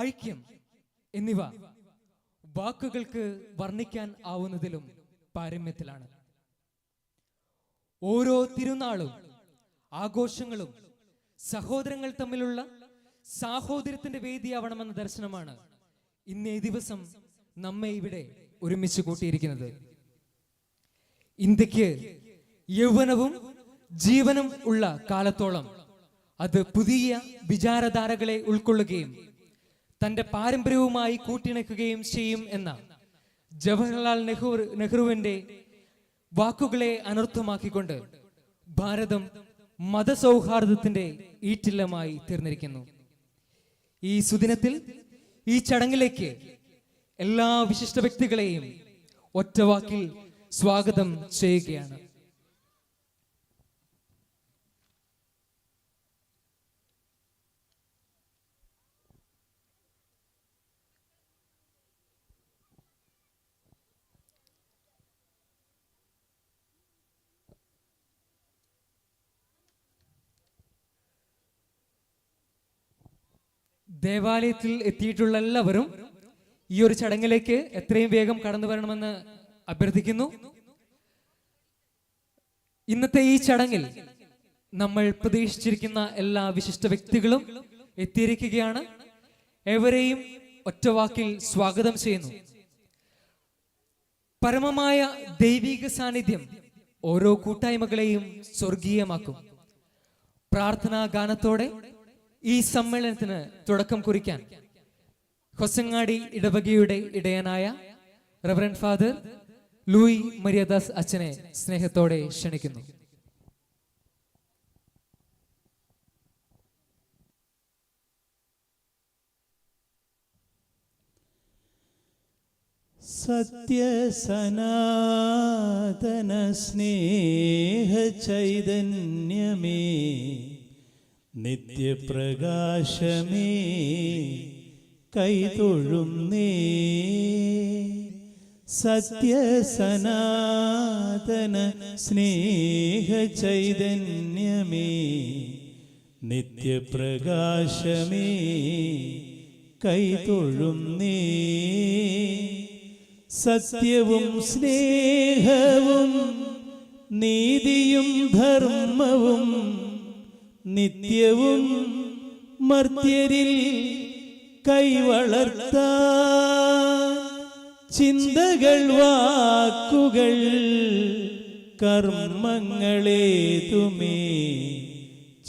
ഐക്യം എന്നിവ വാക്കുകൾക്ക് വർണ്ണിക്കാൻ ആവുന്നതിലും പാരമ്യത്തിലാണ്. ഓരോ തിരുനാളും ആഘോഷങ്ങളും സഹോദരങ്ങൾ തമ്മിലുള്ള സാഹോദര്യത്തിന്റെ വേദിയാവണമെന്ന ദർശനമാണ് ഇന്നേ ദിവസം നമ്മെ ഇവിടെ ഒരുമിച്ച് കൂട്ടിയിരിക്കുന്നത്. ഇന്ത്യക്ക് യൗവനവും ജീവനും ഉള്ള കാലത്തോളം അത് പുതിയ വിചാരധാരകളെ ഉൾക്കൊള്ളുകയും തന്റെ പാരമ്പര്യവുമായി കൂട്ടിണക്കുകയും ചെയ്യും എന്ന ജവഹർലാൽ നെഹ്റുവിന്റെ വാക്കുകളെ അനർത്ഥമാക്കിക്കൊണ്ട് ഭാരതം മതസൗഹാർദ്ദത്തിന്റെ ഈറ്റില്ലമായി തീർന്നിരിക്കുന്നു. ഈ സുദിനത്തിൽ ഈ ചടങ്ങിലേക്ക് എല്ലാ വിശിഷ്ട വ്യക്തികളെയും ഒറ്റവാക്കിൽ സ്വാഗതം ചെയ്യുകയാണ്. ദേവാലയത്തിൽ എത്തിയിട്ടുള്ള എല്ലാവരും ഈ ഒരു ചടങ്ങിലേക്ക് എത്രയും വേഗം കടന്നു വരണമെന്ന് അഭ്യർത്ഥിക്കുന്നു. ഇന്നത്തെ ഈ ചടങ്ങിൽ നമ്മൾ പ്രതീക്ഷിച്ചിരിക്കുന്ന എല്ലാ വിശിഷ്ട വ്യക്തികളും എത്തിയിരിക്കുകയാണ്. ഏവരെയും ഒറ്റവാക്കിൽ സ്വാഗതം ചെയ്യുന്നു. പരമമായ ദൈവിക സാന്നിധ്യം ഓരോ കൂട്ടായ്മകളെയും സ്വർഗീയമാക്കും. പ്രാർത്ഥനാ ഗാനത്തോടെ ഈ സമ്മേളനത്തിന് തുടക്കം കുറിക്കാൻ ഹൊസങ്ങാടി ഇടവകയുടെ ഇടയനായ റവറൻഡ് ഫാദർ ലൂയി മരിയദാസ് അച്ഛനെ സ്നേഹത്തോടെ ക്ഷണിക്കുന്നു. സത്യസനാതന സ്നേഹ ചൈതന്യമേ, നിത്യപ്രകാശമേ, കൈതൊഴുന്നേ. സത്യസനാതന സ്നേഹ ചൈതന്യമേ, നിത്യപ്രകാശമേ, കൈതൊഴുന്നേ. സത്യവും സ്നേഹവും നീതിയും ധർമ്മവും നിത്യവും മർത്യരിൽ കൈവളർത്താൻ ചിന്തകൾ, വാക്കുകൾ, കർമ്മങ്ങളേതുമേ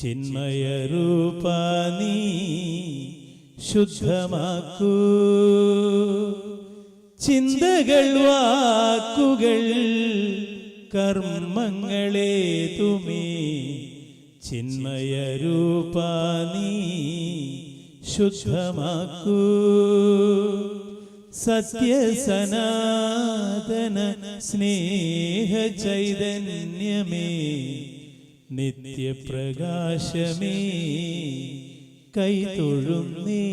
ചിന്മയരൂപ നീ ശുദ്ധമാക്കൂ. ചിന്തകൾ, വാക്കുകൾ, കർമ്മങ്ങളേതുമേ ചിന്മയരൂപ നീ ശുദ്ധമാക്കൂ. സത്യസനാതന സ്നേഹ ചൈതന്യമേ, നിത്യപ്രകാശമേ, കൈതൊഴുന്നേ.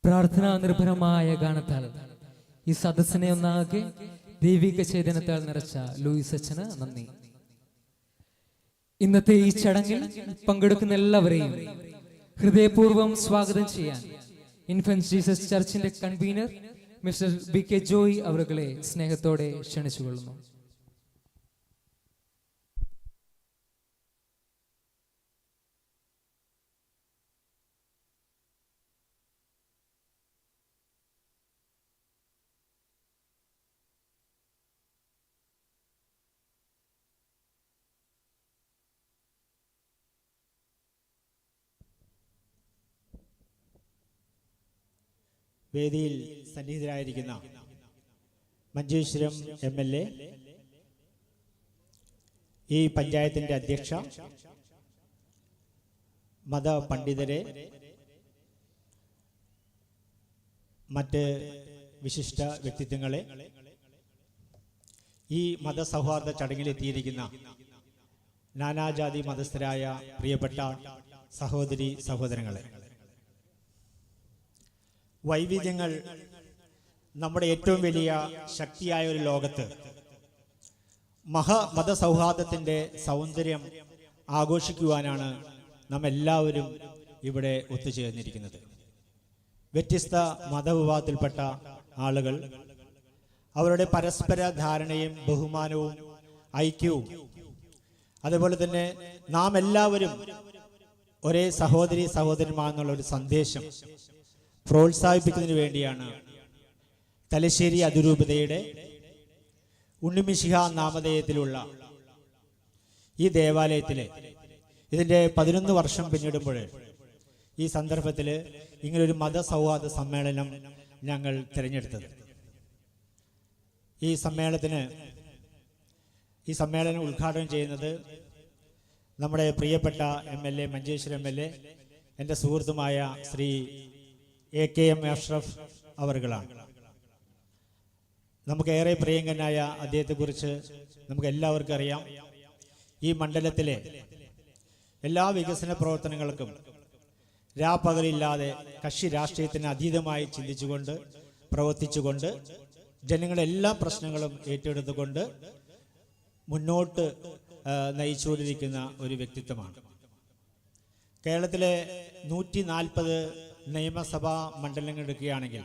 പ്രാർത്ഥനാ നിർഭരമായ ഗാനത്താൽ ഈ സദസ്സിനെ ഒന്നാകെ ദൈവിക ചൈതന്യത്താൽ നിറച്ച ലൂയിസ് അച്ഛന് നന്ദി. ഇന്നത്തെ ഈ ചടങ്ങിൽ പങ്കെടുക്കുന്ന എല്ലാവരെയും ഹൃദയപൂർവ്വം സ്വാഗതം ചെയ്യാൻ ഇൻഫന്റ് ജീസസ് ചർച്ചിന്റെ കൺവീനർ മിസ്റ്റർ BK ജോയ് അവരെ സ്നേഹത്തോടെ ക്ഷണിച്ചുകൊള്ളുന്നു. വേദിയിൽ സന്നിഹിതരായിരിക്കുന്ന മഞ്ചേശ്വരം MLA, ഈ പഞ്ചായത്തിന്റെ അധ്യക്ഷ, മതപണ്ഡിതരെ, മറ്റ് വിശിഷ്ട വ്യക്തിത്വങ്ങളെ, ഈ മതസൗഹാർദ്ദ ചടങ്ങിലെത്തിയിരിക്കുന്ന നാനാജാതി മതസ്ഥരായ പ്രിയപ്പെട്ട സഹോദരി സഹോദരങ്ങളെ, വൈവിധ്യങ്ങൾ നമ്മുടെ ഏറ്റവും വലിയ ശക്തിയായ ഒരു ലോകത്ത് മതസൗഹാർദ്ദത്തിൻ്റെ സൗന്ദര്യം ആഘോഷിക്കുവാനാണ് നാം എല്ലാവരും ഇവിടെ ഒത്തുചേർന്നിരിക്കുന്നത്. വ്യത്യസ്ത മതവിഭാഗത്തിൽപ്പെട്ട ആളുകൾ അവരുടെ പരസ്പര ധാരണയും ബഹുമാനവും ഐക്യവും അതുപോലെ തന്നെ നാം എല്ലാവരും ഒരേ സഹോദരി സഹോദരന്മാരെന്നുള്ള ഒരു സന്ദേശം പ്രോത്സാഹിപ്പിക്കുന്നതിന് വേണ്ടിയാണ് തലശ്ശേരി അതിരൂപതയുടെ ഉണ്ണിമിശിഹ നാമധേയത്തിലുള്ള ഈ ദേവാലയത്തിലെ ഇതിൻ്റെ 11 വർഷം പിന്നിടുമ്പോൾ ഈ സന്ദർഭത്തിൽ ഇങ്ങനൊരു മതസൗഹാർദ്ദ സമ്മേളനം ഞങ്ങൾ തിരഞ്ഞെടുത്തത്. ഈ സമ്മേളനം ഉദ്ഘാടനം ചെയ്യുന്നത് നമ്മുടെ പ്രിയപ്പെട്ട MLA മഞ്ചേശ്വരം MLA എൻ്റെ സുഹൃത്തുമായ ശ്രീ AKM അഷ്റഫ് അവറുകളാണ്. നമുക്കേറെ പ്രിയങ്കനായ അദ്ദേഹത്തെക്കുറിച്ച് നമുക്ക് എല്ലാവർക്കും അറിയാം. ഈ മണ്ഡലത്തിലെ എല്ലാ വികസന പ്രവർത്തനങ്ങൾക്കും രാപ്പകലില്ലാതെ കക്ഷി രാഷ്ട്രീയത്തിന് അതീതമായി ചിന്തിച്ചുകൊണ്ട് പ്രവർത്തിച്ചുകൊണ്ട് ജനങ്ങളുടെ എല്ലാ പ്രശ്നങ്ങളും ഏറ്റെടുത്തുകൊണ്ട് മുന്നോട്ട് നയിച്ചുകൊണ്ടിരിക്കുന്ന ഒരു വ്യക്തിത്വമാണ്. കേരളത്തിലെ 140 നിയമസഭാ മണ്ഡലങ്ങൾ എടുക്കുകയാണെങ്കിൽ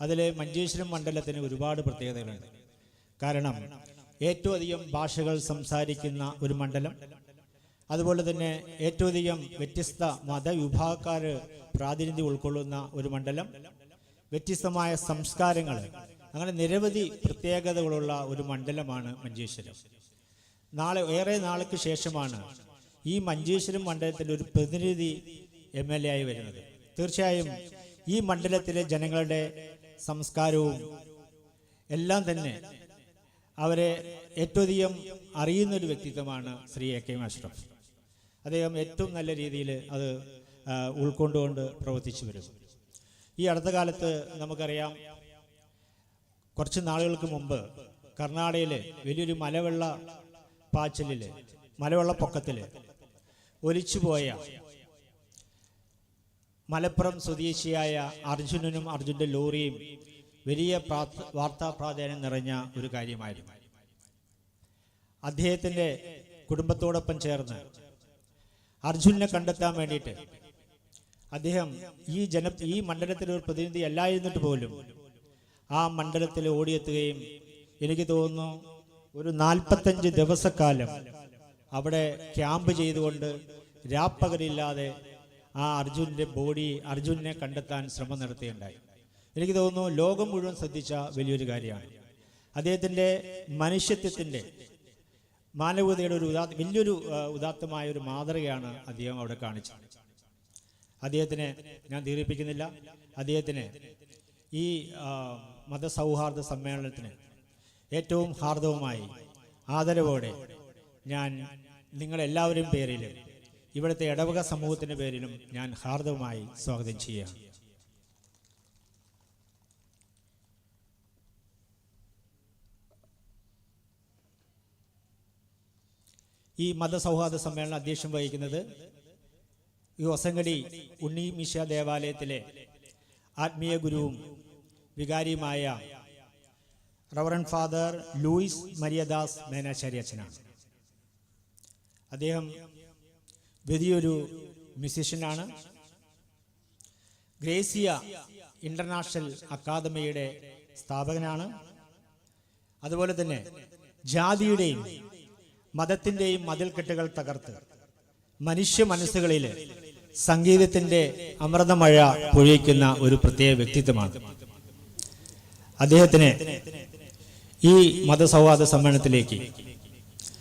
അതിൽ മഞ്ചേശ്വരം മണ്ഡലത്തിന് ഒരുപാട് പ്രത്യേകതകളുണ്ട്. കാരണം ഏറ്റവും അധികം ഭാഷകൾ സംസാരിക്കുന്ന ഒരു മണ്ഡലം, അതുപോലെ തന്നെ ഏറ്റവും അധികം വ്യത്യസ്ത മതവിഭാഗക്കാർ പ്രാതിനിധ്യം ഉൾക്കൊള്ളുന്ന ഒരു മണ്ഡലം, വ്യത്യസ്തമായ സംസ്കാരങ്ങൾ, അങ്ങനെ നിരവധി പ്രത്യേകതകളുള്ള ഒരു മണ്ഡലമാണ് മഞ്ചേശ്വരം. ഏറെ നാൾക്ക് ശേഷമാണ് ഈ മഞ്ചേശ്വരം മണ്ഡലത്തിൻ്റെ ഒരു പ്രതിനിധി MLA ആയി വരുന്നത്. തീർച്ചയായും ഈ മണ്ഡലത്തിലെ ജനങ്ങളുടെ സംസ്കാരവും എല്ലാം തന്നെ അവരെ ഏറ്റവും അധികം അറിയുന്നൊരു വ്യക്തിത്വമാണ് ശ്രീ AKM അഷ്റഫ്. അദ്ദേഹം ഏറ്റവും നല്ല രീതിയിൽ അത് ഉൾക്കൊണ്ടുകൊണ്ട് പ്രവർത്തിച്ചു വരും. ഈ അടുത്ത കാലത്ത് നമുക്കറിയാം, കുറച്ച് നാളുകൾക്ക് മുമ്പ് കർണാടകയിലെ വലിയൊരു മലവെള്ളപ്പൊക്കത്തിൽ ഒലിച്ചുപോയ മലപ്പുറം സ്വദേശിയായ അർജുനനും അർജുൻ്റെ ലോറിയും വലിയ വാർത്താ പ്രാധാന്യം നിറഞ്ഞ ഒരു കാര്യമായിരുന്നു. അദ്ദേഹത്തിൻ്റെ കുടുംബത്തോടൊപ്പം ചേർന്ന് അർജുനെ കണ്ടെത്താൻ വേണ്ടിയിട്ട് അദ്ദേഹം ഈ മണ്ഡലത്തിലെ ഒരു പ്രതിനിധി അല്ലായിരുന്നിട്ട് പോലും ആ മണ്ഡലത്തിൽ ഓടിയെത്തുകയും എനിക്ക് തോന്നുന്നു ഒരു 45 ദിവസക്കാലം അവിടെ ക്യാമ്പ് ചെയ്തുകൊണ്ട് രാപ്പകലില്ലാതെ ആ അർജുനെ കണ്ടെത്താൻ ശ്രമം നടത്തുകയുണ്ടായി. എനിക്ക് തോന്നുന്നു ലോകം മുഴുവൻ ശ്രദ്ധിച്ച വലിയൊരു കാര്യമാണ്. അദ്ദേഹത്തിൻ്റെ മനുഷ്യത്വത്തിൻ്റെ മാനവികതയുടെ വലിയൊരു ഉദാത്തമായ ഒരു മാതൃകയാണ് അദ്ദേഹം അവിടെ കാണിച്ചത്. അദ്ദേഹത്തിനെ ഞാൻ ദീർഘിപ്പിക്കുന്നില്ല. അദ്ദേഹത്തിന് ഈ മതസൗഹാർദ്ദ സമ്മേളനത്തിന് ഏറ്റവും ഹാർദവുമായി ആദരവോടെ ഞാൻ നിങ്ങളെല്ലാവരും പേരിലും ഇവിടുത്തെ ഇടവക സമൂഹത്തിൻ്റെ പേരിലും ഞാൻ ഹാർദവുമായി സ്വാഗതം ചെയ്യുകയാണ്. ഈ മതസൗഹാർദ്ദ സമ്മേളനം അധ്യക്ഷം വഹിക്കുന്നത് ഈ ഒസങ്കടി ഉണ്ണിമിശ ദേവാലയത്തിലെ ആത്മീയ ഗുരുവും വികാരിയുമായ റവറൻ ഫാദർ ലൂയിസ് മരിയദാസ് മേനാശാരി അച്ഛനാണ്. അദ്ദേഹം വലിയൊരു മ്യൂസിഷ്യനാണ്. ഗ്രേസിയ ഇന്റർനാഷണൽ അക്കാദമിയുടെ സ്ഥാപകനാണ്. അതുപോലെ തന്നെ ജാതിയുടെയും മതത്തിൻ്റെയും മതിൽക്കെട്ടുകൾ തകർത്ത് മനുഷ്യ മനസ്സുകളിൽ സംഗീതത്തിൻ്റെ അമൃതമഴ പൊഴിക്കുന്ന ഒരു പ്രത്യേക വ്യക്തിത്വമാണ്. അദ്ദേഹത്തിന് ഈ മതസൗഹാർദ്ദ സമ്മേളനത്തിലേക്ക്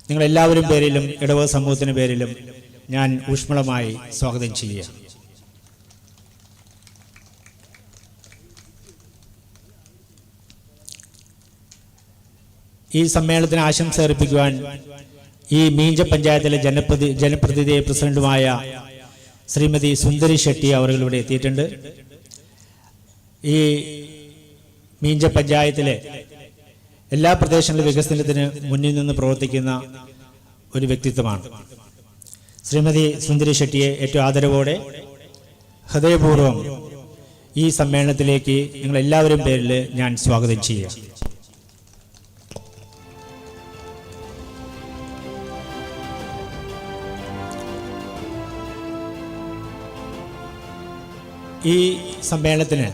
നിങ്ങളെല്ലാവരും പേരിലും ഇടവക സമൂഹത്തിൻ്റെ പേരിലും ഞാൻ ഊഷ്മളമായി സ്വാഗതം ചെയ്യുക. ഈ സമ്മേളനത്തിന് ആശംസ അർപ്പിക്കുവാൻ ഈ മീഞ്ച പഞ്ചായത്തിലെ ജനപ്രതിനിധി പ്രസിഡന്റുമായ ശ്രീമതി സുന്ദരി ഷെട്ടി അവർ ഇവിടെ എത്തിയിട്ടുണ്ട്. ഈ മീഞ്ച പഞ്ചായത്തിലെ എല്ലാ പ്രദേശങ്ങളിലും വികസനത്തിന് മുന്നിൽ നിന്ന് പ്രവർത്തിക്കുന്ന ഒരു വ്യക്തിത്വമാണ്. ശ്രീമതി സുന്ദരി ഷെട്ടിയെ ഏറ്റവും ആദരവോടെ ഹൃദയപൂർവ്വം ഈ സമ്മേളനത്തിലേക്ക് നിങ്ങളെല്ലാവരും പേരിൽ ഞാൻ സ്വാഗതം ചെയ്യുക. ഈ സമ്മേളനത്തിന്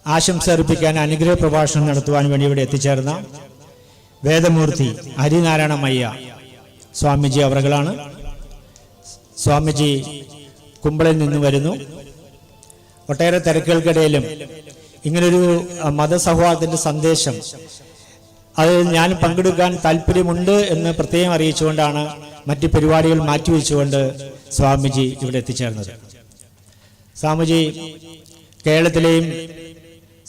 ആശംസ അർപ്പിക്കാൻ അനുഗ്രഹ പ്രഭാഷണം നടത്തുവാൻ വേണ്ടി ഇവിടെ എത്തിച്ചേർന്ന വേദമൂർത്തി ഹരിനാരായണ മയ്യ സ്വാമിജി അവറുകളാണ്. സ്വാമിജി കുമ്പളയിൽ നിന്ന് വരുന്നു. ഒട്ടേറെ തിരക്കുകൾക്കിടയിലും ഇങ്ങനൊരു മതസൗഹാർദ്ദത്തിന്റെ സന്ദേശം അത് ഞാൻ പങ്കെടുക്കാൻ താല്പര്യമുണ്ട് എന്ന് പ്രത്യേകം അറിയിച്ചുകൊണ്ടാണ് മറ്റ് പരിപാടികൾ മാറ്റിവെച്ചുകൊണ്ട് സ്വാമിജി ഇവിടെ എത്തിച്ചേർന്നത്. സ്വാമിജി കേരളത്തിലെയും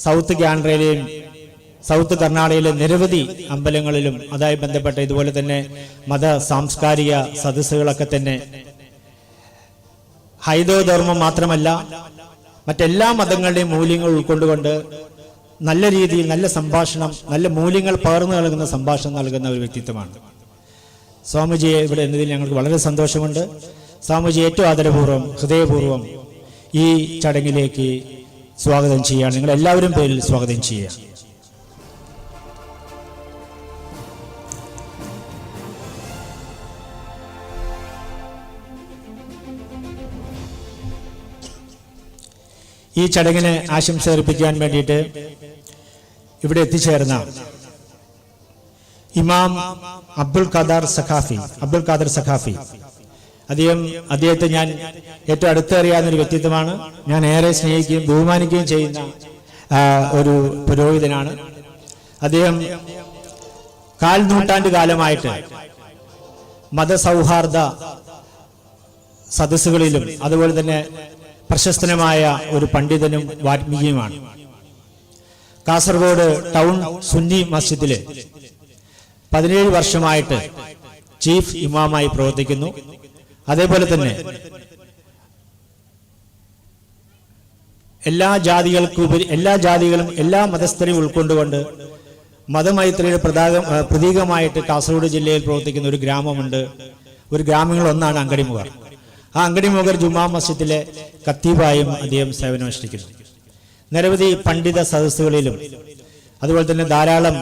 സൗത്ത് കാനഡയിലെയും സൗത്ത് കർണാടകയിലെ നിരവധി അമ്പലങ്ങളിലും അതുമായി ബന്ധപ്പെട്ട ഇതുപോലെ തന്നെ മത സാംസ്കാരിക സദസ്സുകളൊക്കെ തന്നെ ഹൈന്ദവ ധർമ്മം മാത്രമല്ല മറ്റെല്ലാ മതങ്ങളുടെയും മൂല്യങ്ങൾ ഉൾക്കൊണ്ടുകൊണ്ട് നല്ല രീതിയിൽ നല്ല സംഭാഷണം, നല്ല മൂല്യങ്ങൾ പകർന്നു നൽകുന്ന സംഭാഷണം നൽകുന്ന ഒരു വ്യക്തിത്വമാണ്. സ്വാമിജിയെ ഇവിടെ എന്നതിൽ ഞങ്ങൾക്ക് വളരെ സന്തോഷമുണ്ട്. സ്വാമിജി ഏറ്റവും ആദരപൂർവ്വം ഹൃദയപൂർവ്വം ഈ ചടങ്ങിലേക്ക് സ്വാഗതം ചെയ്യുകയാണ്. നിങ്ങൾ എല്ലാവരും പേരിൽ സ്വാഗതം ചെയ്യുക. ഈ ചടങ്ങിന് ആശംസ അർപ്പിക്കാൻ വേണ്ടിയിട്ട് ഇവിടെ എത്തിച്ചേർന്ന ഇമാം അബ്ദുൽ ഖാദർ സഖാഫി അദ്ദേഹത്തെ ഞാൻ ഏറ്റവും അടുത്തറിയാവുന്ന ഒരു വ്യക്തിത്വമാണ്. ഞാൻ ഏറെ സ്നേഹിക്കുകയും ബഹുമാനിക്കുകയും ചെയ്യുന്ന ഒരു പുരോഹിതനാണ്. അദ്ദേഹം 4 നൂറ്റാണ്ട് കാലമായിട്ട് മതസൗഹാർദ്ദ സദസ്സുകളിലും അതുപോലെ തന്നെ പ്രശസ്തനമായ ഒരു പണ്ഡിതനും വാഗ്മിയുമാണ്. കാസർഗോഡ് ടൗൺ സുന്നി മസ്ജിദില് 17 വർഷമായിട്ട് ചീഫ് ഇമാമായി പ്രവർത്തിക്കുന്നു. അതേപോലെ തന്നെ എല്ലാ ജാതികളും എല്ലാ മതസ്ഥരെയും ഉൾക്കൊണ്ടുകൊണ്ട് മതമൈത്രിയുടെ പ്രതീകമായിട്ട് കാസർഗോഡ് ജില്ലയിൽ പ്രവർത്തിക്കുന്ന ഒരു ഗ്രാമമുണ്ട്. ഒരു ഗ്രാമങ്ങളൊന്നാണ് അങ്കടിമുഖർ. ആ അങ്കടിമുഖർ ജുമാ മസ്ജിദിലെ ഖത്തീബായും അദ്ദേഹം സേവനമനുഷ്ഠിക്കുന്നു. നിരവധി പണ്ഡിത സദസ്സുകളിലും അതുപോലെ തന്നെ ധാരാളം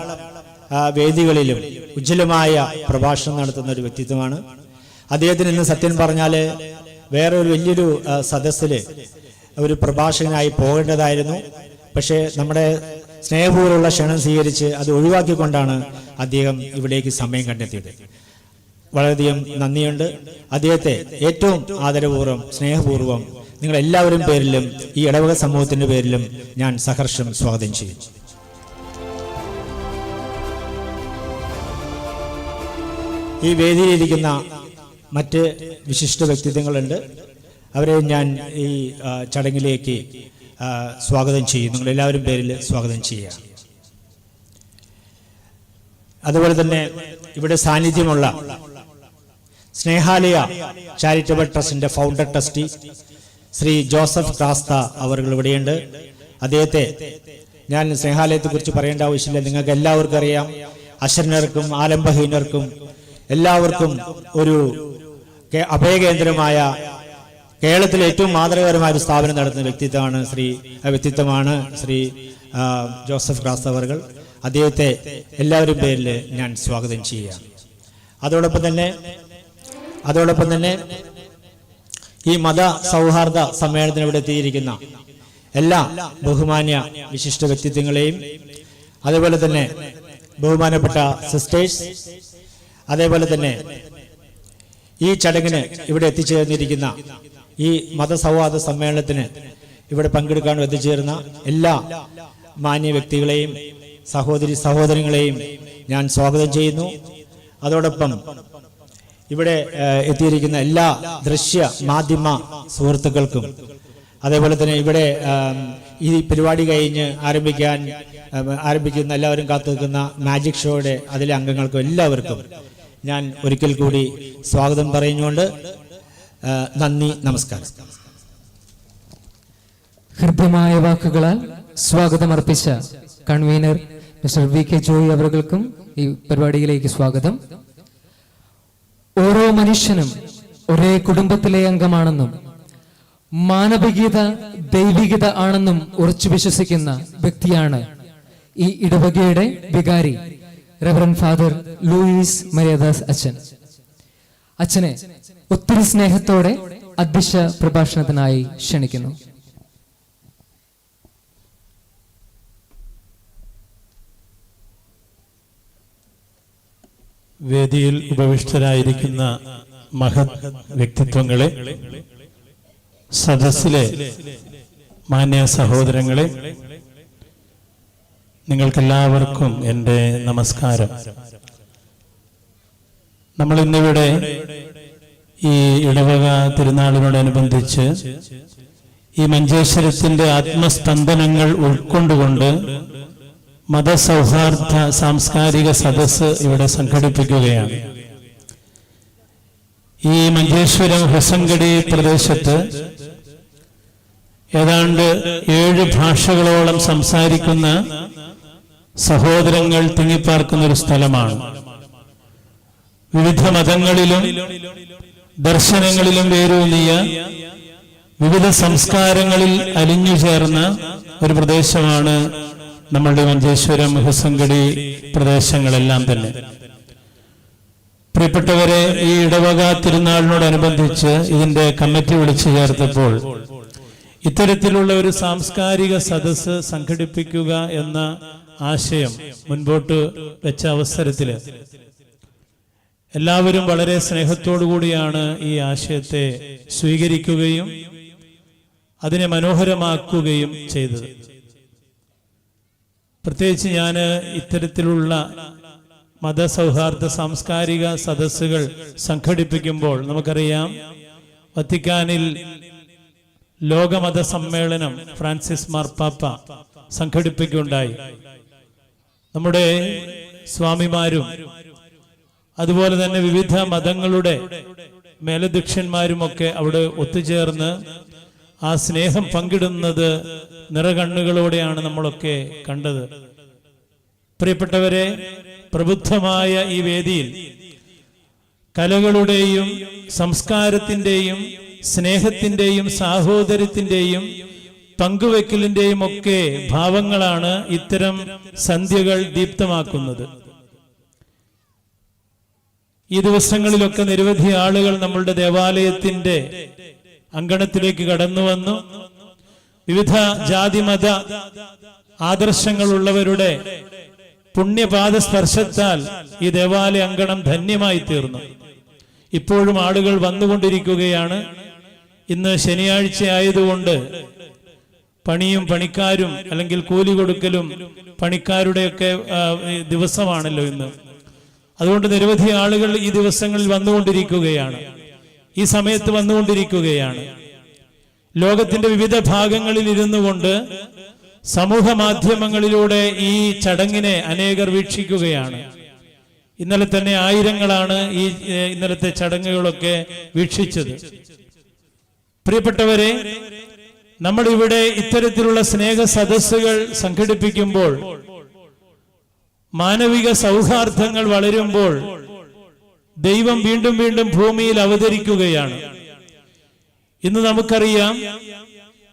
വേദികളിലും ഉജ്ജ്വലമായ പ്രഭാഷണം നടത്തുന്ന ഒരു വ്യക്തിത്വമാണ്. അദ്ദേഹത്തിന് ഇന്ന് സത്യം പറഞ്ഞാൽ വേറെ ഒരു വലിയൊരു സദസ്സിൽ ഒരു പ്രഭാഷകനായി പോകേണ്ടതായിരുന്നു. പക്ഷേ നമ്മുടെ സ്നേഹപൂർവ്വമുള്ള ക്ഷണം സ്വീകരിച്ച് അത് ഒഴിവാക്കിക്കൊണ്ടാണ് അദ്ദേഹം ഇവിടേക്ക് സമയം കണ്ടെത്തിയത്. വളരെയധികം നന്ദിയുണ്ട്. അദ്ദേഹത്തെ ഏറ്റവും ആദരപൂർവ്വം സ്നേഹപൂർവ്വം നിങ്ങൾ എല്ലാവരും പേരിലും ഈ ഇടവക സമൂഹത്തിന്റെ പേരിലും ഞാൻ സഹർഷം സ്വാഗതം ചെയ്യും. ഈ വേദിയിലിരിക്കുന്ന മറ്റ് വിശിഷ്ട വ്യക്തിത്വങ്ങളുണ്ട്. അവരെ ഞാൻ ഈ ചടങ്ങിലേക്ക് സ്വാഗതം ചെയ്യും. നിങ്ങൾ എല്ലാവരും പേരിൽ സ്വാഗതം ചെയ്യുക. അതുപോലെ തന്നെ ഇവിടെ സാന്നിധ്യമുള്ള സ്നേഹാലയ ചാരിറ്റബിൾ ട്രസ്റ്റിന്റെ ഫൗണ്ടർ ട്രസ്റ്റി ശ്രീ ജോസഫ് ക്രാസ്ത അവർ ഇവിടെയുണ്ട്. അദ്ദേഹത്തെ ഞാൻ സ്നേഹാലയത്തെ കുറിച്ച് പറയേണ്ട ആവശ്യമില്ല. നിങ്ങൾക്ക് എല്ലാവർക്കും അറിയാം. അശരണർക്കും ആലംബഹീനർക്കും എല്ലാവർക്കും ഒരു അഭയകേന്ദ്രമായ കേരളത്തിലെ ഏറ്റവും മാതൃകപരമായ ഒരു സ്ഥാപനം നടത്തുന്ന വ്യക്തിത്വമാണ് ശ്രീ ജോസഫ് ക്രാസ്ത അവർ. അദ്ദേഹത്തെ എല്ലാവരും പേരിൽ ഞാൻ സ്വാഗതം ചെയ്യുക. അതോടൊപ്പം തന്നെ ഈ മത സൗഹാർദ്ദ സമ്മേളനത്തിന് ഇവിടെ എത്തിയിരിക്കുന്ന എല്ലാ ബഹുമാന്യ വിശിഷ്ട വ്യക്തിത്വങ്ങളെയും അതേപോലെ തന്നെ ബഹുമാനപ്പെട്ട സിസ്റ്റേഴ്സ്, അതേപോലെ തന്നെ ഈ ചടങ്ങിന് ഇവിടെ എത്തിച്ചേർന്നിരിക്കുന്ന ഈ മതസൗഹാർദ്ദ സമ്മേളനത്തിന് ഇവിടെ പങ്കെടുക്കാൻ എത്തിച്ചേർന്ന എല്ലാ മാന്യ വ്യക്തികളെയും സഹോദരങ്ങളെയും ഞാൻ സ്വാഗതം ചെയ്യുന്നു. അതോടൊപ്പം ഇവിടെ എത്തിയിരിക്കുന്ന എല്ലാ ദൃശ്യ മാധ്യമ സുഹൃത്തുക്കൾക്കും അതേപോലെ തന്നെ ഇവിടെ ഈ പരിപാടി കഴിഞ്ഞ് ആരംഭിക്കുന്ന എല്ലാവരും കാത്തു നിൽക്കുന്ന മാജിക് ഷോയുടെ അതിലെ അംഗങ്ങൾക്കും എല്ലാവർക്കും ഞാൻ ഒരിക്കൽ കൂടി സ്വാഗതം പറയുന്നുകൊണ്ട് നന്ദി, നമസ്കാരം. ഹൃദ്യമായ വാക്കുകളാൽ സ്വാഗതം അർപ്പിച്ച convener Mister V K Joy അവർക്കും ഈ പരിപാടിയിലേക്ക് സ്വാഗതം. ഓരോ മനുഷ്യനും ഒരേ കുടുംബത്തിലെ അംഗമാണെന്നും മാനവികത ദൈവികത ആണെന്നും ഉറച്ചു വിശ്വസിക്കുന്ന വ്യക്തിയാണ് ഈ ഇടവകയുടെ വികാരി റെവറൻഡ് ഫാദർ ലൂയിസ് മരിയദാസ് അച്ഛൻ. അച്ഛനെ ഒത്തിരി സ്നേഹത്തോടെ അധ്യക്ഷ പ്രഭാഷണത്തിനായി ക്ഷണിക്കുന്നു. വേദിയിൽ ഉപവിഷ്ടരായിരിക്കുന്ന മഹത് വ്യക്തിത്വങ്ങളെ, സദസ്സിലെ മാന്യ സഹോദരങ്ങളെ, നിങ്ങൾക്കെല്ലാവർക്കും എൻ്റെ നമസ്കാരം. നമ്മൾ ഇന്നിവിടെ ഈ ഇടവക തിരുനാളിനോടനുബന്ധിച്ച് ഈ മഞ്ചേശ്വരത്തിന്റെ ആത്മസ്പന്ദനങ്ങൾ ഉൾക്കൊണ്ടുകൊണ്ട് മതസൗഹാർദ്ദ സാംസ്കാരിക സദസ്സ് ഇവിടെ സംഘടിപ്പിക്കുകയാണ്. ഈ മഞ്ചേശ്വരം ഹൊസങ്കടി പ്രദേശത്ത് ഏതാണ്ട് 7 ഭാഷകളോളം സംസാരിക്കുന്ന സഹോദരങ്ങൾ തിങ്ങിപ്പാർക്കുന്ന ഒരു സ്ഥലമാണ്. വിവിധ മതങ്ങളിലും ദർശനങ്ങളിലും വേരൂന്നിയ വിവിധ സംസ്കാരങ്ങളിൽ അലിഞ്ഞു ചേർന്ന ഒരു പ്രദേശമാണ് നമ്മളുടെ മഞ്ചേശ്വരം ഹൊസങ്കടി പ്രദേശങ്ങളെല്ലാം തന്നെ. പ്രിയപ്പെട്ടവരെ, ഈ ഇടവക തിരുനാളിനോടനുബന്ധിച്ച് ഇതിന്റെ കമ്മിറ്റി വിളിച്ചു ചേർത്തപ്പോൾ ഇത്തരത്തിലുള്ള ഒരു സാംസ്കാരിക സദസ്സ് സംഘടിപ്പിക്കുക എന്ന ആശയം മുൻപോട്ട് വെച്ച അവസരത്തില് എല്ലാവരും വളരെ സ്നേഹത്തോടു കൂടിയാണ് ഈ ആശയത്തെ സ്വീകരിക്കുകയും അതിനെ മനോഹരമാക്കുകയും ചെയ്തത്. പ്രത്യേകിച്ച് ഞാൻ ഇത്തരത്തിലുള്ള മതസൗഹാർദ്ദ സാംസ്കാരിക സദസ്സുകൾ സംഘടിപ്പിക്കുമ്പോൾ നമുക്കറിയാം, വത്തിക്കാനിൽ ലോകമത സമ്മേളനം ഫ്രാൻസിസ് മാർപ്പാപ്പ സംഘടിപ്പിക്കുകയുണ്ടായി. നമ്മുടെ സ്വാമിമാരും അതുപോലെ തന്നെ വിവിധ മതങ്ങളുടെ മേലധ്യക്ഷന്മാരുമൊക്കെ അവിടെ ഒത്തുചേർന്ന് ആ സ്നേഹം പങ്കിടുന്നത് നിറകണ്ണുകളോടെയാണ് നമ്മളൊക്കെ കണ്ടത്. പ്രിയപ്പെട്ടവരെ, പ്രബുദ്ധമായ ഈ വേദിയിൽ കലകളുടെയും സംസ്കാരത്തിന്റെയും സ്നേഹത്തിന്റെയും സാഹോദര്യത്തിന്റെയും പങ്കുവെക്കലിന്റെയും ഒക്കെ ഭാവങ്ങളാണ് ഇത്തരം സന്ധ്യകൾ ദീപ്തമാക്കുന്നത്. ഈ ദിവസങ്ങളിലൊക്കെ നിരവധി ആളുകൾ നമ്മളുടെ ദേവാലയത്തിന്റെ അങ്കണത്തിലേക്ക് കടന്നു വന്നു. വിവിധ ജാതിമത ആദർശങ്ങളുള്ളവരുടെ പുണ്യപാദ സ്പർശത്താൽ ഈ ദേവാലയ അങ്കണം ധന്യമായി തീർന്നു. ഇപ്പോഴും ആളുകൾ വന്നുകൊണ്ടിരിക്കുകയാണ്. ഇന്ന് ശനിയാഴ്ച ആയതുകൊണ്ട് പണിയും പണിക്കാരും അല്ലെങ്കിൽ കൂലി കൊടുക്കലും പണിക്കാരുടെയൊക്കെ ദിവസമാണല്ലോ ഇന്ന്. അതുകൊണ്ട് നിരവധി ആളുകൾ ഈ ദിവസങ്ങളിൽ വന്നുകൊണ്ടിരിക്കുകയാണ്, ഈ സമയത്ത് വന്നുകൊണ്ടിരിക്കുകയാണ്. ലോകത്തിന്റെ വിവിധ ഭാഗങ്ങളിൽ ഇരുന്നു കൊണ്ട് സമൂഹ മാധ്യമങ്ങളിലൂടെ ഈ ചടങ്ങിനെ അനേകർ വീക്ഷിക്കുകയാണ്. ഇന്നലെ തന്നെ ആയിരങ്ങളാണ് ഈ ഇന്നലത്തെ ചടങ്ങുകളൊക്കെ വീക്ഷിച്ചത്. പ്രിയപ്പെട്ടവരെ, നമ്മളിവിടെ ഇത്തരത്തിലുള്ള സ്നേഹ സദസ്സുകൾ സംഘടിപ്പിക്കുമ്പോൾ, മാനവിക സൗഹാർദ്ദങ്ങൾ വളരുമ്പോൾ ദൈവം വീണ്ടും വീണ്ടും ഭൂമിയിൽ അവതരിക്കുകയാണ്. ഇന്ന് നമുക്കറിയാം,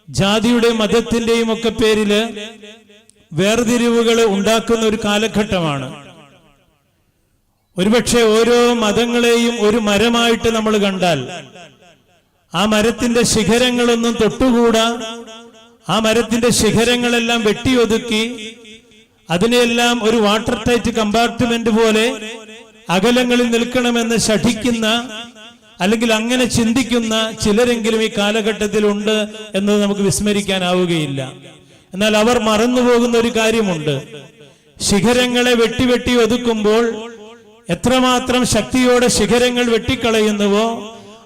ജാതിയുടെ മതത്തിന്റെയും ഒക്കെ പേരില് വേർതിരിവുകൾ ഉണ്ടാക്കുന്ന ഒരു കാലഘട്ടമാണ്. ഒരുപക്ഷെ ഓരോ മതങ്ങളെയും ഒരു മരമായിട്ട് നമ്മൾ കണ്ടാൽ ആ മരത്തിന്റെ ശിഖരങ്ങളൊന്നും തൊട്ടുകൂടാ. ആ മരത്തിന്റെ ശിഖരങ്ങളെല്ലാം വെട്ടിയൊതുക്കി അതിനെല്ലാം ഒരു വാട്ടർ ടൈറ്റ് കമ്പാർട്ട്മെന്റ് പോലെ അകലങ്ങളിൽ നിൽക്കണമെന്ന് ശഠിക്കുന്ന അല്ലെങ്കിൽ അങ്ങനെ ചിന്തിക്കുന്ന ചിലരെങ്കിലും ഈ കാലഘട്ടത്തിൽ ഉണ്ട് എന്നത് നമുക്ക് വിസ്മരിക്കാനാവുകയില്ല. എന്നാൽ അവർ മറന്നുപോകുന്ന ഒരു കാര്യമുണ്ട്. ശിഖരങ്ങളെ വെട്ടി ഒതുക്കുമ്പോൾ എത്രമാത്രം ശക്തിയോടെ ശിഖരങ്ങൾ വെട്ടിക്കളയുന്നുവോ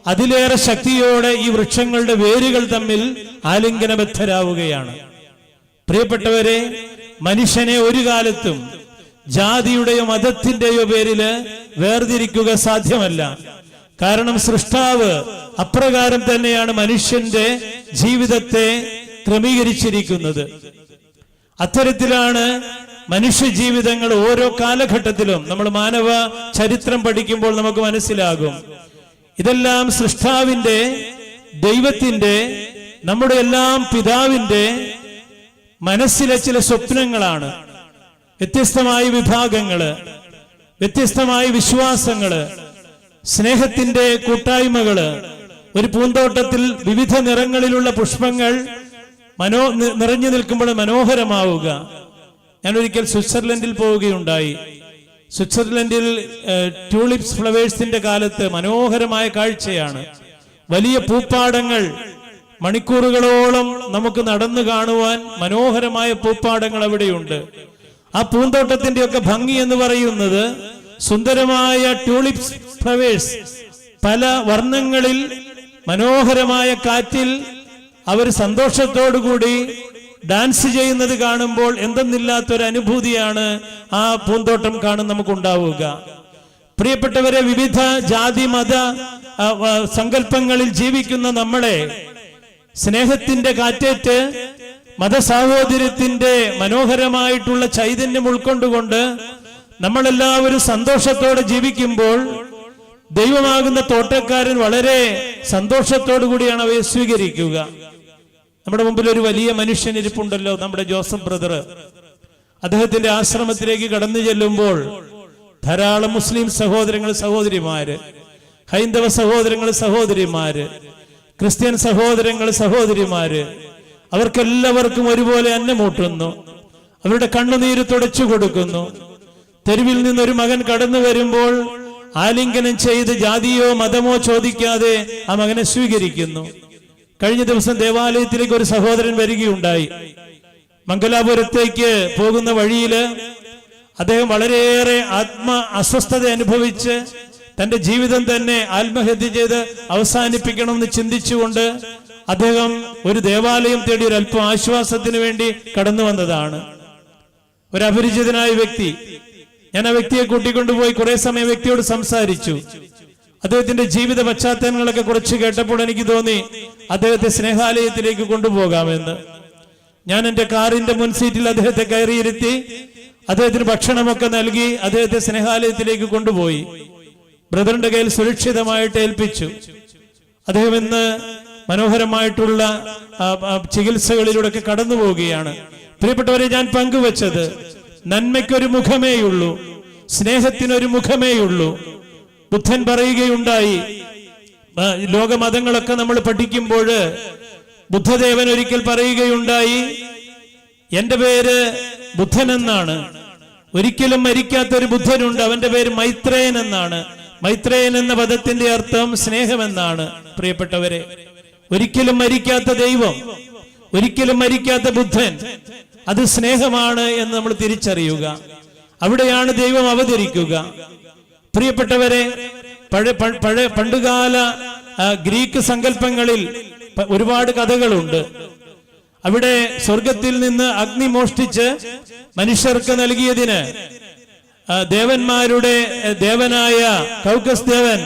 അതിലേറെ ശക്തിയോടെ ഈ വൃക്ഷങ്ങളുടെ വേരുകൾ തമ്മിൽ ആലിംഗനബദ്ധരാവുകയാണ്. പ്രിയപ്പെട്ടവരെ, മനുഷ്യനെ ഒരു കാലത്തും ജാതിയുടെയോ മതത്തിന്റെയോ പേരില് വേർതിരിക്കുക സാധ്യമല്ല. കാരണം സൃഷ്ടാവ് അപ്രകാരം തന്നെയാണ് മനുഷ്യന്റെ ജീവിതത്തെ ക്രമീകരിച്ചിരിക്കുന്നത്. അത്തരത്തിലാണ് മനുഷ്യ ജീവിതങ്ങൾ ഓരോ കാലഘട്ടത്തിലും. നമ്മൾ മാനവ ചരിത്രം പഠിക്കുമ്പോൾ നമുക്ക് മനസ്സിലാകും, ഇതെല്ലാം സൃഷ്ടാവിന്റെ, ദൈവത്തിന്റെ, നമ്മുടെ എല്ലാം പിതാവിന്റെ മനസ്സിലെ ചില സ്വപ്നങ്ങളാണ്. വ്യത്യസ്തമായ വിഭാഗങ്ങള്, വ്യത്യസ്തമായ വിശ്വാസങ്ങള്, സ്നേഹത്തിന്റെ കൂട്ടായ്മകള്, ഒരു പൂന്തോട്ടത്തിൽ വിവിധ നിറങ്ങളിലുള്ള പുഷ്പങ്ങൾ നിറഞ്ഞു നിൽക്കുമ്പോൾ മനോഹരമാവുക. ഞാൻ ഒരിക്കൽ സ്വിറ്റ്സർലൻഡിൽ പോവുകയുണ്ടായി. സ്വിറ്റ്സർലൻഡിൽ ട്യൂലിപ്സ് ഫ്ലവേഴ്സിന്റെ കാലത്ത് മനോഹരമായ കാഴ്ചയാണ്. വലിയ പൂപ്പാടങ്ങൾ, മണിക്കൂറുകളോളം നമുക്ക് നടന്നു കാണുവാൻ മനോഹരമായ പൂപ്പാടങ്ങൾ അവിടെയുണ്ട്. ആ പൂന്തോട്ടത്തിന്റെ ഒക്കെ ഭംഗി എന്ന് പറയുന്നത് സുന്ദരമായ ട്യൂലിപ്സ് ഫ്ലവേഴ്സ് പല വർണ്ണങ്ങളിൽ മനോഹരമായ കാറ്റിൽ അവർ സന്തോഷത്തോടുകൂടി ഡാൻസ് ചെയ്യുന്നത് കാണുമ്പോൾ എന്തെന്നില്ലാത്തൊരു അനുഭൂതിയാണ് ആ പൂന്തോട്ടം കാണും നമുക്കുണ്ടാവുക. പ്രിയപ്പെട്ടവരെ, വിവിധ ജാതി മത സങ്കല്പങ്ങളിൽ ജീവിക്കുന്ന നമ്മളെ സ്നേഹത്തിന്റെ കാറ്റേറ്റ് മതസാഹോദര്യത്തിന്റെ മനോഹരമായിട്ടുള്ള ചൈതന്യം ഉൾക്കൊണ്ടുകൊണ്ട് നമ്മളെല്ലാവരും സന്തോഷത്തോടെ ജീവിക്കുമ്പോൾ ദൈവമാകുന്ന തോട്ടക്കാരൻ വളരെ സന്തോഷത്തോടു കൂടിയാണ് അവയെ സ്വീകരിക്കുക. നമ്മുടെ മുമ്പിൽ ഒരു വലിയ മനുഷ്യൻ ഇരിപ്പുണ്ടല്ലോ, നമ്മുടെ ജോസഫ് ബ്രദർ. അദ്ദേഹത്തിന്റെ ആശ്രമത്തിലേക്ക് കടന്നു ചെല്ലുമ്പോൾ ധാരാളം മുസ്ലിം സഹോദരങ്ങൾ, സഹോദരിമാര്, ഹൈന്ദവ സഹോദരങ്ങൾ, സഹോദരിമാര്, ക്രിസ്ത്യൻ സഹോദരങ്ങൾ, സഹോദരിമാര്, അവർക്കെല്ലാവർക്കും ഒരുപോലെ അന്നമൂട്ടുന്നു. അവരുടെ കണ്ണുനീര് തുടച്ചു കൊടുക്കുന്നു. തെരുവിൽ നിന്നൊരു മകൻ കടന്നു വരുമ്പോൾ ആലിംഗനം ചെയ്ത് ജാതിയോ മതമോ ചോദിക്കാതെ ആ മകനെ സ്വീകരിക്കുന്നു. കഴിഞ്ഞ ദിവസം ദേവാലയത്തിലേക്ക് ഒരു സഹോദരൻ വരികയുണ്ടായി. മംഗലാപുരത്തേക്ക് പോകുന്ന വഴിയില് അദ്ദേഹം വളരെയേറെ അസ്വസ്ഥത അനുഭവിച്ച് തന്റെ ജീവിതം തന്നെ ആത്മഹത്യ ചെയ്ത് അവസാനിപ്പിക്കണമെന്ന് ചിന്തിച്ചുകൊണ്ട് അദ്ദേഹം ഒരു ദേവാലയം തേടി ഒരു അല്പം ആശ്വാസത്തിന് വേണ്ടി കടന്നു വന്നതാണ്. ഒരു അപരിചിതനായ വ്യക്തി. ഞാൻ ആ വ്യക്തിയെ കൂട്ടിക്കൊണ്ടുപോയി കുറെ സമയം വ്യക്തിയോട് സംസാരിച്ചു. അദ്ദേഹത്തിന്റെ ജീവിത പശ്ചാത്തലങ്ങളൊക്കെ കുറച്ച് കേട്ടപ്പോൾ എനിക്ക് തോന്നി അദ്ദേഹത്തെ സ്നേഹാലയത്തിലേക്ക് കൊണ്ടുപോകാമെന്ന്. ഞാൻ എന്റെ കാറിന്റെ മുൻസീറ്റിൽ അദ്ദേഹത്തെ കയറിയിരുത്തി അദ്ദേഹത്തിന് ഭക്ഷണമൊക്കെ നൽകി അദ്ദേഹത്തെ സ്നേഹാലയത്തിലേക്ക് കൊണ്ടുപോയി. ബ്രദറിന്റെ കയ്യിൽ സുരക്ഷിതമായിട്ട് ഏൽപ്പിച്ചു. അദ്ദേഹം ഇന്ന് മനോഹരമായിട്ടുള്ള ചികിത്സകളിലൂടെ ഒക്കെ കടന്നു പോവുകയാണ്. പ്രിയപ്പെട്ടവരെ, ഞാൻ പങ്കുവച്ചത് നന്മയ്ക്കൊരു മുഖമേയുള്ളൂ, സ്നേഹത്തിനൊരു മുഖമേയുള്ളൂ. ബുദ്ധൻ പറയുകയുണ്ടായി, ലോകമതങ്ങളൊക്കെ നമ്മൾ പഠിക്കുമ്പോൾ ബുദ്ധദേവൻ ഒരിക്കൽ പറയുകയുണ്ടായി, എന്റെ പേര് ബുദ്ധൻ എന്നാണ്. ഒരിക്കലും മരിക്കാത്തൊരു ബുദ്ധനുണ്ട്, അവന്റെ പേര് മൈത്രേയൻ എന്നാണ്. മൈത്രേയൻ എന്ന പദത്തിന്റെ അർത്ഥം സ്നേഹമെന്നാണ്. പ്രിയപ്പെട്ടവരെ, ഒരിക്കലും മരിക്കാത്ത ദൈവം, ഒരിക്കലും മരിക്കാത്ത ബുദ്ധൻ, അത് സ്നേഹമാണ് എന്ന് നമ്മൾ തിരിച്ചറിയുക. അവിടെയാണ് ദൈവം അവതരിക്കുക. പ്രിയപ്പെട്ടവരെ, പണ്ടുകാല ഗ്രീക്ക് സങ്കല്പങ്ങളിൽ ഒരുപാട് കഥകളുണ്ട്. അവിടെ സ്വർഗത്തിൽ നിന്ന് അഗ്നി മോഷ്ടിച്ച് മനുഷ്യർക്ക് നൽകിയതിന് ദേവന്മാരുടെ ദേവനായ കൗക്കസ് ദേവൻ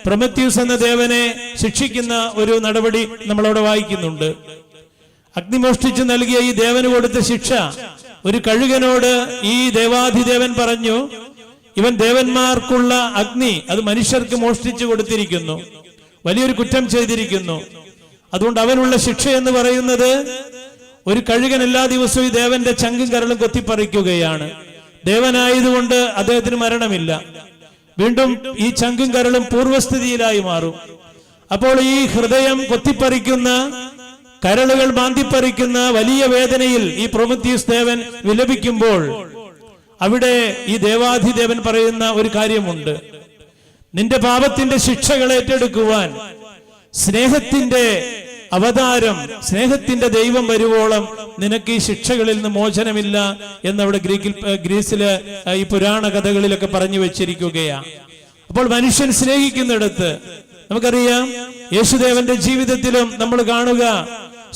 പ്രൊമത്യൂസ് എന്ന ദേവനെ ശിക്ഷിക്കുന്ന ഒരു നടപടി നമ്മളവിടെ വായിക്കുന്നുണ്ട്. അഗ്നി മോഷ്ടിച്ച് നൽകിയ ഈ ദേവന് കൊടുത്ത ശിക്ഷ, ഒരു കഴുകനോട് ഈ ദേവാധിദേവൻ പറഞ്ഞു, ഇവൻ ദേവന്മാർക്കുള്ള അഗ്നി അത് മനുഷ്യർക്ക് മോഷ്ടിച്ചു കൊടുത്തിരിക്കുന്നു, വലിയൊരു കുറ്റം ചെയ്തിരിക്കുന്നു. അതുകൊണ്ട് അവനുള്ള ശിക്ഷ എന്ന് പറയുന്നത് ഒരു കഴുകൻ എല്ലാ ദിവസവും ഈ ദേവന്റെ ചങ്കും കരളും കൊത്തിപ്പറിക്കുകയാണ്. ദേവനായതുകൊണ്ട് അദ്ദേഹത്തിന് മരണമില്ല. വീണ്ടും ഈ ചങ്കും കരളും പൂർവ്വസ്ഥിതിയിലായി മാറും. അപ്പോൾ ഈ ഹൃദയം കൊത്തിപ്പറിക്കുന്ന, കരളുകൾ മാന്തിപ്പറിക്കുന്ന വലിയ വേദനയിൽ ഈ പ്രൊമത്യൂസ് ദേവൻ വിലപിക്കുമ്പോൾ അവിടെ ഈ ദേവാധിദേവൻ പറയുന്ന ഒരു കാര്യമുണ്ട്. നിന്റെ പാപത്തിന്റെ ശിക്ഷകൾ ഏറ്റെടുക്കുവാൻ സ്നേഹത്തിന്റെ അവതാരം, സ്നേഹത്തിന്റെ ദൈവം വരുവോളം നിനക്ക് ഈ ശിക്ഷകളിൽ നിന്ന് മോചനമില്ല എന്നവിടെ ഗ്രീസിലെ ഈ പുരാണ കഥകളിലൊക്കെ പറഞ്ഞു വെച്ചിരിക്കുകയാണ്. അപ്പോൾ മനുഷ്യൻ സ്നേഹിക്കുന്നിടത്ത് നമുക്കറിയാം, യേശുദേവന്റെ ജീവിതത്തിലും നമ്മൾ കാണുക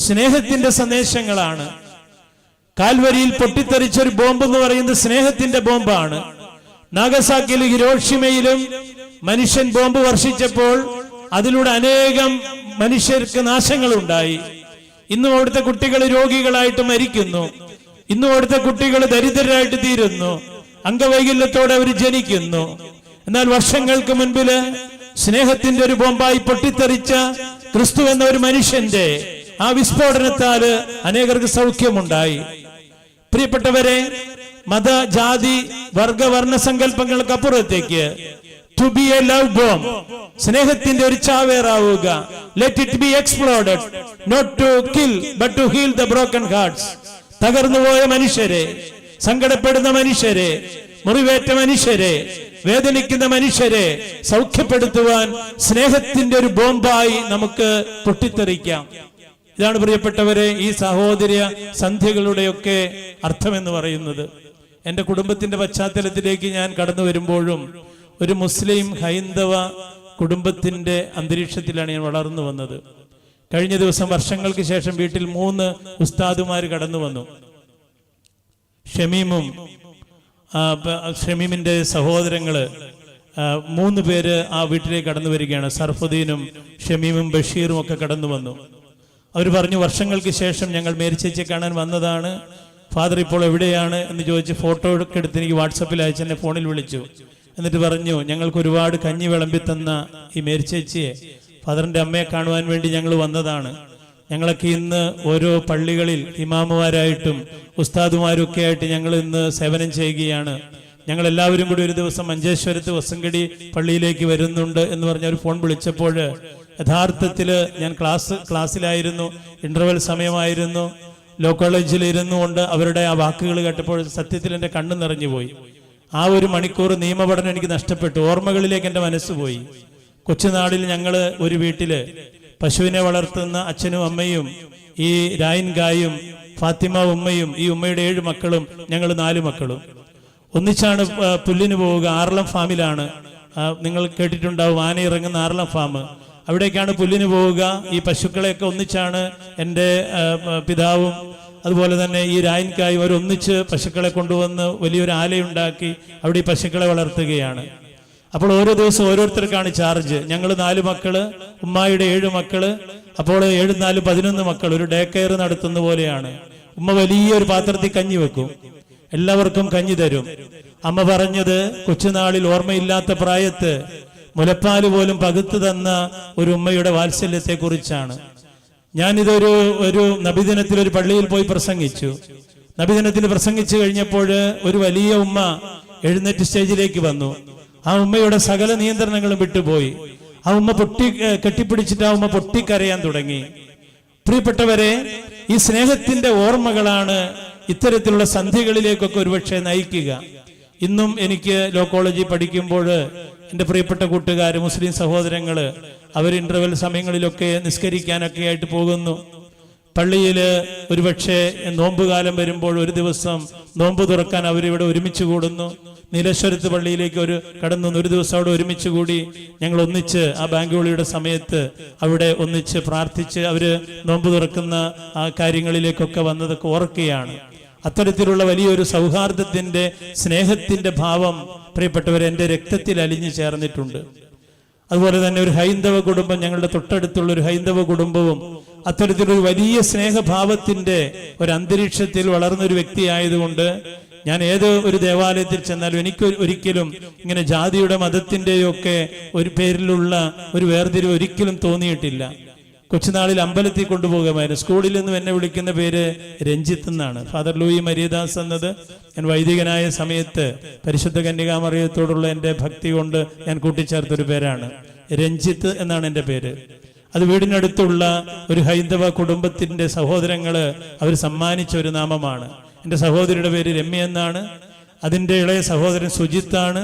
സ്നേഹത്തിന്റെ സന്ദേശങ്ങളാണ്. കാൽവരിയിൽ പൊട്ടിത്തെറിച്ച ഒരു ബോംബ് എന്ന് പറയുന്നത് സ്നേഹത്തിന്റെ ബോംബാണ്. നാഗസാക്കിയിലും ഹിരോഷിമയിലും മനുഷ്യൻ ബോംബ് വർഷിച്ചപ്പോൾ അതിലൂടെ അനേകം മനുഷ്യർക്ക് നാശങ്ങളുണ്ടായി. ഇന്നും അവിടുത്തെ കുട്ടികൾ രോഗികളായിട്ട് മരിക്കുന്നു. ഇന്നും അവിടുത്തെ കുട്ടികൾ ദരിദ്രരായിട്ട് തീരുന്നു. അംഗവൈകല്യത്തോടെ അവർ ജനിക്കുന്നു. എന്നാൽ വർഷങ്ങൾക്ക് മുൻപില് സ്നേഹത്തിന്റെ ഒരു ബോംബായി പൊട്ടിത്തെറിച്ച ക്രിസ്തു എന്ന ഒരു മനുഷ്യന്റെ ആ വിസ്ഫോടനത്താല് അനേകർക്ക് സൗഖ്യമുണ്ടായി. പ്രിയപ്പെട്ടവരെ, മത, ജാതി, വർഗവർണ്ണ സങ്കല്പങ്ങൾക്ക് അപ്പുറത്തേക്ക് to be a love bomb, സ്നേഹത്തിന്റെ ഒരു ചാവേറാവുക, let it be exploded, not to kill but to heal the broken hearts. തകർന്നുപോയ മനുഷ്യരെ, സങ്കടപ്പെടുന്ന മനുഷ്യരെ, മുറിവേറ്റ മനുഷ്യരെ, വേദനിക്കുന്ന മനുഷ്യരെ സൗഖ്യപ്പെടുത്തുവാൻ സ്നേഹത്തിന്റെ ഒരു ബോംബായി നമുക്ക് പൊട്ടിത്തെറിക്കാം. ഇതാണ് പ്രിയപ്പെട്ടവരെ ഈ സഹോദര്യ സന്ധ്യകളുടെയൊക്കെ അർത്ഥമെന്ന് പറയുന്നത്. എൻ്റെ കുടുംബത്തിന്റെ പശ്ചാത്തലത്തിലേക്ക് ഞാൻ കടന്നു വരുമ്പോഴും ഒരു മുസ്ലിം ഹൈന്ദവ കുടുംബത്തിന്റെ അന്തരീക്ഷത്തിലാണ് ഞാൻ വളർന്നു വന്നത്. കഴിഞ്ഞ ദിവസം വർഷങ്ങൾക്ക് ശേഷം വീട്ടിൽ 3 ഉസ്താദുമാർ കടന്നു വന്നു. ഷമീമിന്റെ സഹോദരങ്ങള് 3 പേര് ആ വീട്ടിലേക്ക് കടന്നു വരികയാണ്. സർഫുദ്ദീനും ഷമീമും ബഷീറും ഒക്കെ കടന്നു വന്നു. അവർ പറഞ്ഞു, വർഷങ്ങൾക്ക് ശേഷം ഞങ്ങൾ മേരിച്ചേച്ചിയെ കാണാൻ വന്നതാണ്. ഫാദർ ഇപ്പോൾ എവിടെയാണ് എന്ന് ചോദിച്ച് ഫോട്ടോ ഒക്കെ എടുത്ത് എനിക്ക് വാട്സപ്പിൽ അയച്ച് എന്നെ ഫോണിൽ വിളിച്ചു. എന്നിട്ട് പറഞ്ഞു, ഞങ്ങൾക്ക് ഒരുപാട് കഞ്ഞി വിളമ്പി തന്ന ഈ മേരിച്ചേച്ചിയെ, ഫാദറിന്റെ അമ്മയെ കാണുവാൻ വേണ്ടി ഞങ്ങൾ വന്നതാണ്. ഞങ്ങളൊക്കെ ഇന്ന് ഓരോ പള്ളികളിൽ ഇമാമുമാരായിട്ടും ഉസ്താദുമാരും ഒക്കെ ആയിട്ട് ഞങ്ങൾ ഇന്ന് സേവനം ചെയ്യുകയാണ്. ഞങ്ങൾ എല്ലാവരും കൂടി ഒരു ദിവസം മഞ്ചേശ്വരത്ത് വസങ്കടി പള്ളിയിലേക്ക് വരുന്നുണ്ട് എന്ന് പറഞ്ഞ ഒരു ഫോൺ വിളിച്ചപ്പോൾ യഥാർത്ഥത്തിൽ ഞാൻ ക്ലാസ്സിലായിരുന്നു, ഇന്റർവെൽ സമയമായിരുന്നു, ലോ കോളേജിൽ ഇരുന്നുകൊണ്ട് അവരുടെ ആ വാക്കുകൾ കേട്ടപ്പോൾ സത്യത്തിൽ എൻ്റെ കണ്ണ് നിറഞ്ഞുപോയി. ആ ഒരു മണിക്കൂർ നിയമപഠനം എനിക്ക് നഷ്ടപ്പെട്ടു. ഓർമ്മകളിലേക്ക് എൻ്റെ മനസ്സ് പോയി. കൊച്ചുനാളിൽ ഞങ്ങൾ ഒരു വീട്ടില് പശുവിനെ വളർത്തുന്ന അച്ഛനും അമ്മയും ഈ രായൻ ഗായും ഫാത്തിമ ഉമ്മയും ഈ ഉമ്മയുടെ 7 മക്കളും ഞങ്ങൾ 4 മക്കളും ഒന്നിച്ചാണ് പുല്ലിന് പോവുക. ആർളം ഫാമിലാണ്, നിങ്ങൾ കേട്ടിട്ടുണ്ടാവും, ആന ഇറങ്ങുന്ന ആർളം ഫാം. അവിടേക്കാണ് പുല്ലിന് പോവുക. ഈ പശുക്കളെയൊക്കെ ഒന്നിച്ചാണ് എൻ്റെ പിതാവും അതുപോലെ തന്നെ ഈ രായൻകായും അവർ ഒന്നിച്ച് പശുക്കളെ കൊണ്ടുവന്ന് വലിയൊരു ആലയുണ്ടാക്കി അവിടെ ഈ പശുക്കളെ വളർത്തുകയാണ്. അപ്പോൾ ഓരോ ദിവസം ഓരോരുത്തർക്കാണ് ചാർജ്. ഞങ്ങൾ 4 മക്കള്, ഉമ്മായുടെ 7 മക്കള്. അപ്പോൾ 7 4 11 മക്കൾ, ഒരു ഡേ കെയർ നടത്തുന്ന പോലെയാണ്. ഉമ്മ വലിയൊരു പാത്രത്തിൽ കഞ്ഞി വെക്കും, എല്ലാവർക്കും കഞ്ഞി തരും. അമ്മ പറഞ്ഞത് കൊച്ചുനാളിൽ ഓർമ്മയില്ലാത്ത പ്രായത്ത് മുലപ്പാല് പോലും പകുത്തു തന്ന ഒരു ഉമ്മയുടെ വാത്സല്യത്തെ കുറിച്ചാണ്. ഞാനിതൊരു നബിദിനത്തിൽ ഒരു പള്ളിയിൽ പോയി പ്രസംഗിച്ചു. നബിദിനത്തിൽ പ്രസംഗിച്ചു കഴിഞ്ഞപ്പോൾ ഒരു വലിയ ഉമ്മ എഴുന്നേറ്റ് സ്റ്റേജിലേക്ക് വന്നു. ആ ഉമ്മയുടെ സകല നിയന്ത്രണങ്ങളും വിട്ടുപോയി. ആ ഉമ്മ കെട്ടിപ്പിടിച്ചിട്ട് ആ ഉമ്മ പൊട്ടിക്കരയാൻ തുടങ്ങി. പ്രിയപ്പെട്ടവരെ, ഈ സ്നേഹത്തിന്റെ ഓർമ്മകളാണ് ഇത്തരത്തിലുള്ള സന്ധ്യകളിലേക്കൊക്കെ ഒരുപക്ഷെ നയിക്കുക. ഇന്നും എനിക്ക് ലോ കോളേജിൽ പഠിക്കുമ്പോൾ എൻ്റെ പ്രിയപ്പെട്ട കൂട്ടുകാർ, മുസ്ലിം സഹോദരങ്ങള്, അവർ ഇന്റർവെൽ സമയങ്ങളിലൊക്കെ നിസ്കരിക്കാനൊക്കെ ആയിട്ട് പോകുന്നു. പള്ളിയിൽ ഒരുപക്ഷെ നോമ്പുകാലം വരുമ്പോൾ ഒരു ദിവസം നോമ്പ് തുറക്കാൻ അവരിവിടെ ഒരുമിച്ച് കൂടുന്നു. നീലേശ്വരത്ത് പള്ളിയിലേക്ക് കടന്നു ഒരു ദിവസം അവിടെ ഒരുമിച്ച് കൂടി ഞങ്ങൾ ഒന്നിച്ച് ആ ബാങ്ക് വിളിയുടെ സമയത്ത് അവിടെ ഒന്നിച്ച് പ്രാർത്ഥിച്ച് അവര് നോമ്പ് തുറക്കുന്ന ആ കാര്യങ്ങളിലേക്കൊക്കെ വന്നതൊക്കെ ഓർക്കുകയാണ്. അത്തരത്തിലുള്ള വലിയൊരു സൗഹാർദ്ദത്തിന്റെ സ്നേഹത്തിന്റെ ഭാവം പ്രിയപ്പെട്ടവരെ എൻ്റെ രക്തത്തിൽ അലിഞ്ഞു ചേർന്നിട്ടുണ്ട്. അതുപോലെ തന്നെ ഒരു ഹൈന്ദവ കുടുംബം, ഞങ്ങളുടെ തൊട്ടടുത്തുള്ള ഒരു ഹൈന്ദവ കുടുംബവും അത്തരത്തിലൊരു വലിയ സ്നേഹഭാവത്തിന്റെ ഒരു അന്തരീക്ഷത്തിൽ വളർന്നൊരു വ്യക്തിയായതുകൊണ്ട് ഞാൻ ഏത് ഒരു ദേവാലയത്തിൽ ചെന്നാലും എനിക്ക് ഒരിക്കലും ഇങ്ങനെ ജാതിയുടെ മതത്തിന്റെയോ ഒക്കെ ഒരു പേരിലുള്ള ഒരു വേർതിരിവ് ഒരിക്കലും തോന്നിയിട്ടില്ല. കൊച്ചുനാളിൽ അമ്പലത്തിൽ കൊണ്ടുപോകുമായിരുന്നു. സ്കൂളിൽ നിന്നും എന്നെ വിളിക്കുന്ന പേര് രഞ്ജിത്ത് എന്നാണ്. ഫാദർ ലൂയി മരിയദാസ് എന്നത് ഞാൻ വൈദികനായ സമയത്ത് പരിശുദ്ധ കന്യകാമറിയത്തോടുള്ള എൻ്റെ ഭക്തി കൊണ്ട് ഞാൻ കൂട്ടിച്ചേർത്തൊരു പേരാണ്. രഞ്ജിത്ത് എന്നാണ് എൻ്റെ പേര്. അത് വീടിനടുത്തുള്ള ഒരു ഹൈന്ദവ കുടുംബത്തിന്റെ സഹോദരങ്ങള് അവർ സമ്മാനിച്ച ഒരു നാമമാണ്. എൻ്റെ സഹോദരിയുടെ പേര് രമ്യ എന്നാണ്. അതിൻ്റെ ഇളയ സഹോദരൻ സുജിത്താണ്.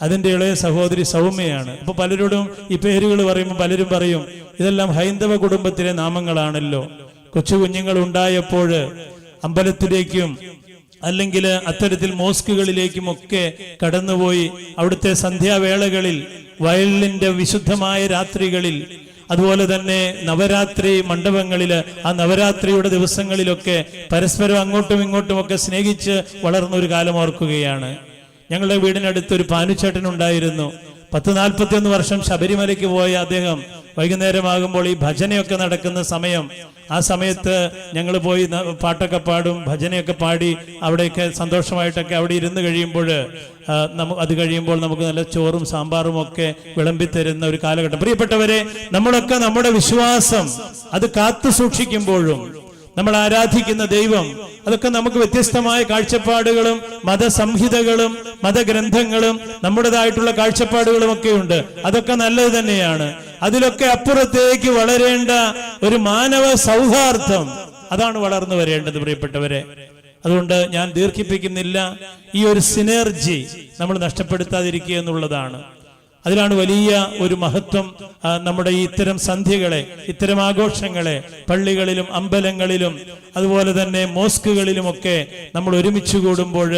അതിൻ്റെ ഇളയ സഹോദരി സൗമ്യയാണ്. അപ്പൊ പലരോടും ഈ പേരുകൾ പറയുമ്പോൾ പലരും പറയും ഇതെല്ലാം ഹൈന്ദവ കുടുംബത്തിലെ നാമങ്ങളാണല്ലോ. കൊച്ചു കുഞ്ഞുങ്ങൾ ഉണ്ടായപ്പോൾ അമ്പലത്തിലേക്കും അല്ലെങ്കിൽ അത്തരത്തിൽ മോസ്കുകളിലേക്കും ഒക്കെ കടന്നുപോയി അവിടുത്തെ സന്ധ്യാവേളകളിൽ, വയലിന്റെ വിശുദ്ധമായ രാത്രികളിൽ, അതുപോലെ തന്നെ നവരാത്രി മണ്ഡപങ്ങളില് ആ നവരാത്രിയുടെ ദിവസങ്ങളിലൊക്കെ പരസ്പരം അങ്ങോട്ടും ഇങ്ങോട്ടും ഒക്കെ സ്നേഹിച്ച് വളർന്ന ഒരു കാലം ഓർക്കുകയാണ്. ഞങ്ങളുടെ വീടിനടുത്ത് ഒരു പാനുച്ചേട്ടൻ ഉണ്ടായിരുന്നു. 41 വർഷം ശബരിമലയ്ക്ക് പോയ അദ്ദേഹം വൈകുന്നേരമാകുമ്പോൾ ഈ ഭജനയൊക്കെ നടക്കുന്ന സമയം, ആ സമയത്ത് ഞങ്ങൾ പോയി പാട്ടൊക്കെ പാടും, ഭജനയൊക്കെ പാടി അവിടെയൊക്കെ സന്തോഷമായിട്ടൊക്കെ അവിടെ ഇരുന്ന് കഴിയുമ്പോൾ അത് കഴിയുമ്പോൾ നമുക്ക് നല്ല ചോറും സാമ്പാറും ഒക്കെ വിളമ്പിത്തരുന്ന ഒരു കാലഘട്ടം. പ്രിയപ്പെട്ടവരെ, നമ്മളൊക്കെ നമ്മുടെ വിശ്വാസം അത് കാത്തു സൂക്ഷിക്കുമ്പോഴും നമ്മൾ ആരാധിക്കുന്ന ദൈവം അതൊക്കെ നമുക്ക് വ്യത്യസ്തമായ കാഴ്ചപ്പാടുകളും മതസംഹിതകളും മതഗ്രന്ഥങ്ങളും നമ്മുടേതായിട്ടുള്ള കാഴ്ചപ്പാടുകളും ഒക്കെ ഉണ്ട്. അതൊക്കെ നല്ലത് തന്നെയാണ്. അതിലൊക്കെ അപ്പുറത്തേക്ക് വളരേണ്ട ഒരു മാനവ സൗഹാർദ്ദം, അതാണ് വളർന്നു വരേണ്ടത് പ്രിയപ്പെട്ടവരെ. അതുകൊണ്ട് ഞാൻ ദീർഘിപ്പിക്കുന്നില്ല. ഈ ഒരു സിനർജി നമ്മൾ നഷ്ടപ്പെടുത്താതിരിക്കുക എന്നുള്ളതാണ്. അതിലാണ് വലിയ ഒരു മഹത്വം. നമ്മുടെ ഈ ഇത്തരം സന്ധ്യകളെ, ഇത്തരം ആഘോഷങ്ങളെ പള്ളികളിലും അമ്പലങ്ങളിലും അതുപോലെ തന്നെ മോസ്കുകളിലുമൊക്കെ നമ്മൾ ഒരുമിച്ച് കൂടുമ്പോൾ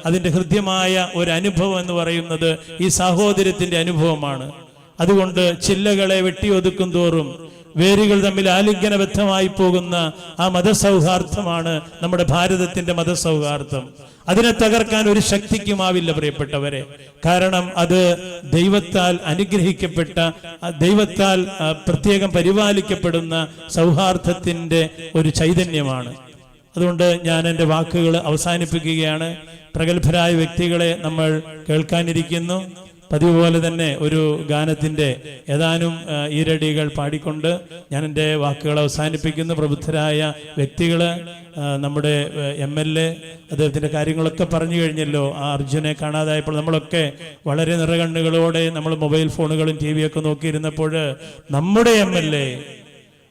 അതിൻ്റെ ഹൃദ്യമായ ഒരു അനുഭവം എന്ന് പറയുന്നത് ഈ സാഹോദര്യത്തിന്റെ അനുഭവമാണ്. അതുകൊണ്ട് ചില്ലകളെ വെട്ടിയൊതുക്കും തോറും വേരുകൾ തമ്മിൽ ആലിംഗനബദ്ധമായി പോകുന്ന ആ മതസൗഹാർദ്ദമാണ് നമ്മുടെ ഭാരതത്തിന്റെ മതസൗഹാർദ്ദം. അതിനെ തകർക്കാൻ ഒരു ശക്തിക്കുമാവില്ല പ്രിയപ്പെട്ടവരെ. കാരണം അത് ദൈവത്താൽ അനുഗ്രഹിക്കപ്പെട്ട, ദൈവത്താൽ പ്രത്യേകം പരിപാലിക്കപ്പെടുന്ന സൗഹാർദ്ദത്തിന്റെ ഒരു ചൈതന്യമാണ്. അതുകൊണ്ട് ഞാൻ എൻ്റെ വാക്കുകൾ അവസാനിപ്പിക്കുകയാണ്. പ്രഗത്ഭരായ വ്യക്തികളെ നമ്മൾ കേൾക്കാനിരിക്കുന്നു. പതിവ് പോലെ തന്നെ ഒരു ഗാനത്തിന്റെ ഏതാനും ഈരടികൾ പാടിക്കൊണ്ട് ഞാൻ എൻ്റെ വാക്കുകൾ അവസാനിപ്പിക്കുന്നു. പ്രബുദ്ധരായ വ്യക്തികള്, നമ്മുടെ MLA അദ്ദേഹത്തിന്റെ കാര്യങ്ങളൊക്കെ പറഞ്ഞു കഴിഞ്ഞല്ലോ. ആ അർജുനെ കാണാതായപ്പോൾ നമ്മളൊക്കെ വളരെ നിറകണ്ണുകളോടെ നമ്മൾ മൊബൈൽ ഫോണുകളും TV ഒക്കെ നോക്കിയിരുന്നപ്പോൾ നമ്മുടെ MLA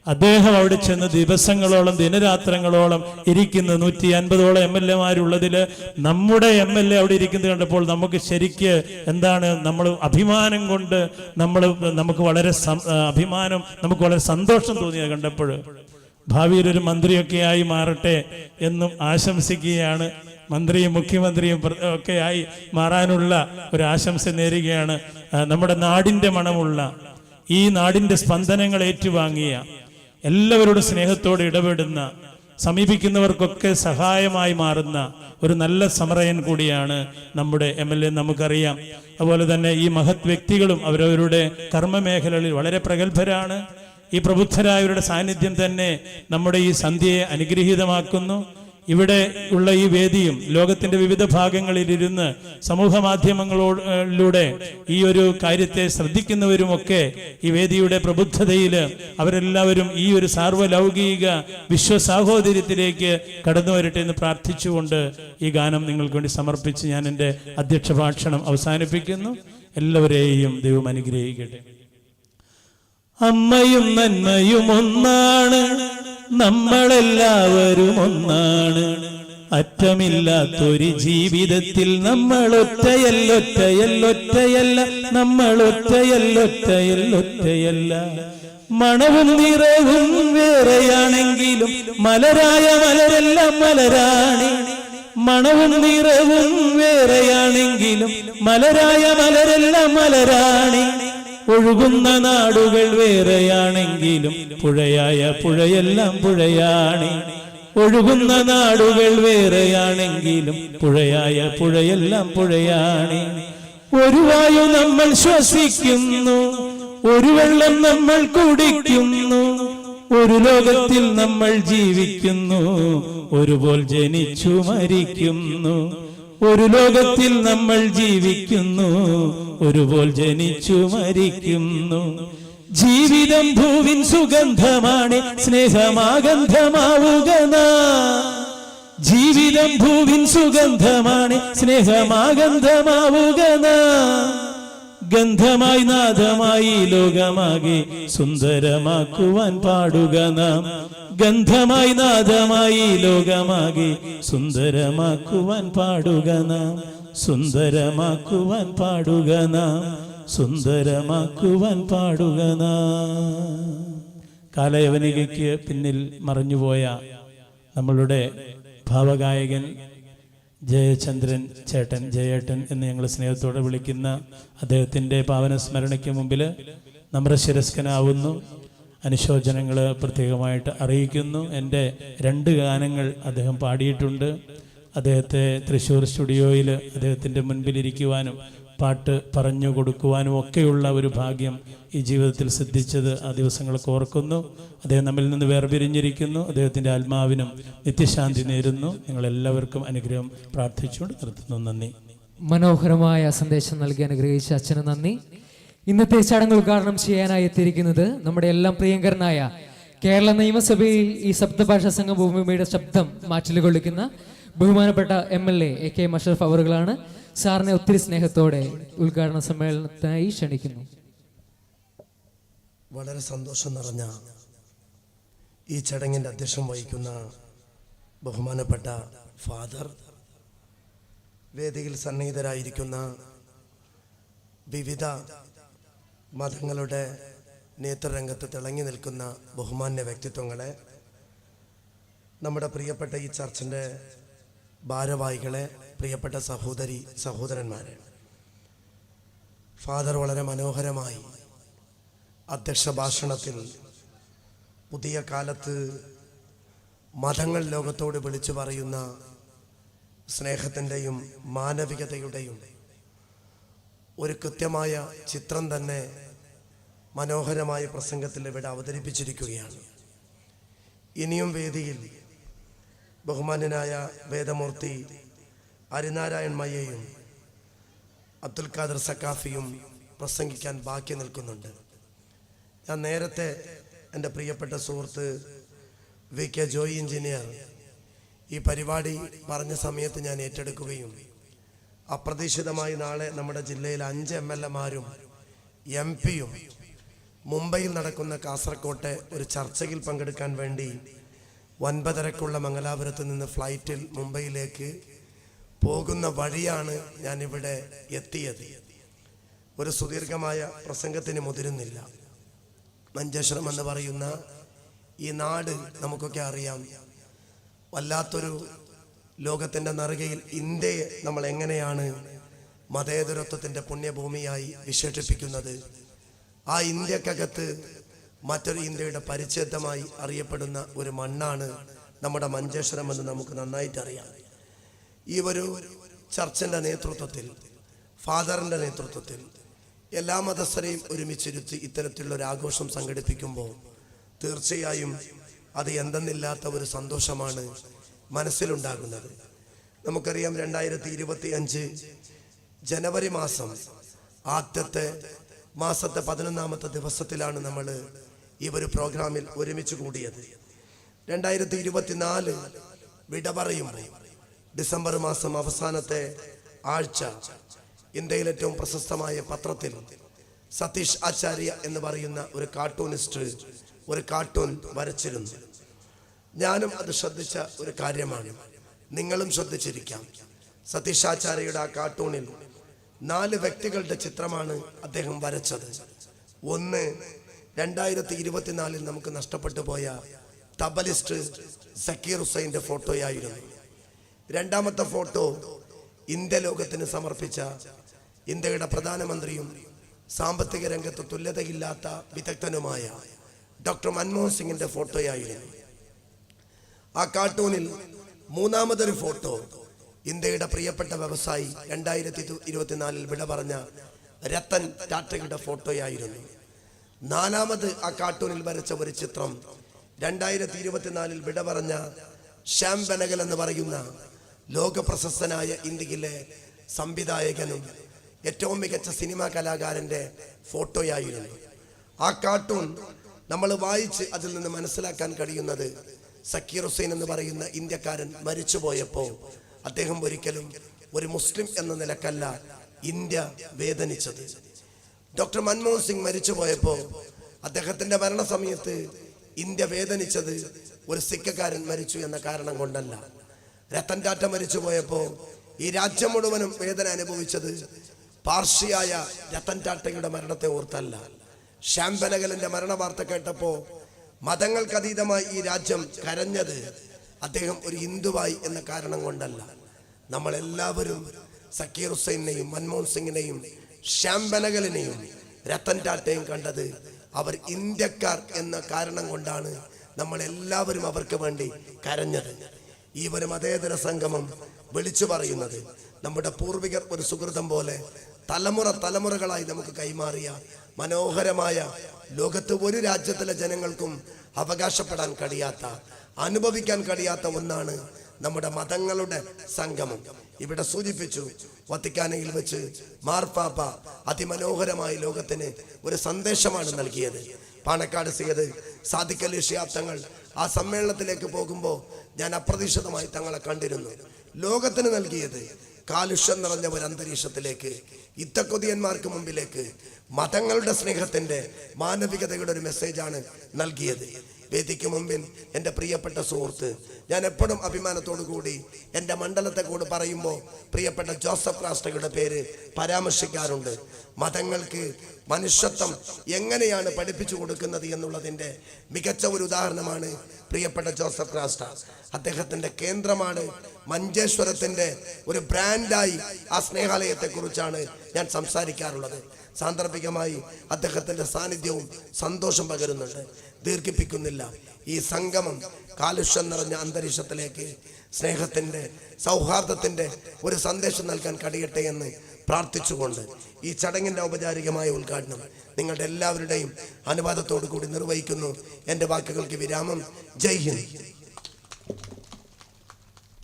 അദ്ദേഹം അവിടെ ചെന്ന് ദിവസങ്ങളോളം ദിനരാത്രങ്ങളോളം ഇരിക്കുന്നു. 150ഓളം MLA-മാരുള്ളതില് നമ്മുടെ MLA അവിടെ ഇരിക്കുന്നത് കണ്ടപ്പോൾ നമുക്ക് ശരിക്ക് എന്താണ്, നമ്മൾ അഭിമാനം കൊണ്ട് നമുക്ക് വളരെ അഭിമാനം, നമുക്ക് വളരെ സന്തോഷം തോന്നിയത് കണ്ടപ്പോൾ. ഭാവിയിൽ ഒരു മന്ത്രിയൊക്കെയായി മാറട്ടെ എന്നും ആശംസിക്കുകയാണ്. മന്ത്രിയും മുഖ്യമന്ത്രിയും ഒക്കെ ആയി മാറാനുള്ള ഒരു ആശംസ നേരുകയാണ്. നമ്മുടെ നാടിന്റെ മണമുള്ള, ഈ നാടിന്റെ സ്പന്ദനങ്ങൾ ഏറ്റുവാങ്ങിയ, എല്ലാവരോടും സ്നേഹത്തോടെ ഇടപെടുന്ന, സമീപിക്കുന്നവർക്കൊക്കെ സഹായമായി മാറുന്ന ഒരു നല്ല സമറയൻ കൂടിയാണ് നമ്മുടെ MLA, നമുക്കറിയാം. അതുപോലെ തന്നെ ഈ മഹത് വ്യക്തികളും അവരവരുടെ കർമ്മമേഖലകളിൽ വളരെ പ്രഗത്ഭരാണ്. ഈ പ്രബുദ്ധരായവരുടെ സാന്നിധ്യം തന്നെ നമ്മുടെ ഈ സന്ധ്യയെ അനുഗ്രഹീതമാക്കുന്നു. ഇവിടെ ഉള്ള ഈ വേദിയും ലോകത്തിന്റെ വിവിധ ഭാഗങ്ങളിലിരുന്ന് സമൂഹ മാധ്യമങ്ങളിലൂടെ ഈ ഒരു കാര്യത്തെ ശ്രദ്ധിക്കുന്നവരുമൊക്കെ ഈ വേദിയുടെ പ്രബുദ്ധതയിൽ അവരെല്ലാവരും ഈ ഒരു സാർവലൗകിക വിശ്വസാഹോദര്യത്തിലേക്ക് കടന്നു വരട്ടെ എന്ന് പ്രാർത്ഥിച്ചുകൊണ്ട് ഈ ഗാനം നിങ്ങൾക്ക് വേണ്ടി സമർപ്പിച്ച് ഞാൻ എൻ്റെ അധ്യക്ഷ ഭാഷണം അവസാനിപ്പിക്കുന്നു. എല്ലാവരെയും ദൈവം അനുഗ്രഹിക്കട്ടെ. അമ്മയും നന്മയും ഒന്നാണ്, നമ്മളെല്ലാവരും ഒന്നാണ്. അറ്റമില്ലാത്തൊരു ജീവിതത്തിൽ നമ്മൾ ഒറ്റയല്ല, നമ്മൾ ഒറ്റയല്ല. മണവും നിറവും വേറെയാണെങ്കിലും മലരായ മലരെല്ലാം മലരാണി. മണവും നിറവും വേറെയാണെങ്കിലും മലരായ മലരെല്ലാം മലരാണി. ഒഴുകുന്ന നാടുകൾ വേറെയാണെങ്കിലും പുഴയായ പുഴയെല്ലാം പുഴയാണി. ഒഴുകുന്ന നാടുകൾ വേറെയാണെങ്കിലും പുഴയായ പുഴയെല്ലാം പുഴയാണി. ഒരു വായു നമ്മൾ ശ്വസിക്കുന്നു, ഒരു വെള്ളം നമ്മൾ കുടിക്കുന്നു, ഒരു ലോകത്തിൽ നമ്മൾ ജീവിക്കുന്നു, ഒരുപോൽ ജനിച്ചു മരിക്കുന്നു. ഒരു ലോകത്തിൽ നമ്മൾ ജീവിക്കുന്നു, ഒരുപോൽ ജനിച്ചു മരിക്കുന്നു. ജീവിതം ഭൂവിൻ സുഗന്ധമാണ്, സ്നേഹമാഗന്ധമാവുക നാം. ജീവിതം ഭൂവിൻ സുഗന്ധമാണ്, സ്നേഹമാഗന്ധമാവുക നാം. ഗന്ധമായി നാദമായി ലോകമാകെ സുന്ദരമാക്കുവാൻ പാടുക നാം. ഗന്ധമായി നാദമായി ലോകമാകെ സുന്ദരമാക്കുവാൻ പാടുക നാം. സുന്ദരമാക്കുവാൻ പാടുക നാം. സുന്ദരമാക്കുവാൻ പാടുക നാം. കാലയവനികയ്ക്ക് പിന്നിൽ മറഞ്ഞുപോയ നമ്മളുടെ ഭാവഗായകൻ ജയചന്ദ്രൻ ചേട്ടൻ, ജയേട്ടൻ എന്ന് ഞങ്ങൾ സ്നേഹത്തോടെ വിളിക്കുന്ന അദ്ദേഹത്തിൻ്റെ പാവന സ്മരണയ്ക്ക് മുമ്പിൽ നമ്രശിരസ്കനാവുന്നു. അനുശോചനങ്ങൾ പ്രത്യേകമായിട്ട് അറിയിക്കുന്നു. എൻ്റെ 2 ഗാനങ്ങൾ അദ്ദേഹം പാടിയിട്ടുണ്ട്. അദ്ദേഹത്തെ തൃശ്ശൂർ സ്റ്റുഡിയോയിൽ അദ്ദേഹത്തിൻ്റെ മുൻപിലിരിക്കുവാനും പാട്ട് പറഞ്ഞു കൊടുക്കുവാനും ഒക്കെയുള്ള ഒരു ഭാഗ്യം ഈ ജീവിതത്തിൽ സിദ്ധിച്ചത് ആ ദിവസങ്ങളൊക്കെ ഓർക്കുന്നു. അദ്ദേഹം നമ്മിൽ നിന്ന് വേർപിരിഞ്ഞിരിക്കുന്നു. അദ്ദേഹത്തിൻ്റെ ആത്മാവിനും നിത്യശാന്തി നേരുന്നു. നിങ്ങളെല്ലാവർക്കും അനുഗ്രഹം പ്രാർത്ഥിച്ചുകൊണ്ട് നിർത്തുന്നു. നന്ദി. മനോഹരമായ സന്ദേശം നൽകി അനുഗ്രഹിച്ച അച്ഛന് നന്ദി. ഇന്നത്തെ ചടങ്ങ് ഉദ്ഘാടനം ചെയ്യാനായി എത്തിയിരിക്കുന്നത് നമ്മുടെ എല്ലാം പ്രിയങ്കരനായ കേരള നിയമസഭയിൽ ഈ സപ്തഭാഷാ സംഘം ഭൂമിയുടെ ശബ്ദം മാറ്റിൽ കൊള്ളിക്കുന്ന ബഹുമാനപ്പെട്ട MLA AK മഷറഫ് അവറുകളാണ്. സാറിനെ ഒത്തിരി സ്നേഹത്തോടെ ഉദ്ഘാടന സമ്മേളനത്തിനായി ക്ഷണിക്കുന്നു. വളരെ സന്തോഷം നിറഞ്ഞ ഈ ചടങ്ങിൻ്റെ അധ്യക്ഷം വഹിക്കുന്ന ബഹുമാനപ്പെട്ട ഫാദർ, വേദിയിൽ സന്നിഹിതരായിരിക്കുന്ന വിവിധ മതങ്ങളുടെ നേതൃരംഗത്ത് തിളങ്ങി നിൽക്കുന്ന ബഹുമാന്യ വ്യക്തിത്വങ്ങളെ, നമ്മുടെ പ്രിയപ്പെട്ട ഈ ചർച്ചിൻ്റെ ഭാരവാഹികളെ, പ്രിയപ്പെട്ട സഹോദരന്മാരെ, ഫാദർ വളരെ മനോഹരമായി അധ്യക്ഷ ഭാഷണത്തിൽ പുതിയ കാലത്ത് മതങ്ങൾ ലോകത്തോട് വിളിച്ചു പറയുന്ന സ്നേഹത്തിൻ്റെയും മാനവികതയുടെയും ഒരു കൃത്യമായ ചിത്രം തന്നെ മനോഹരമായ പ്രസംഗത്തിൽ ഇവിടെ അവതരിപ്പിച്ചിരിക്കുകയാണ്. ഇനിയും വേദിയിൽ ബഹുമാന്യനായ വേദമൂർത്തി ഹരിനാരായൺ മയ്യയും അബ്ദുൽ ഖാദർ സക്കാഫിയും പ്രസംഗിക്കാൻ ബാക്കി നിൽക്കുന്നുണ്ട്. ഞാൻ നേരത്തെ എൻ്റെ പ്രിയപ്പെട്ട സുഹൃത്ത് VK ജോയി എഞ്ചിനീയർ ഈ പരിപാടി പറഞ്ഞ സമയത്ത് ഞാൻ ഏറ്റെടുക്കുകയും അപ്രതീക്ഷിതമായി നാളെ നമ്മുടെ ജില്ലയിൽ 5 MLA-മാരും MP-യും മുംബൈയിൽ നടക്കുന്ന കാസർകോട്ടെ ഒരു ചർച്ചയിൽ പങ്കെടുക്കാൻ വേണ്ടി 9:30-ക്കുള്ള മംഗലാപുരത്ത് നിന്ന് ഫ്ലൈറ്റിൽ മുംബൈയിലേക്ക് പോകുന്ന വഴിയാണ് ഞാനിവിടെ എത്തിയത്. ഒരു സുദീർഘമായ പ്രസംഗത്തിന് മുതിരുന്നില്ല. മഞ്ചേശ്വരം എന്ന് പറയുന്ന ഈ നാട് നമുക്കൊക്കെ അറിയാം. വല്ലാത്തൊരു ലോകത്തിൻ്റെ നെറുകയിൽ ഇന്ത്യയെ നമ്മൾ എങ്ങനെയാണ് മതേതരത്വത്തിൻ്റെ പുണ്യഭൂമിയായി വിശേഷിപ്പിക്കുന്നത്? ആ ഇന്ത്യക്കകത്ത് മറ്റൊരു ഇന്ത്യയുടെ പരിച്ഛേദമായി അറിയപ്പെടുന്ന ഒരു മണ്ണാണ് നമ്മുടെ മഞ്ചേശ്വരം എന്ന് നമുക്ക് നന്നായിട്ടറിയാം. ഈ ഒരു ചർച്ചിൻ്റെ നേതൃത്വത്തിൽ, ഫാദറിൻ്റെ നേതൃത്വത്തിൽ എല്ലാ മതസ്ഥരെയും ഒരുമിച്ചിരുത്തി ഇത്തരത്തിലുള്ള ഒരു ആഘോഷം സംഘടിപ്പിക്കുമ്പോൾ തീർച്ചയായും അത് എന്തെന്നില്ലാത്ത ഒരു സന്തോഷമാണ് മനസ്സിലുണ്ടാകുന്നത്. നമുക്കറിയാം 2025 ജനുവരി മാസം ആദ്യത്തെ മാസത്തെ 11ാമത്തെ ദിവസത്തിലാണ് നമ്മൾ ഈ ഒരു പ്രോഗ്രാമിൽ ഒരുമിച്ച് കൂടിയത്. 2024 വിട പറയുമ്പോൾ ഡിസംബർ മാസം അവസാനത്തെ ആഴ്ച ഇന്ത്യയിൽ ഏറ്റവും പ്രശസ്തമായ പത്രത്തിൽ സതീഷ് ആചാര്യ എന്ന് പറയുന്ന ഒരു കാർട്ടൂണിസ്റ്റ് ഒരു കാർട്ടൂൺ വരച്ചിരുന്നു. ഞാനും അത് ശ്രദ്ധിച്ച ഒരു കാര്യമാണ്, നിങ്ങളും ശ്രദ്ധിച്ചിരിക്കാം. സതീഷ് ആചാര്യയുടെ ആ കാർട്ടൂണിൽ 4 വ്യക്തികളുടെ ചിത്രമാണ് അദ്ദേഹം വരച്ചത്. ഒന്ന് 2024 നമുക്ക് നഷ്ടപ്പെട്ടു പോയ തബലിസ്റ്റ് സക്കീർ ഹുസൈൻ്റെ ഫോട്ടോയായിരുന്നു. രണ്ടാമത്തെ ഫോട്ടോ ഇന്ത്യ ലോകത്തിന് സമർപ്പിച്ച ഇന്ത്യയുടെ പ്രധാനമന്ത്രിയും സാമ്പത്തിക രംഗത്ത് തുല്യതയില്ലാത്ത വിദഗ്ധനുമായ ഡോക്ടർ മൻമോഹൻ സിംഗിന്റെ ഫോട്ടോയായിരുന്നു. ആ കാർട്ടൂണിൽ മൂന്നാമതൊരു ഫോട്ടോ ഇന്ത്യയുടെ പ്രിയപ്പെട്ട വ്യവസായി 2024 വിട പറഞ്ഞ രത്തൻ ടാറ്റയുടെ ഫോട്ടോയായിരുന്നു. നാലാമത് ആ കാർട്ടൂണിൽ വരച്ച ഒരു ചിത്രം 2024 വിട പറഞ്ഞ ശ്യാം ബെനഗൽ എന്ന് പറയുന്ന ലോക പ്രശസ്തനായ ഇന്ത്യയിലെ സംവിധായകനും ഏറ്റവും മികച്ച സിനിമാ കലാകാരന്റെ ഫോട്ടോയായിരുന്നു. ആ കാർട്ടൂൺ നമ്മൾ വായിച്ച് അതിൽ നിന്ന് മനസ്സിലാക്കാൻ കഴിയുന്നത് സക്കീർ ഹുസൈൻ എന്ന് പറയുന്ന ഇന്ത്യക്കാരൻ മരിച്ചുപോയപ്പോൾ അദ്ദേഹം ഒരിക്കലും ഒരു മുസ്ലിം എന്ന നിലക്കല്ല ഇന്ത്യ വേദനിച്ചത്. ഡോക്ടർ മൻമോഹൻ സിംഗ് മരിച്ചുപോയപ്പോൾ അദ്ദേഹത്തിന്റെ മരണസമയത്ത് ഇന്ത്യ വേദനിച്ചത് ഒരു സിഖുകാരൻ മരിച്ചു എന്ന കാരണം കൊണ്ടല്ല. രത്തൻ ടാറ്റ മരിച്ചുപോയപ്പോൾ ഈ രാജ്യം മുഴുവനും വേദന അനുഭവിച്ചത് പാർഷിയായ രത്തൻ ടാറ്റയുടെ മരണത്തെ ഓർത്തല്ല. ശ്യാം ബെനഗലിന്റെ മരണ വാർത്ത കേട്ടപ്പോൾ മതങ്ങൾക്കതീതമായി ഈ രാജ്യം കരഞ്ഞത് അദ്ദേഹം ഒരു ഹിന്ദുവായി എന്ന കാരണം കൊണ്ടല്ല. നമ്മളെല്ലാവരും സക്കീർ ഹുസൈനെയും മൻമോഹൻ സിംഗിനെയും ശ്യാം ബെനഗലിനെയും രത്തൻ ടാറ്റയും കണ്ടത് അവർ ഇന്ത്യക്കാർ എന്ന കാരണം കൊണ്ടാണ് നമ്മളെല്ലാവരും അവർക്ക് വേണ്ടി കരഞ്ഞത്. ഈ ഒരു മതേതര സംഗമം വിളിച്ചു പറയുന്നത് നമ്മുടെ പൂർവികർ ഒരു സുഹൃതം പോലെ തലമുറകളായി നമുക്ക് കൈമാറിയ മനോഹരമായ, ലോകത്ത് ഒരു രാജ്യത്തിലെ ജനങ്ങൾക്കും അവകാശപ്പെടാൻ കഴിയാത്ത, അനുഭവിക്കാൻ കഴിയാത്ത ഒന്നാണ് നമ്മുടെ മതങ്ങളുടെ സംഗമം. ഇവിടെ സൂചിപ്പിച്ചു, വത്തിക്കാനയിൽ വെച്ച് മാർപ്പാപ്പ അതിമനോഹരമായ ലോകത്തിന് ഒരു സന്ദേശമാണ് നൽകിയത്. പാണക്കാട് സയ്യിദ് സാദിഖ് അലി ശിഹാബ് തങ്ങൾ ആ സമ്മേളനത്തിലേക്ക് പോകുമ്പോൾ ഞാൻ അപ്രതീക്ഷിതമായി തങ്ങളെ കണ്ടിരുന്നു. ലോകത്തിന് നൽകിയത് കാലുഷ്യം നിറഞ്ഞ ഒരു അന്തരീക്ഷത്തിലേക്ക്, ഇത്തക്കൊതിയന്മാർക്ക് മുമ്പിലേക്ക് മതങ്ങളുടെ സ്നേഹത്തിന്റെ മാനവികതയുടെ ഒരു മെസ്സേജാണ് നൽകിയത്. വേദിക്ക് മുമ്പിൽ എൻ്റെ പ്രിയപ്പെട്ട സുഹൃത്ത്, ഞാൻ എപ്പോഴും അഭിമാനത്തോടു കൂടി എൻ്റെ മണ്ഡലത്തെ കൂടി പറയുമ്പോൾ പ്രിയപ്പെട്ട ജോസഫ് ക്രാസ്റ്റയുടെ പേര് പരാമർശിക്കാറുണ്ട്. മതങ്ങൾക്ക് മനുഷ്യത്വം എങ്ങനെയാണ് പഠിപ്പിച്ചു കൊടുക്കുന്നത് എന്നുള്ളതിൻ്റെ മികച്ച ഒരു ഉദാഹരണമാണ് പ്രിയപ്പെട്ട ജോസഫ് ക്രാസ്റ്റ. അദ്ദേഹത്തിൻ്റെ കേന്ദ്രമാണ് മഞ്ചേശ്വരത്തിൻ്റെ ഒരു ബ്രാൻഡായി ആ സ്നേഹാലയത്തെക്കുറിച്ചാണ് ഞാൻ സംസാരിക്കാറുള്ളത്. സാന്ദർഭികമായി അദ്ദേഹത്തിൻ്റെ സാന്നിധ്യവും സന്തോഷം പകരുന്നുണ്ട്. ദീർഘിപ്പിക്കുന്നില്ല. ഈ സംഗമം കാലുഷ്യം നിറഞ്ഞ അന്തരീക്ഷത്തിലേക്ക് സ്നേഹത്തിൻ്റെ, സൗഹാർദ്ദത്തിൻ്റെ ഒരു സന്ദേശം നൽകാൻ കഴിയട്ടെ എന്ന് പ്രാർത്ഥിച്ചുകൊണ്ട് ഈ ചടങ്ങിൻ്റെ ഔപചാരികമായ ഉദ്ഘാടനം നിങ്ങളുടെ എല്ലാവരുടെയും അനുവാദത്തോടു കൂടി നിർവഹിക്കുന്നു. എൻ്റെ വാക്കുകൾക്ക് വിരാമം. ജയ് ഹിന്ദ്.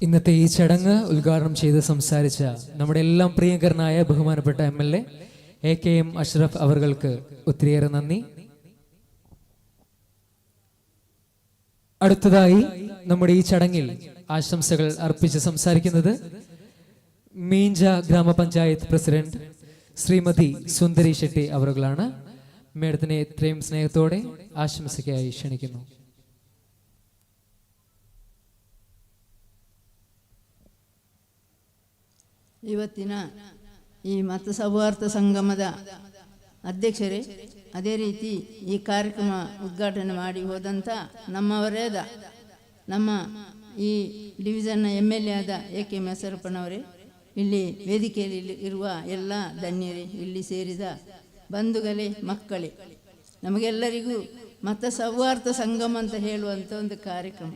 ഇന്നത്തെ ഈ ചടങ്ങ് ഉദ്ഘാടനം ചെയ്ത് സംസാരിച്ച നമ്മുടെ എല്ലാം പ്രിയങ്കരനായ ബഹുമാനപ്പെട്ട MLA AKM അഷ്റഫ് അവർക്ക് ഒത്തിരിയേറെ നന്ദി. അടുത്തതായി നമ്മുടെ ഈ ചടങ്ങിൽ ആശംസകൾ അർപ്പിച്ച് സംസാരിക്കുന്നത് മീഞ്ച ഗ്രാമപഞ്ചായത്ത് പ്രസിഡന്റ് ശ്രീമതി സുന്ദരി ഷെട്ടി അവരുകളാണ്. മേഡത്തിനെ ഇത്രയും സ്നേഹത്തോടെ ആശംസയ്ക്കായി ക്ഷണിക്കുന്നു. ಇವತ್ತಿನ ಈ ಮತ ಸೌಹಾರ್ದ ಸಂಗಮದ ಅಧ್ಯಕ್ಷರೇ, ಅದೇ ರೀತಿ ಈ ಕಾರ್ಯಕ್ರಮ ಉದ್ಘಾಟನೆ ಮಾಡಿ ಹೋದಂಥ ನಮ್ಮವರೇದ ನಮ್ಮ ಈ ಡಿವಿಷನ್ನ MLA ಆದ AKM ಅಶರಪ್ಪನವರೇ, ಇಲ್ಲಿ ವೇದಿಕೆಯಲ್ಲಿ ಇರುವ ಎಲ್ಲ ಧನ್ಯರೇ, ಇಲ್ಲಿ ಸೇರಿದ ಬಂಧುಗಳೇ, ಮಕ್ಕಳೇ, ನಮಗೆಲ್ಲರಿಗೂ ಮತ ಸೌಹಾರ್ದ ಸಂಗಮ ಅಂತ ಹೇಳುವಂಥ ಒಂದು ಕಾರ್ಯಕ್ರಮ.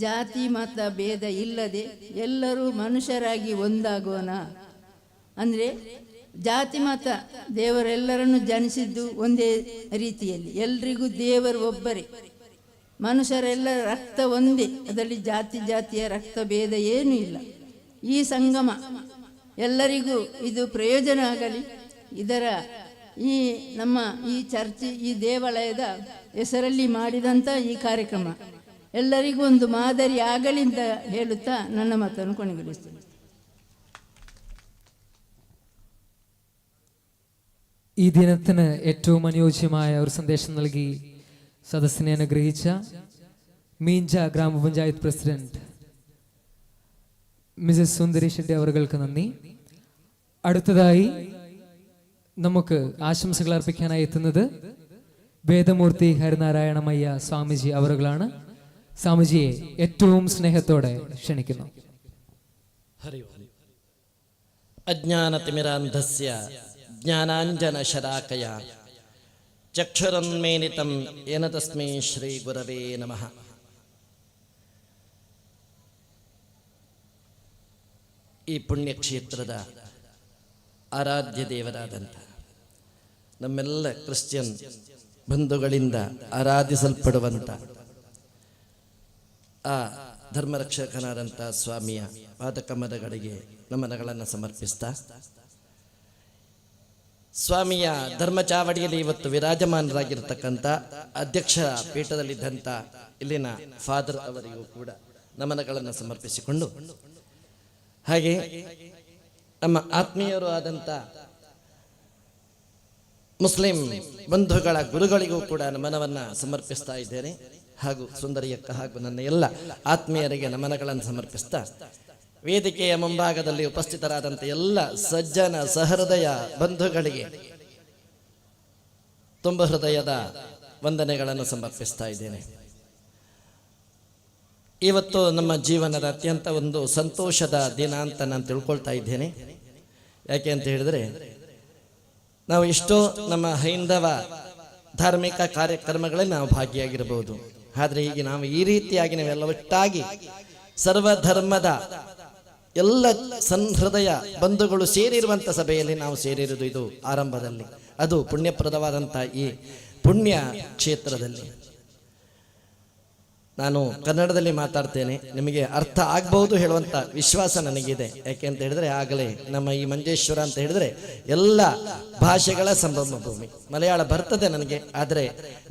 ಜಾತಿ ಮತ ಭೇದ ಇಲ್ಲದೆ ಎಲ್ಲರೂ ಮನುಷ್ಯರಾಗಿ ಒಂದಾಗೋಣ. ಅಂದರೆ ಜಾತಿ ಮತ, ದೇವರೆಲ್ಲರನ್ನು ಜನಿಸಿದ್ದು ಒಂದೇ ರೀತಿಯಲ್ಲಿ, ಎಲ್ರಿಗೂ ದೇವರು ಒಬ್ಬರೇ, ಮನುಷ್ಯರೆಲ್ಲರ ರಕ್ತ ಒಂದೇ, ಅದರಲ್ಲಿ ಜಾತಿಯ ರಕ್ತ ಭೇದ ಏನೂ ಇಲ್ಲ. ಈ ಸಂಗಮ ಎಲ್ಲರಿಗೂ ಇದು ಪ್ರಯೋಜನ ಆಗಲಿ. ಇದರ ಈ ನಮ್ಮ ಈ ಚರ್ಚ್, ಈ ದೇವಾಲಯದ ಹೆಸರಲ್ಲಿ ಮಾಡಿದಂಥ ಈ ಕಾರ್ಯಕ್ರಮ ಎಲ್ಲರಿಗೂ ಒಂದು മാതിരി ಆಗಲಿ ಅಂತ ಹೇಳುತ್ತಾ ನನ್ನ ಮಾತನ್ನು ಕೊನೆಗೊಳಿಸ್ತೇನೆ. ഈ ദിനത്തിന് ഏറ്റവും അനുയോജ്യമായ ഒരു സന്ദേശം നൽകി സദസ്സിനെ അനുഗ്രഹിച്ച മീഞ്ച ഗ്രാമപഞ്ചായത്ത് പ്രസിഡന്റ് മിസസ് സുന്ദരി ഷെട്ടി അവർക്ക് നന്ദി. അടുത്തതായി നമുക്ക് ആശംസകൾ അർപ്പിക്കാനായി എത്തുന്നത് വേദമൂർത്തി ഹരിനാരായണമയ്യ സ്വാമിജി അവരുകളാണ്. സ്വാമിജിയെ ഏറ്റവും സ്നേഹത്തോടെ ക്ഷണിക്കുന്നു. അജ്ഞാനതിമിരാന്ധസ്യ ജ്ഞാനാഞ്ജന ശലാകയ ചക്ഷുരുന്മീലിതം യേന തസ്മൈ ശ്രീ ഗുരവേ നമഃ. ಈ ಪುಣ್ಯಕ್ಷೇತ್ರದ ಆರಾಧ್ಯ ದೇವರಾದಂಥ ನಮ್ಮೆಲ್ಲ ಕ್ರಿಶ್ಚಿಯನ್ ಬಂಧುಗಳಿಂದ ಆರಾಧಿಸಲ್ಪಡುವಂಥ ಆ ಧರ್ಮರಕ್ಷಕನಾದಂಥ ಸ್ವಾಮಿಯ ಪಾದಕಮಲಗಳಿಗೆ ನಮನಗಳನ್ನು ಸಮರ್ಪಿಸ್ತಾ, ಸ್ವಾಮಿಯ ಧರ್ಮಚಾವಡಿಯಲ್ಲಿ ಇವತ್ತು ವಿರಾಜಮಾನರಾಗಿರ್ತಕ್ಕಂಥ ಅಧ್ಯಕ್ಷ ಪೀಠದಲ್ಲಿದ್ದಂಥ ಇಲ್ಲಿನ ಫಾದರ್ ಅವರಿಗೂ ಕೂಡ ನಮನಗಳನ್ನು ಸಮರ್ಪಿಸಿಕೊಂಡು, ಹಾಗೆ ನಮ್ಮ ಆತ್ಮೀಯರು ಆದಂಥ ಮುಸ್ಲಿಂ ಬಂಧುಗಳ ಗುರುಗಳಿಗೂ ಕೂಡ ನಮನವನ್ನು ಸಮರ್ಪಿಸ್ತಾ ಇದ್ದೇನೆ. ಹಾಗೂ ಸುಂದರಿಯಕ್ಕ ಹಾಗೂ ನನ್ನ ಎಲ್ಲ ಆತ್ಮೀಯರಿಗೆ ನಮನಗಳನ್ನು ಸಮರ್ಪಿಸ್ತಾ, ವೇದಿಕೆಯ ಮುಂಭಾಗದಲ್ಲಿ ಉಪಸ್ಥಿತರಾದಂಥ ಎಲ್ಲ ಸಜ್ಜನ ಸಹೃದಯ ಬಂಧುಗಳಿಗೆ ತುಂಬ ಹೃದಯದ ವಂದನೆಗಳನ್ನು ಸಮರ್ಪಿಸ್ತಾ ಇದ್ದೇನೆ. ಇವತ್ತು ನಮ್ಮ ಜೀವನದ ಅತ್ಯಂತ ಒಂದು ಸಂತೋಷದ ದಿನ ಅಂತ ನಾನು ತಿಳ್ಕೊಳ್ತಾ ಇದ್ದೇನೆ. ಯಾಕೆ ಅಂತ ಹೇಳಿದ್ರೆ, ನಾವು ಎಷ್ಟೋ ನಮ್ಮ ಹೈಂದವ ಧಾರ್ಮಿಕ ಕಾರ್ಯಕ್ರಮಗಳಲ್ಲಿ ನಾವು ಭಾಗಿಯಾಗಿರಬಹುದು. ಆದರೆ ಈಗ ನಾವು ಈ ರೀತಿಯಾಗಿ ನಾವೆಲ್ಲ ಒಟ್ಟಾಗಿ ಸರ್ವಧರ್ಮದ ಎಲ್ಲ ಸನ್ಹೃದಯ ಬಂಧುಗಳು ಸೇರಿರುವಂಥ ಸಭೆಯಲ್ಲಿ ನಾವು ಸೇರಿರುವುದು ಇದು ಆರಂಭದಲ್ಲಿ, ಅದು ಪುಣ್ಯಪ್ರದವಾದಂಥ ಈ ಪುಣ್ಯ ಕ್ಷೇತ್ರದಲ್ಲಿ. ನಾನು ಕನ್ನಡದಲ್ಲಿ ಮಾತಾಡ್ತೇನೆ, ನಿಮಗೆ ಅರ್ಥ ಆಗ್ಬಹುದು ಹೇಳುವಂಥ ವಿಶ್ವಾಸ ನನಗಿದೆ. ಯಾಕೆ ಅಂತ ಹೇಳಿದ್ರೆ, ಆಗಲೇ ನಮ್ಮ ಈ ಮಂಜೇಶ್ವರ ಅಂತ ಹೇಳಿದ್ರೆ ಎಲ್ಲ ಭಾಷೆಗಳ ಸಂಭ್ರಮ ಭೂಮಿ. ಮಲಯಾಳ ಬರ್ತದೆ ನನಗೆ, ಆದರೆ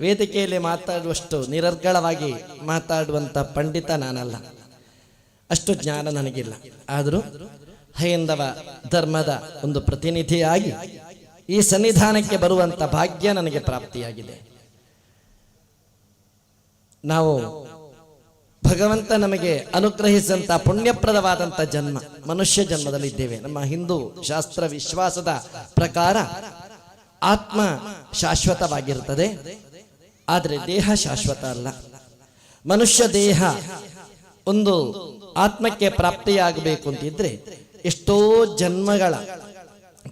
ವೇದಿಕೆಯಲ್ಲಿ ಮಾತಾಡುವಷ್ಟು ನಿರರ್ಗಳವಾಗಿ ಮಾತಾಡುವಂಥ ಪಂಡಿತ ನಾನಲ್ಲ, ಅಷ್ಟು ಜ್ಞಾನ ನನಗಿಲ್ಲ. ಆದರೂ ಹೈಂದವ ಧರ್ಮದ ಒಂದು ಪ್ರತಿನಿಧಿಯಾಗಿ ಈ ಸನ್ನಿಧಾನಕ್ಕೆ ಬರುವಂತ ಭಾಗ್ಯ ನನಗೆ ಪ್ರಾಪ್ತಿಯಾಗಿದೆ. ನಾವು ಭಗವಂತ ನಮಗೆ ಅನುಗ್ರಹಿಸಿದಂಥ ಪುಣ್ಯಪ್ರದವಾದಂಥ ಜನ್ಮ ಮನುಷ್ಯ ಜನ್ಮದಲ್ಲಿದ್ದೇವೆ. ನಮ್ಮ ಹಿಂದೂ ಶಾಸ್ತ್ರ ವಿಶ್ವಾಸದ ಪ್ರಕಾರ ಆತ್ಮ ಶಾಶ್ವತವಾಗಿರುತ್ತದೆ, ಆದರೆ ದೇಹ ಶಾಶ್ವತ ಅಲ್ಲ. ಮನುಷ್ಯ ದೇಹ ಒಂದು ಆತ್ಮಕ್ಕೆ ಪ್ರಾಪ್ತಿಯಾಗಬೇಕು ಅಂತಿದ್ರೆ ಎಷ್ಟೋ ಜನ್ಮಗಳ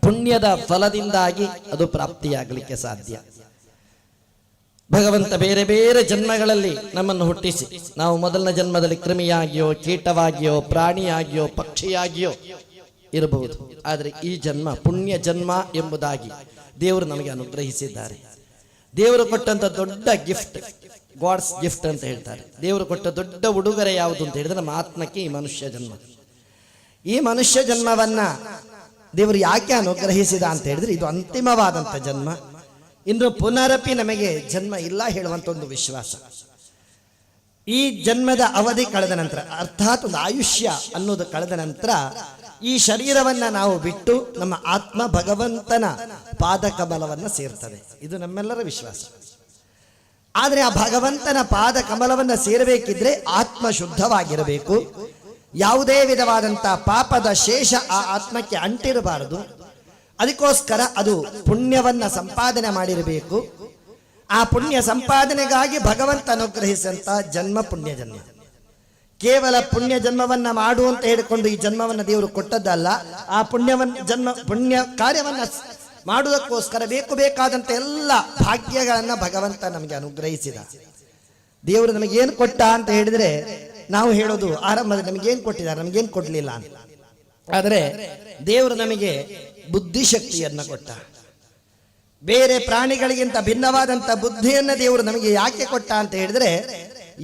ಪುಣ್ಯದ ಫಲದಿಂದಾಗಿ ಅದು ಪ್ರಾಪ್ತಿಯಾಗಲಿಕ್ಕೆ ಸಾಧ್ಯ. ಭಗವಂತ ಬೇರೆ ಬೇರೆ ಜನ್ಮಗಳಲ್ಲಿ ನಮ್ಮನ್ನು ಹುಟ್ಟಿಸಿ, ನಾವು ಮೊದಲನೇ ಜನ್ಮದಲ್ಲಿ ಕ್ರಿಮಿಯಾಗಿಯೋ, ಕೀಟವಾಗಿಯೋ, ಪ್ರಾಣಿಯಾಗಿಯೋ, ಪಕ್ಷಿಯಾಗಿಯೋ ಇರಬಹುದು. ಆದರೆ ಈ ಜನ್ಮ ಪುಣ್ಯ ಜನ್ಮ ಎಂಬುದಾಗಿ ದೇವರು ನಮಗೆ ಅನುಗ್ರಹಿಸಿದ್ದಾರೆ. ದೇವರು ಕೊಟ್ಟಂತ ದೊಡ್ಡ ಗಿಫ್ಟ್, ಗಾಡ್ಸ್ ಗಿಫ್ಟ್ ಅಂತ ಹೇಳ್ತಾರೆ. ದೇವರು ಕೊಟ್ಟ ದೊಡ್ಡ ಉಡುಗೊರೆ ಯಾವುದು ಅಂತ ಹೇಳಿದ್ರೆ ನಮ್ಮ ಆತ್ಮಕ್ಕೆ ಈ ಮನುಷ್ಯ ಜನ್ಮ. ಈ ಮನುಷ್ಯ ಜನ್ಮವನ್ನ ದೇವರು ಯಾಕೆ ಅನುಗ್ರಹಿಸಿದ ಅಂತ ಹೇಳಿದ್ರೆ ಇದು ಅಂತಿಮವಾದಂಥ ಜನ್ಮ. ಇನ್ನು ಪುನರಪಿ ನಮಗೆ ಜನ್ಮ ಇಲ್ಲ ಹೇಳುವಂತ ಒಂದು ವಿಶ್ವಾಸ. ಈ ಜನ್ಮದ ಅವಧಿ ಕಳೆದ ನಂತರ, ಅರ್ಥಾತ್ ಒಂದು ಆಯುಷ್ಯ ಅನ್ನೋದು ಕಳೆದ ನಂತರ ಈ ಶರೀರವನ್ನ ನಾವು ಬಿಟ್ಟು ನಮ್ಮ ಆತ್ಮ ಭಗವಂತನ ಪಾದಕಮಲವನ್ನ ಸೇರ್ತದೆ. ಇದು ನಮ್ಮೆಲ್ಲರ ವಿಶ್ವಾಸ. ಆದರೆ ಆ ಭಗವಂತನ ಪಾದ ಕಮಲವನ್ನ ಸೇರಬೇಕಿದ್ರೆ ಆತ್ಮ ಶುದ್ಧವಾಗಿರಬೇಕು. ಯಾವುದೇ ವಿಧವಾದಂಥ ಪಾಪದ ಶೇಷ ಆ ಆತ್ಮಕ್ಕೆ ಅಂಟಿರಬಾರದು. ಅದಕ್ಕೋಸ್ಕರ ಅದು ಪುಣ್ಯವನ್ನ ಸಂಪಾದನೆ ಮಾಡಿರಬೇಕು. ಆ ಪುಣ್ಯ ಸಂಪಾದನೆಗಾಗಿ ಭಗವಂತ ಅನುಗ್ರಹಿಸಿದಂಥ ಜನ್ಮ ಪುಣ್ಯ ಜನ್ಮ. ಕೇವಲ ಪುಣ್ಯ ಜನ್ಮವನ್ನ ಮಾಡು ಅಂತ ಹೇಳಿಕೊಂಡು ಈ ಜನ್ಮವನ್ನ ದೇವರು ಕೊಟ್ಟದ್ದಲ್ಲ. ಆ ಪುಣ್ಯ ಕಾರ್ಯವನ್ನ ಮಾಡುವುದಕ್ಕೋಸ್ಕರ ಬೇಕಾದಂತ ಎಲ್ಲ ಭಾಗ್ಯಗಳನ್ನ ಭಗವಂತ ನಮಗೆ ಅನುಗ್ರಹಿಸಿದ. ದೇವರು ನಮಗೇನು ಕೊಟ್ಟ ಅಂತ ಹೇಳಿದ್ರೆ ನಾವು ಹೇಳೋದು ಆರಂಭದಲ್ಲಿ ನಮಗೇನು ಕೊಟ್ಟಿದ್ದಾರೆ, ನಮಗೇನು ಕೊಡ್ಲಿಲ್ಲ ಅಂತ. ಆದರೆ ದೇವರು ನಮಗೆ ಬುದ್ಧಿಶಕ್ತಿಯನ್ನ ಕೊಟ್ಟ. ಬೇರೆ ಪ್ರಾಣಿಗಳಿಗಿಂತ ಭಿನ್ನವಾದಂತ ಬುದ್ಧಿಯನ್ನ ದೇವರು ನಮಗೆ ಯಾಕೆ ಕೊಟ್ಟ ಅಂತ ಹೇಳಿದ್ರೆ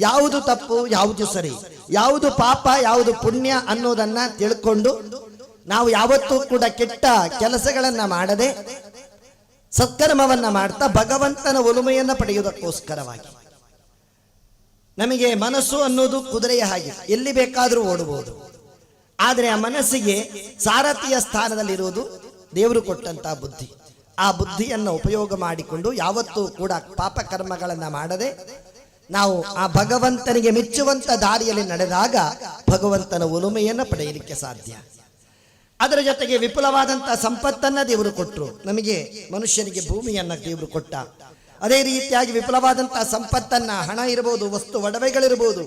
ಯಾವುದು ತಪ್ಪು, ಯಾವುದು ಸರಿ, ಯಾವುದು ಪಾಪ, ಯಾವುದು ಪುಣ್ಯ ಅನ್ನೋದನ್ನ ತಿಳ್ಕೊಂಡು ನಾವು ಯಾವತ್ತೂ ಕೂಡ ಕೆಟ್ಟ ಕೆಲಸಗಳನ್ನ ಮಾಡದೆ ಸತ್ಕರ್ಮವನ್ನ ಮಾಡ್ತಾ ಭಗವಂತನ ಒಲುಮೆಯನ್ನ ಪಡೆಯುವುದಕ್ಕೋಸ್ಕರವಾಗಿ. ನಮಗೆ ಮನಸ್ಸು ಅನ್ನೋದು ಕುದುರೆಯ ಹಾಗೆ, ಎಲ್ಲಿ ಬೇಕಾದರೂ ಓಡಬಹುದು. ಆದರೆ ಆ ಮನಸ್ಸಿಗೆ ಸಾರಥಿಯ ಸ್ಥಾನದಲ್ಲಿರುವುದು ದೇವರು ಕೊಟ್ಟಂತ ಬುದ್ಧಿ. ಆ ಬುದ್ಧಿಯನ್ನು ಉಪಯೋಗ ಮಾಡಿಕೊಂಡು ಯಾವತ್ತೂ ಕೂಡ ಪಾಪ ಕರ್ಮಗಳನ್ನ ಮಾಡದೆ ನಾವು ಆ ಭಗವಂತನಿಗೆ ಮೆಚ್ಚುವಂತ ದಾರಿಯಲ್ಲಿ ನಡೆದಾಗ ಭಗವಂತನ ಒಲುಮೆಯನ್ನ ಪಡೆಯಲಿಕ್ಕೆ ಸಾಧ್ಯ. ಅದರ ಜೊತೆಗೆ ವಿಪುಲವಾದಂತಹ ಸಂಪತ್ತನ್ನ ದೇವರು ಕೊಟ್ಟರು. ನಮಗೆ ಮನುಷ್ಯನಿಗೆ ಭೂಮಿಯನ್ನ ದೇವರು ಕೊಟ್ಟ. ಅದೇ ರೀತಿಯಾಗಿ ವಿಪುಲವಾದಂತಹ ಸಂಪತ್ತನ್ನ, ಹಣ ಇರಬಹುದು, ವಸ್ತು ಒಡವೆಗಳಿರಬಹುದು,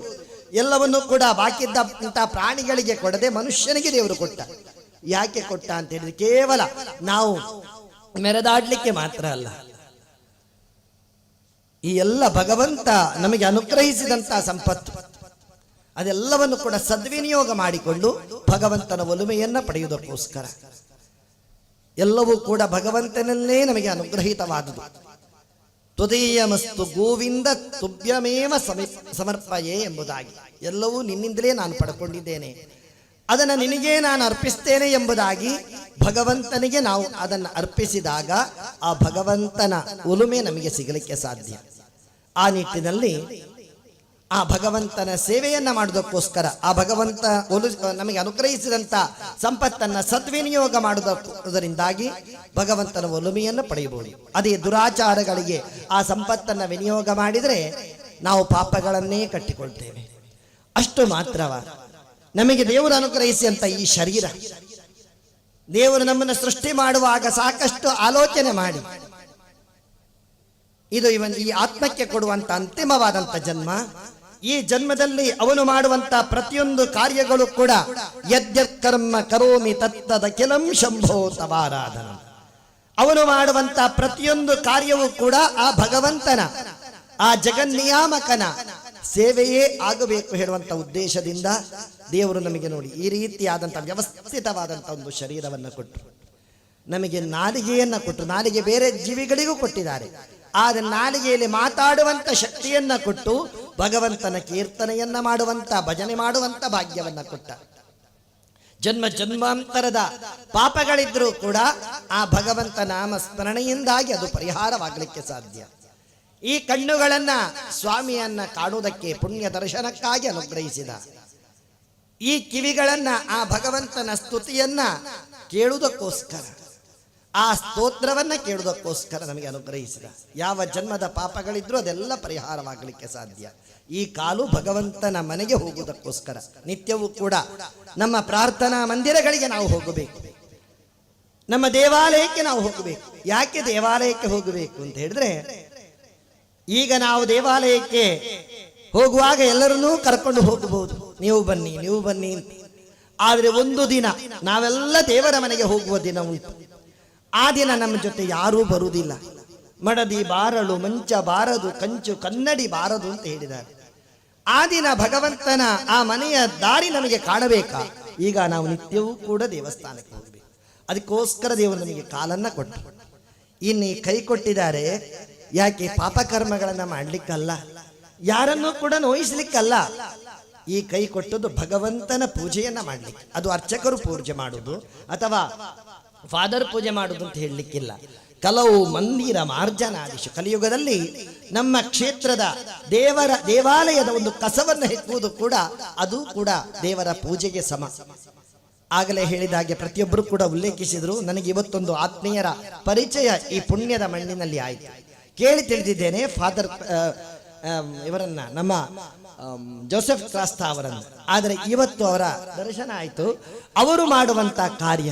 ಎಲ್ಲವನ್ನೂ ಕೂಡ ಬಾಕಿದ್ದಂತಹ ಪ್ರಾಣಿಗಳಿಗೆ ಕೊಡದೆ ಮನುಷ್ಯನಿಗೆ ದೇವರು ಕೊಟ್ಟ. ಯಾಕೆ ಕೊಟ್ಟ ಅಂತ ಹೇಳಿದ್ರೆ ಕೇವಲ ನಾವು ಮೆರೆದಾಡ್ಲಿಕ್ಕೆ ಮಾತ್ರ ಅಲ್ಲ. ಈ ಎಲ್ಲ ಭಗವಂತ ನಮಗೆ ಅನುಗ್ರಹಿಸಿದಂತಹ ಸಂಪತ್ತು ಅದೆಲ್ಲವನ್ನು ಕೂಡ ಸದ್ವಿನಿಯೋಗ ಮಾಡಿಕೊಂಡು ಭಗವಂತನ ಒಲುಮೆಯನ್ನ ಪಡೆಯುವುದಕ್ಕೋಸ್ಕರ ಎಲ್ಲವೂ ಕೂಡ ಭಗವಂತನಲ್ಲೇ ನಮಗೆ ಅನುಗ್ರಹಿತವಾದುದು. ತ್ವದೀಯಮಸ್ತು ಗೋವಿಂದ ತುಭ್ಯಮೇವ ಸಮರ್ಪಯೇ ಎಂಬುದಾಗಿ, ಎಲ್ಲವೂ ನಿನ್ನಿಂದಲೇ ನಾನು ಪಡ್ಕೊಂಡಿದ್ದೇನೆ, ಅದನ್ನು ನಿನಗೇ ನಾನು ಅರ್ಪಿಸ್ತೇನೆ ಎಂಬುದಾಗಿ ಭಗವಂತನಿಗೆ ನಾವು ಅದನ್ನು ಅರ್ಪಿಸಿದಾಗ ಆ ಭಗವಂತನ ಒಲುಮೆ ನಮಗೆ ಸಿಗಲಿಕ್ಕೆ ಸಾಧ್ಯ. ಆ ನಿಟ್ಟಿನಲ್ಲಿ ಆ ಭಗವಂತನ ಸೇವೆಯನ್ನ ಮಾಡುವುದಕ್ಕೋಸ್ಕರ ಆ ಭಗವಂತ ನಮಗೆ ಅನುಗ್ರಹಿಸಿದಂತ ಸಂಪತ್ತನ್ನ ಸದ್ವಿನಿಯೋಗ ಮಾಡುವುದರಿಂದಾಗಿ ಭಗವಂತನ ಒಲುಮೆಯನ್ನು ಪಡೆಯಬಹುದು. ಅದೇ ದುರಾಚಾರಗಳಿಗೆ ಆ ಸಂಪತ್ತನ್ನ ವಿನಿಯೋಗ ಮಾಡಿದರೆ ನಾವು ಪಾಪಗಳನ್ನೇ ಕಟ್ಟಿಕೊಳ್ತೇವೆ. ಅಷ್ಟು ಮಾತ್ರವ, ನಮಗೆ ದೇವರು ಅನುಗ್ರಹಿಸಿದಂತ ಈ ಶರೀರ, ದೇವರು ನಮ್ಮನ್ನು ಸೃಷ್ಟಿ ಮಾಡುವಾಗ ಸಾಕಷ್ಟು ಆಲೋಚನೆ ಮಾಡಿ ಇದು ಈ ಆತ್ಮಕ್ಕೆ ಕೊಡುವಂತ ಅಂತಿಮವಾದಂತ ಜನ್ಮ. ಈ ಜನ್ಮದಲ್ಲಿ ಅವನು ಮಾಡುವಂತ ಪ್ರತಿಯೊಂದು ಕಾರ್ಯಗಳು ಕೂಡ ಯದ್ಯತ್ ಕರ್ಮ ಕರೋಮಿ ತತ್ತದ ಕೆಲಂ ಶಂಭೋ ತವಾರಾಧನ. ಅವನು ಮಾಡುವಂತ ಪ್ರತಿಯೊಂದು ಕಾರ್ಯವೂ ಕೂಡ ಆ ಭಗವಂತನ, ಆ ಜಗನ್ನಿಯಾಮಕನ ಸೇವೆಯೇ ಆಗಬೇಕು ಹೇಳುವಂತ ಉದ್ದೇಶದಿಂದ ದೇವರು ನಮಗೆ ನೋಡಿ ಈ ರೀತಿಯಾದಂಥ ವ್ಯವಸ್ಥಿತವಾದಂಥ ಒಂದು ಶರೀರವನ್ನು ಕೊಟ್ಟರು. ನಮಗೆ ನಾಲಿಗೆಯನ್ನ ಕೊಟ್ಟರು. ನಾಲಿಗೆ ಬೇರೆ ಜೀವಿಗಳಿಗೂ ಕೊಟ್ಟಿದ್ದಾರೆ. ಆದರೆ ನಾಲಿಗೆಯಲ್ಲಿ ಮಾತಾಡುವಂತ ಶಕ್ತಿಯನ್ನ ಕೊಟ್ಟು ಭಗವಂತನ ಕೀರ್ತನೆಯನ್ನ ಮಾಡುವಂತ, ಭಜನೆ ಮಾಡುವಂತ ಭಾಗ್ಯವನ್ನ ಕೊಟ್ಟ. ಜನ್ಮ ಜನ್ಮಾಂತರದ ಪಾಪಗಳಿದ್ರೂ ಕೂಡ ಆ ಭಗವಂತ ನಾಮ ಸ್ಮರಣೆಯಿಂದಾಗಿ ಅದು ಪರಿಹಾರವಾಗಲಿಕ್ಕೆ ಸಾಧ್ಯ. ಈ ಕಣ್ಣುಗಳನ್ನ ಸ್ವಾಮಿಯನ್ನ ಕಾಣುವುದಕ್ಕೆ, ಪುಣ್ಯ ದರ್ಶನಕ್ಕಾಗಿ ಅನುಗ್ರಹಿಸಿದ. ಈ ಕಿವಿಗಳನ್ನ ಆ ಭಗವಂತನ ಸ್ತುತಿಯನ್ನ ಕೇಳುವುದಕ್ಕೋಸ್ಕರ, ಆ ಸ್ತೋತ್ರವನ್ನ ಕೇಳುವುದಕ್ಕೋಸ್ಕರ ನಮಗೆ ಅನುಗ್ರಹಿಸಿದ. ಯಾವ ಜನ್ಮದ ಪಾಪಗಳಿದ್ರೂ ಅದೆಲ್ಲ ಪರಿಹಾರವಾಗಲಿಕ್ಕೆ ಸಾಧ್ಯ. ಈ ಕಾಲು ಭಗವಂತನ ಮನೆಗೆ ಹೋಗುವುದಕ್ಕೋಸ್ಕರ ನಿತ್ಯವೂ ಕೂಡ ನಮ್ಮ ಪ್ರಾರ್ಥನಾ ಮಂದಿರಗಳಿಗೆ ನಾವು ಹೋಗಬೇಕು, ನಮ್ಮ ದೇವಾಲಯಕ್ಕೆ ನಾವು ಹೋಗಬೇಕು. ಯಾಕೆ ದೇವಾಲಯಕ್ಕೆ ಹೋಗಬೇಕು ಅಂತ ಹೇಳಿದ್ರೆ, ಈಗ ನಾವು ದೇವಾಲಯಕ್ಕೆ ಹೋಗುವಾಗ ಎಲ್ಲರನ್ನೂ ಕರ್ಕೊಂಡು ಹೋಗಬಹುದು, ನೀವು ಬನ್ನಿ ನೀವು ಬನ್ನಿ ಅಂತ. ಆದರೆ ಒಂದು ದಿನ ನಾವೆಲ್ಲ ದೇವರ ಮನೆಗೆ ಹೋಗುವ ದಿನ ಉಂಟು. ಆ ದಿನ ನಮ್ಮ ಜೊತೆ ಯಾರೂ ಬರುವುದಿಲ್ಲ. ಮಡದಿ ಬಾರಳು ಮಂಚ ಬಾರದು ಕಂಚು ಕನ್ನಡಿ ಬಾರದು ಅಂತ ಹೇಳಿದ್ದಾರೆ. ಆ ದಿನ ಭಗವಂತನ ಆ ಮನೆಯ ದಾರಿ ನಮಗೆ ಕಾಣಬೇಕಾ? ಈಗ ನಾವು ನಿತ್ಯವೂ ಕೂಡ ದೇವಸ್ಥಾನಕ್ಕೆ ಹೋಗಬೇಕು. ಅದಕ್ಕೋಸ್ಕರ ದೇವರು ನಮಗೆ ಕಾಲನ್ನ ಕೊಟ್ಟು, ಇನ್ನು ಈ ಕೈ ಕೊಟ್ಟಿದ್ದಾರೆ ಯಾಕೆ? ಪಾಪಕರ್ಮಗಳನ್ನ ಮಾಡ್ಲಿಕ್ಕಲ್ಲ, ಯಾರನ್ನೂ ಕೂಡ ನೋಯಿಸ್ಲಿಕ್ಕಲ್ಲ. ಈ ಕೈ ಕೊಟ್ಟದ್ದು ಭಗವಂತನ ಪೂಜೆಯನ್ನ ಮಾಡ್ಲಿಕ್ಕೆ. ಅದು ಅರ್ಚಕರು ಪೂಜೆ ಮಾಡುವುದು ಅಥವಾ ಫಾದರ್ ಪೂಜೆ ಮಾಡುವುದು ಅಂತ ಹೇಳಲಿಕ್ಕಿಲ್ಲ. ಕಲವು ಮಂದಿರ ಮಾರ್ಜನಾದಿಶು, ಕಲಿಯುಗದಲ್ಲಿ ನಮ್ಮ ಕ್ಷೇತ್ರದ ದೇವಾಲಯದ ಒಂದು ಕಸವನ್ನು ಹೆಕ್ಕುವುದು ಕೂಡ ಅದು ಕೂಡ ದೇವರ ಪೂಜೆಗೆ ಸಮ. ಆಗಲೇ ಹೇಳಿದ ಹಾಗೆ ಪ್ರತಿಯೊಬ್ಬರು ಕೂಡ ಉಲ್ಲೇಖಿಸಿದ್ರು. ನನಗೆ ಇವತ್ತೊಂದು ಆತ್ಮೀಯರ ಪರಿಚಯ ಈ ಪುಣ್ಯದ ಮಣ್ಣಿನಲ್ಲಿ ಆಯಿತು. ಕೇಳಿ ತಿಳಿದಿದ್ದೇನೆ ಫಾದರ್ ಇವರನ್ನ, ನಮ್ಮ ಜೋಸೆಫ್ ಕ್ರಾಸ್ತಾ ಅವರನ್ನು. ಆದರೆ ಇವತ್ತು ಅವರ ದರ್ಶನ ಆಯಿತು. ಅವರು ಮಾಡುವಂತ ಕಾರ್ಯ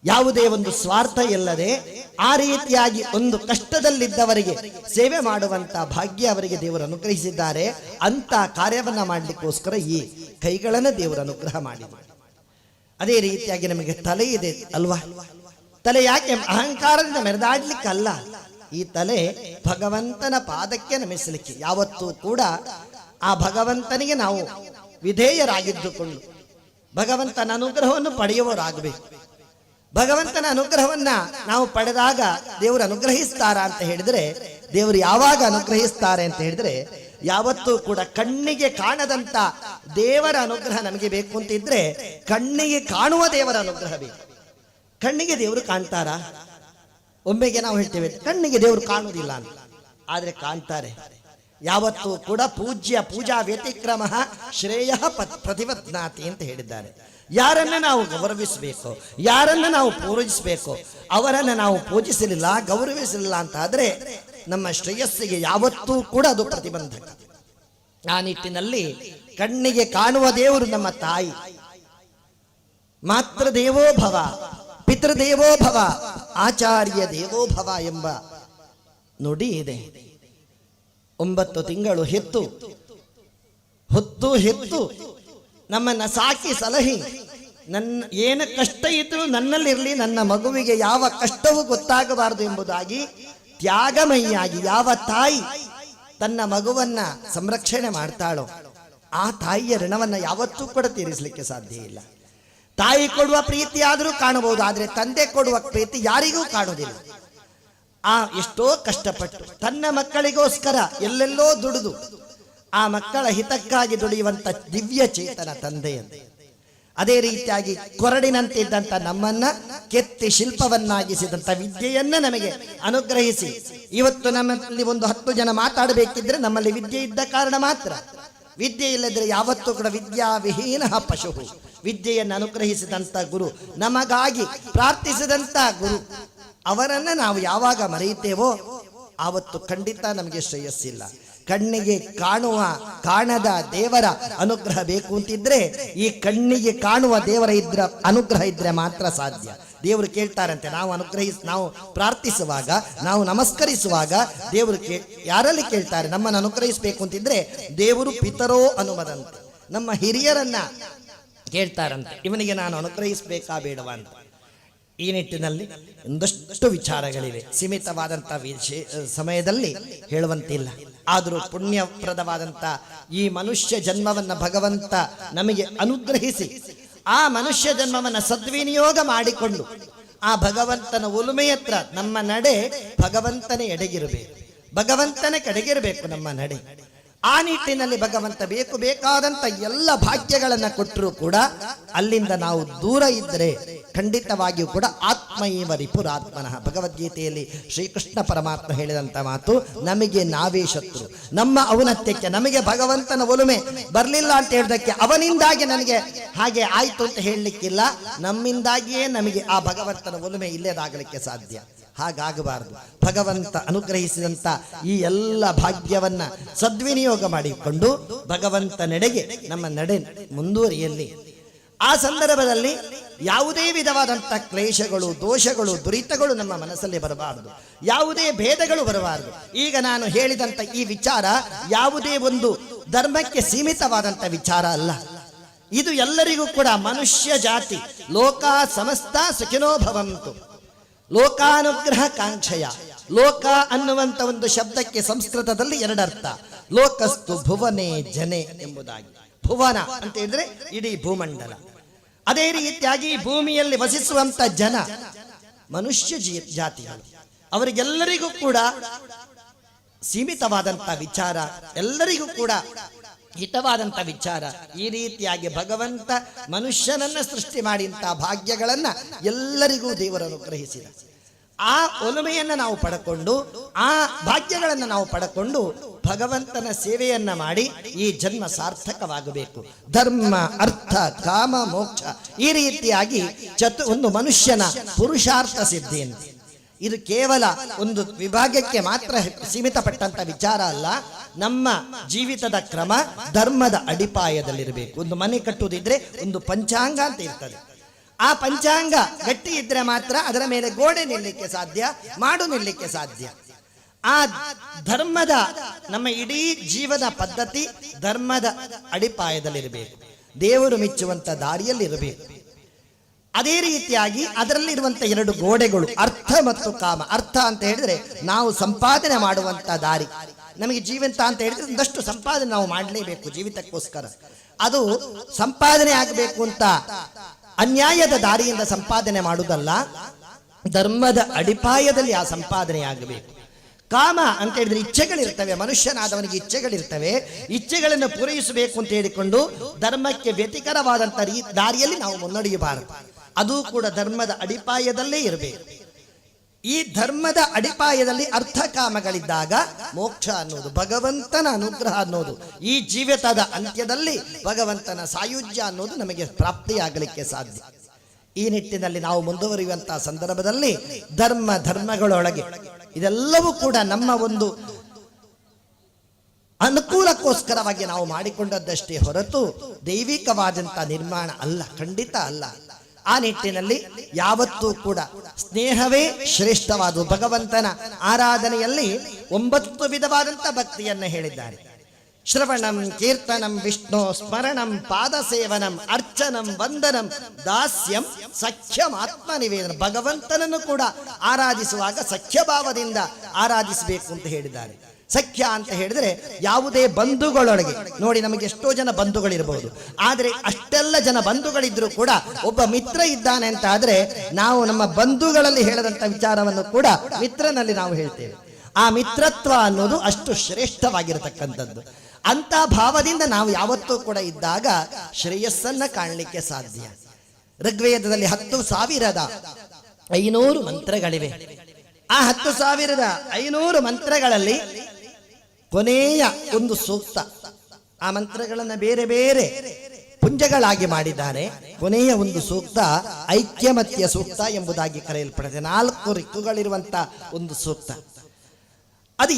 ಯಾವುದೇ ಒಂದು ಸ್ವಾರ್ಥ ಇಲ್ಲದೆ ಆ ರೀತಿಯಾಗಿ ಒಂದು ಕಷ್ಟದಲ್ಲಿದ್ದವರಿಗೆ ಸೇವೆ ಮಾಡುವಂತ ಭಾಗ್ಯ ಅವರಿಗೆ ದೇವರು ಅನುಗ್ರಹಿಸಿದ್ದಾರೆ. ಅಂತ ಕಾರ್ಯವನ್ನ ಮಾಡಲಿಕ್ಕೋಸ್ಕರ ಈ ಕೈಗಳನ್ನು ದೇವರು ಅನುಗ್ರಹ ಮಾಡಿದ್ದಾರೆ. ಅದೇ ರೀತಿಯಾಗಿ ನಮಗೆ ತಲೆ ಇದೆ ಅಲ್ವಾ? ತಲೆ ಯಾಕೆ? ಅಹಂಕಾರದಿಂದ ಮೆರೆದಾಡ್ಲಿಕ್ಕಲ್ಲ. ಈ ತಲೆ ಭಗವಂತನ ಪಾದಕ್ಕೆ ನಮಿಸಲಿಕ್ಕೆ. ಯಾವತ್ತೂ ಕೂಡ ಆ ಭಗವಂತನಿಗೆ ನಾವು ವಿಧೇಯರಾಗಿದ್ದುಕೊಂಡು ಭಗವಂತನ ಅನುಗ್ರಹವನ್ನು ಪಡೆಯುವವರಾಗಬೇಕು. ಭಗವಂತನ ಅನುಗ್ರಹವನ್ನ ನಾವು ಪಡೆದಾಗ ದೇವರು ಅನುಗ್ರಹಿಸ್ತಾರ ಅಂತ ಹೇಳಿದ್ರೆ, ದೇವರು ಯಾವಾಗ ಅನುಗ್ರಹಿಸ್ತಾರೆ ಅಂತ ಹೇಳಿದ್ರೆ, ಯಾವತ್ತೂ ಕೂಡ ಕಣ್ಣಿಗೆ ಕಾಣದಂತ ದೇವರ ಅನುಗ್ರಹ ನಮಗೆ ಬೇಕು ಅಂತಿದ್ರೆ ಕಣ್ಣಿಗೆ ಕಾಣುವ ದೇವರ ಅನುಗ್ರಹ ಬೇಕು. ಕಣ್ಣಿಗೆ ದೇವರು ಕಾಣ್ತಾರ? ಒಮ್ಮೆಗೆ ನಾವು ಹೇಳ್ತೇವೆ ಕಣ್ಣಿಗೆ ದೇವರು ಕಾಣುವುದಿಲ್ಲ ಅಂತ, ಆದ್ರೆ ಕಾಣ್ತಾರೆ. ಯಾವತ್ತೂ ಕೂಡ ಪೂಜಾ ವ್ಯತಿಕ್ರಮ ಶ್ರೇಯ ಪ್ರತಿಪದ್ನಾತಿ ಅಂತ ಹೇಳಿದ್ದಾರೆ. ಯಾರನ್ನ ನಾವು ಗೌರವಿಸಬೇಕು, ಯಾರನ್ನ ನಾವು ಪೂಜಿಸಬೇಕು, ಅವರನ್ನ ನಾವು ಪೂಜಿಸಲಿಲ್ಲ, ಗೌರವಿಸಲಿಲ್ಲ ಅಂತ ಆದ್ರೆ ನಮ್ಮ ಶ್ರೇಯಸ್ಸಿಗೆ ಯಾವತ್ತೂ ಕೂಡ ಅದು ಪ್ರತಿಬಂಧಕ. ಆ ನಿಟ್ಟಿನಲ್ಲಿ ಕಣ್ಣಿಗೆ ಕಾಣುವ ದೇವರು ನಮ್ಮ ತಾಯಿ. ಮಾತೃ ದೇವೋ ಭವ, ಪಿತೃದೇವೋ ಭವ, ಆಚಾರ್ಯ ದೇವೋ ಭವ ಎಂಬ ನುಡಿ ಇದೆ. 9 ತಿಂಗಳು ಹೊತ್ತು ನಮ್ಮನ್ನ ಸಾಕಿ ಸಲಹಿ, ನನ್ನ ಏನು ಕಷ್ಟ ಇದ್ರೂ ನನ್ನಲ್ಲಿರಲಿ, ನನ್ನ ಮಗುವಿಗೆ ಯಾವ ಕಷ್ಟವೂ ಗೊತ್ತಾಗಬಾರದು ಎಂಬುದಾಗಿ ತ್ಯಾಗಮಯಿಯಾಗಿ ಯಾವ ತಾಯಿ ತನ್ನ ಮಗುವನ್ನ ಸಂರಕ್ಷಣೆ ಮಾಡ್ತಾಳೋ ಆ ತಾಯಿಯ ಋಣವನ್ನ ಯಾವತ್ತೂ ಕೂಡ ತೀರಿಸಲಿಕ್ಕೆ ಸಾಧ್ಯ ಇಲ್ಲ. ತಾಯಿ ಕೊಡುವ ಪ್ರೀತಿ ಆದರೂ ಕಾಣಬಹುದು, ಆದ್ರೆ ತಂದೆ ಕೊಡುವ ಪ್ರೀತಿ ಯಾರಿಗೂ ಕಾಣುವುದಿಲ್ಲ. ಎಷ್ಟೋ ಕಷ್ಟಪಟ್ಟು ತನ್ನ ಮಕ್ಕಳಿಗೋಸ್ಕರ ಎಲ್ಲೆಲ್ಲೋ ದುಡಿದು ಆ ಮಕ್ಕಳ ಹಿತಕ್ಕಾಗಿ ದುಡಿಯುವಂತ ದಿವ್ಯ ಚೇತನ ತಂದೆಯಂತೆ. ಅದೇ ರೀತಿಯಾಗಿ ಕೊರಡಿನಂತಿದ್ದಂತ ನಮ್ಮನ್ನ ಕೆತ್ತಿ ಶಿಲ್ಪವನ್ನಾಗಿಸಿದಂತ ವಿದ್ಯೆಯನ್ನ ನಮಗೆ ಅನುಗ್ರಹಿಸಿ ಇವತ್ತು ನಮ್ಮಲ್ಲಿ ಒಂದು 10 ಜನ ಮಾತಾಡಬೇಕಿದ್ರೆ ನಮ್ಮಲ್ಲಿ ವಿದ್ಯೆ ಇದ್ದ ಕಾರಣ ಮಾತ್ರ. ವಿದ್ಯೆ ಇಲ್ಲದ್ರೆ ಯಾವತ್ತೂ ಕೂಡ ವಿದ್ಯಾ ವಿಹೀನ ಪಶು. ವಿದ್ಯೆಯನ್ನು ಅನುಗ್ರಹಿಸಿದಂತ ಗುರು, ನಮಗಾಗಿ ಪ್ರಾರ್ಥಿಸಿದಂತ ಗುರು, ಅವರನ್ನ ನಾವು ಯಾವಾಗ ಮರೆಯುತ್ತೇವೋ ಆವತ್ತು ಖಂಡಿತ ನಮಗೆ ಶ್ರೇಯಸ್ಸಿಲ್ಲ. ಕಣ್ಣಿಗೆ ಕಾಣದ ದೇವರ ಅನುಗ್ರಹ ಬೇಕು ಅಂತಿದ್ರೆ ಈ ಕಣ್ಣಿಗೆ ಕಾಣುವ ದೇವರ ಅನುಗ್ರಹ ಇದ್ರೆ ಮಾತ್ರ ಸಾಧ್ಯ. ದೇವರು ಕೇಳ್ತಾರಂತೆ, ನಾವು ಪ್ರಾರ್ಥಿಸುವಾಗ, ನಾವು ನಮಸ್ಕರಿಸುವಾಗ ದೇವರು ಯಾರಲ್ಲಿ ಕೇಳ್ತಾರೆ? ನಮ್ಮನ್ನು ಅನುಗ್ರಹಿಸಬೇಕು ಅಂತಿದ್ರೆ ದೇವರು ಪಿತರೋ ಅನುಮದಂತೆ, ನಮ್ಮ ಹಿರಿಯರನ್ನ ಕೇಳ್ತಾರಂತೆ, ಇವನಿಗೆ ನಾನು ಅನುಗ್ರಹಿಸಬೇಕಾ ಬೇಡವಾ ಅಂತ. ಈ ನಿಟ್ಟಿನಲ್ಲಿ ಒಂದಷ್ಟು ವಿಚಾರಗಳಿವೆ, ಸೀಮಿತವಾದಂಥ ಸಮಯದಲ್ಲಿ ಹೇಳುವಂತಿಲ್ಲ. ಆದರೂ ಪುಣ್ಯಪ್ರದವಾದಂಥ ಈ ಮನುಷ್ಯ ಜನ್ಮವನ್ನು ಭಗವಂತ ನಮಗೆ ಅನುಗ್ರಹಿಸಿ ಆ ಮನುಷ್ಯ ಜನ್ಮವನ್ನು ಸದ್ವಿನಿಯೋಗ ಮಾಡಿಕೊಂಡು ಆ ಭಗವಂತನ ಒಲುಮೆಯತ್ರ ನಮ್ಮ ನಡೆ ಭಗವಂತನ ಎಡೆಗಿರಬೇಕು, ಭಗವಂತನ ಕಡೆಗಿರಬೇಕು ನಮ್ಮ ನಡೆ. ಆ ನಿಟ್ಟಿನಲ್ಲಿ ಭಗವಂತ ಬೇಕಾದಂತ ಎಲ್ಲ ಭಾಗ್ಯಗಳನ್ನ ಕೊಟ್ಟರೂ ಕೂಡ ಅಲ್ಲಿಂದ ನಾವು ದೂರ ಇದ್ದರೆ ಖಂಡಿತವಾಗಿಯೂ ಕೂಡ ಆತ್ಮೈವ ರಿಪುರಾತ್ಮನಃ. ಭಗವದ್ಗೀತೆಯಲ್ಲಿ ಶ್ರೀಕೃಷ್ಣ ಪರಮಾತ್ಮ ಹೇಳಿದಂತ ಮಾತು, ನಮಗೆ ನಾವೇ ಶತ್ರು. ನಮ್ಮ ಔನ್ನತ್ಯಕ್ಕೆ ನಮಗೆ ಭಗವಂತನ ಒಲುಮೆ ಬರಲಿಲ್ಲ ಅಂತ ಹೇಳಿದಕ್ಕೆ ಅವನಿಂದಾಗಿ ನನಗೆ ಹಾಗೆ ಆಯ್ತು ಅಂತ ಹೇಳಲಿಕ್ಕಿಲ್ಲ, ನಮ್ಮಿಂದಾಗಿಯೇ ನಮಗೆ ಆ ಭಗವಂತನ ಒಲುಮೆ ಇಲ್ಲದಾಗಲಿಕ್ಕೆ ಸಾಧ್ಯ. ಹಾಗಾಗಬಾರದು. ಭಗವಂತ ಅನುಗ್ರಹಿಸಿದಂತ ಈ ಎಲ್ಲ ಭಾಗ್ಯವನ್ನ ಸದ್ವಿನಿಯೋಗ ಮಾಡಿಕೊಂಡು ಭಗವಂತನೆಡೆಗೆ ನಮ್ಮ ನಡೆ ಮುಂದುವರಿಯಲ್ಲಿ. ಆ ಸಂದರ್ಭದಲ್ಲಿ ಯಾವುದೇ ವಿಧವಾದಂಥ ಕ್ಲೇಶಗಳು, ದೋಷಗಳು, ದುರಿತಗಳು ನಮ್ಮ ಮನಸ್ಸಲ್ಲಿ ಬರಬಾರದು, ಯಾವುದೇ ಭೇದಗಳು ಬರಬಾರದು. ಈಗ ನಾನು ಹೇಳಿದಂಥ ಈ ವಿಚಾರ ಯಾವುದೇ ಒಂದು ಧರ್ಮಕ್ಕೆ ಸೀಮಿತವಾದಂಥ ವಿಚಾರ ಅಲ್ಲ. ಇದು ಎಲ್ಲರಿಗೂ ಕೂಡ ಮನುಷ್ಯ ಜಾತಿ ಲೋಕ ಸಮಸ್ತ ಸುಖಿನೋ ಭವಂತು, ಲೋಕಾನುಗ್ರಹ ಕಾಂಕ್ಷೆಯ. ಲೋಕ ಅನ್ನುವಂಥ ಒಂದು ಶಬ್ದಕ್ಕೆ ಸಂಸ್ಕೃತದಲ್ಲಿ ಎರಡರ್ಥ. ಲೋಕಸ್ತು ಭುವನೆ ಜನೆ ಎಂಬುದಾಗಿ. ಭುವನ ಅಂತ ಹೇಳಿದ್ರೆ ಇಡೀ ಭೂಮಂಡಲ. ಅದೇ ರೀತಿಯಾಗಿ ಭೂಮಿಯಲ್ಲಿ ವಸಿಸುವಂತ ಜನ ಮನುಷ್ಯ ಜಾತಿಗಳು. ಅವರಿಗೆಲ್ಲರಿಗೂ ಕೂಡ ಸೀಮಿತವಾದಂಥ ವಿಚಾರ, ಎಲ್ಲರಿಗೂ ಕೂಡ ಹಿತವಾದಂಥ ವಿಚಾರ. ಈ ರೀತಿಯಾಗಿ ಭಗವಂತ ಮನುಷ್ಯನನ್ನ ಸೃಷ್ಟಿ ಮಾಡಿದಂಥ ಭಾಗ್ಯಗಳನ್ನ ಎಲ್ಲರಿಗೂ ದೇವರು ಅನುಗ್ರಹಿಸಿದ. ಆ ಒಲುಮೆಯನ್ನು ನಾವು ಪಡ್ಕೊಂಡು, ಆ ಭಾಗ್ಯಗಳನ್ನು ನಾವು ಪಡ್ಕೊಂಡು ಭಗವಂತನ ಸೇವೆಯನ್ನ ಮಾಡಿ ಈ ಜನ್ಮ ಸಾರ್ಥಕವಾಗಬೇಕು. ಧರ್ಮ, ಅರ್ಥ, ಕಾಮ, ಮೋಕ್ಷ ಈ ರೀತಿಯಾಗಿ ಒಂದು ಮನುಷ್ಯನ ಪುರುಷಾರ್ಥ ಸಿದ್ಧಿ ಅಂತ. ಇದು ಕೇವಲ ಒಂದು ವಿಭಾಗಕ್ಕೆ ಮಾತ್ರ ಸೀಮಿತಪಟ್ಟಂತ ವಿಚಾರ ಅಲ್ಲ. ನಮ್ಮ ಜೀವಿತದ ಕ್ರಮ ಧರ್ಮದ ಅಡಿಪಾಯದಲ್ಲಿರಬೇಕು. ಒಂದು ಮನೆ ಕಟ್ಟುವುದಿದ್ರೆ ಒಂದು ಪಂಚಾಂಗ ಅಂತ ಇರ್ತದೆ. ಆ ಪಂಚಾಂಗ ಗಟ್ಟಿ ಇದ್ರೆ ಮಾತ್ರ ಅದರ ಮೇಲೆ ಗೋಡೆ ನಿಲ್ಲಕ್ಕೆ ಸಾಧ್ಯ, ಮಾಡು ನಿಲ್ಲಕ್ಕೆ ಸಾಧ್ಯ. ಆ ಧರ್ಮದ ನಮ್ಮ ಇಡೀ ಜೀವನ ಪದ್ಧತಿ ಧರ್ಮದ ಅಡಿಪಾಯದಲ್ಲಿರಬೇಕು, ದೇವರು ಮೆಚ್ಚುವಂತ ದಾರಿಯಲ್ಲಿರಬೇಕು. ಅದೇ ರೀತಿಯಾಗಿ ಅದರಲ್ಲಿರುವಂತ ಎರಡು ಗೋಡೆಗಳು ಅರ್ಥ ಮತ್ತು ಕಾಮ. ಅರ್ಥ ಅಂತ ಹೇಳಿದ್ರೆ ನಾವು ಸಂಪಾದನೆ ಮಾಡುವಂತ ದಾರಿ. ನಮಗೆ ಜೀವಂತ ಅಂತ ಹೇಳಿದ್ರೆ ಒಂದಷ್ಟು ಸಂಪಾದನೆ ನಾವು ಮಾಡಲೇಬೇಕು ಜೀವಿತಕ್ಕೋಸ್ಕರ. ಅದು ಸಂಪಾದನೆ ಆಗಬೇಕು ಅಂತ ಅನ್ಯಾಯದ ದಾರಿಯಿಂದ ಸಂಪಾದನೆ ಮಾಡುವುದಲ್ಲ, ಧರ್ಮದ ಅಡಿಪಾಯದಲ್ಲಿ ಆ ಸಂಪಾದನೆ ಆಗಬೇಕು. ಕಾಮ ಅಂತ ಹೇಳಿದ್ರೆ ಇಚ್ಛೆಗಳಿರ್ತವೆ, ಮನುಷ್ಯನಾದವನಿಗೆ ಇಚ್ಛೆಗಳಿರ್ತವೆ. ಇಚ್ಛೆಗಳನ್ನು ಪೂರೈಸಬೇಕು ಅಂತ ಹೇಳಿಕೊಂಡು ಧರ್ಮಕ್ಕೆ ವ್ಯತಿಕರವಾದಂಥ ದಾರಿಯಲ್ಲಿ ನಾವು ಮುನ್ನಡೆಯಬಾರದು. ಅದು ಕೂಡ ಧರ್ಮದ ಅಡಿಪಾಯದಲ್ಲೇ ಇರಬೇಕು. ಈ ಧರ್ಮದ ಅಡಿಪಾಯದಲ್ಲಿ ಅರ್ಥ ಕಾಮಗಳಿದ್ದಾಗ ಮೋಕ್ಷ ಅನ್ನೋದು, ಭಗವಂತನ ಅನುಗ್ರಹ ಅನ್ನೋದು, ಈ ಜೀವಿತದ ಅಂತ್ಯದಲ್ಲಿ ಭಗವಂತನ ಸಾಯುಜ್ಯ ಅನ್ನೋದು ನಮಗೆ ಪ್ರಾಪ್ತಿಯಾಗಲಿಕ್ಕೆ ಸಾಧ್ಯ. ಈ ನಿಟ್ಟಿನಲ್ಲಿ ನಾವು ಮುಂದುವರಿಯುವಂತಹ ಸಂದರ್ಭದಲ್ಲಿ ಧರ್ಮಗಳೊಳಗೆ ಇದೆಲ್ಲವೂ ಕೂಡ ನಮ್ಮ ಒಂದು ಅನುಕೂಲಕ್ಕೋಸ್ಕರವಾಗಿ ನಾವು ಮಾಡಿಕೊಂಡದ್ದಷ್ಟೇ ಹೊರತು ದೈವಿಕವಾದಂಥ ನಿರ್ಮಾಣ ಅಲ್ಲ, ಖಂಡಿತ ಅಲ್ಲ. ಆ ನಿಟ್ಟಿನಲ್ಲಿ ಯಾವತ್ತೂ ಕೂಡ ಸ್ನೇಹವೇ ಶ್ರೇಷ್ಠವಾದ ಭಗವಂತನ ಆರಾಧನೆಯಲ್ಲಿ 9 ವಿಧವಾದಂಥ ಭಕ್ತಿಯನ್ನು ಹೇಳಿದ್ದಾರೆ. ಶ್ರವಣಂ, ಕೀರ್ತನಂ, ವಿಷ್ಣು ಸ್ಮರಣಂ, ಪಾದಸೇವನಂ, ಅರ್ಚನಂ, ವಂದನಂ, ದಾಸ್ಯಂ, ಸಖ್ಯಂ, ಆತ್ಮ ನಿವೇದನ. ಭಗವಂತನನ್ನು ಕೂಡ ಆರಾಧಿಸುವಾಗ ಸಖ್ಯಭಾವದಿಂದ ಆರಾಧಿಸಬೇಕು ಅಂತ ಹೇಳಿದ್ದಾರೆ. ಸಖ್ಯ ಅಂತ ಹೇಳಿದ್ರೆ ಯಾವುದೇ ಬಂಧುಗಳೊಳಗೆ ನೋಡಿ, ನಮಗೆ ಎಷ್ಟೋ ಜನ ಬಂಧುಗಳಿರಬಹುದು, ಆದರೆ ಅಷ್ಟೆಲ್ಲ ಜನ ಬಂಧುಗಳಿದ್ರು ಕೂಡ ಒಬ್ಬ ಮಿತ್ರ ಇದ್ದಾನೆ ಅಂತ ಆದ್ರೆ ನಾವು ನಮ್ಮ ಬಂಧುಗಳಲ್ಲಿ ಹೇಳದಂತ ವಿಚಾರವನ್ನು ಕೂಡ ಮಿತ್ರನಲ್ಲಿ ನಾವು ಹೇಳ್ತೇವೆ. ಆ ಮಿತ್ರತ್ವ ಅನ್ನೋದು ಅಷ್ಟು ಶ್ರೇಷ್ಠವಾಗಿರತಕ್ಕಂಥದ್ದು. ಅಂತ ಭಾವದಿಂದ ನಾವು ಯಾವತ್ತೂ ಕೂಡ ಇದ್ದಾಗ ಶ್ರೇಯಸ್ಸನ್ನ ಕಾಣಲಿಕ್ಕೆ ಸಾಧ್ಯ. ಋಗ್ವೇದದಲ್ಲಿ 10,500 ಮಂತ್ರಗಳಿವೆ. ಆ 10,500 ಮಂತ್ರಗಳಲ್ಲಿ ಕೊನೆಯ ಒಂದು ಸೂಕ್ತ, ಆ ಮಂತ್ರಗಳನ್ನು ಬೇರೆ ಬೇರೆ ಪುಂಜಗಳಾಗಿ ಮಾಡಿದ್ದಾರೆ. ಕೊನೆಯ ಒಂದು ಸೂಕ್ತ ಐಕ್ಯಮತ್ಯ ಸೂಕ್ತ ಎಂಬುದಾಗಿ ಕರೆಯಲ್ಪಡುತ್ತೆ. 4 ರಿಕ್ಕುಗಳಿರುವಂತ ಒಂದು ಸೂಕ್ತ. ಅದು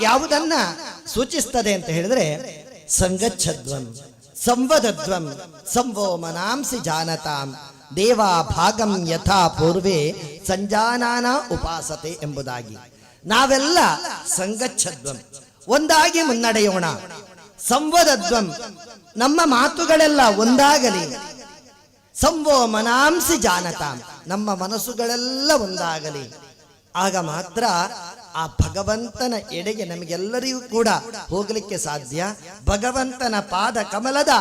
ಯಾವುದನ್ನ ಸೂಚಿಸ್ತದೆ ಅಂತ ಹೇಳಿದ್ರೆ, ಸಂಗಚ್ಛದ್ವಂ, ಸಂವದದ್ವಂ, ಸಂವೋ ಮನಾಂಸಿ ಜಾನತಾಂ, ದೇವಾ ಭಾಗಂ ಯಥಾ ಪೂರ್ವೇ ಸಂಜಾನಾನ ಉಪಾಸತೆ ಎಂಬುದಾಗಿ. ನಾವೆಲ್ಲ ಸಂಗಚ್ಛದ್ವಂ, ಒಂದಾಗಿ ಮುನ್ನಡೆಯೋಣ. ಸಂವದದ್ವಂ, ನಮ್ಮ ಮಾತುಗಳೆಲ್ಲ ಒಂದಾಗಲಿ. ಸಂವೋ ಮನಾಂಸಿ ಜಾನತಾಂ, ನಮ್ಮ ಮನಸ್ಸುಗಳೆಲ್ಲ ಒಂದಾಗಲಿ. ಆಗ ಮಾತ್ರ ಆ ಭಗವಂತನ ಎಡೆಗೆ ನಮಗೆಲ್ಲರಿಗೂ ಕೂಡ ಹೋಗಲಿಕ್ಕೆ ಸಾಧ್ಯ. ಭಗವಂತನ ಪಾದ ಕಮಲದ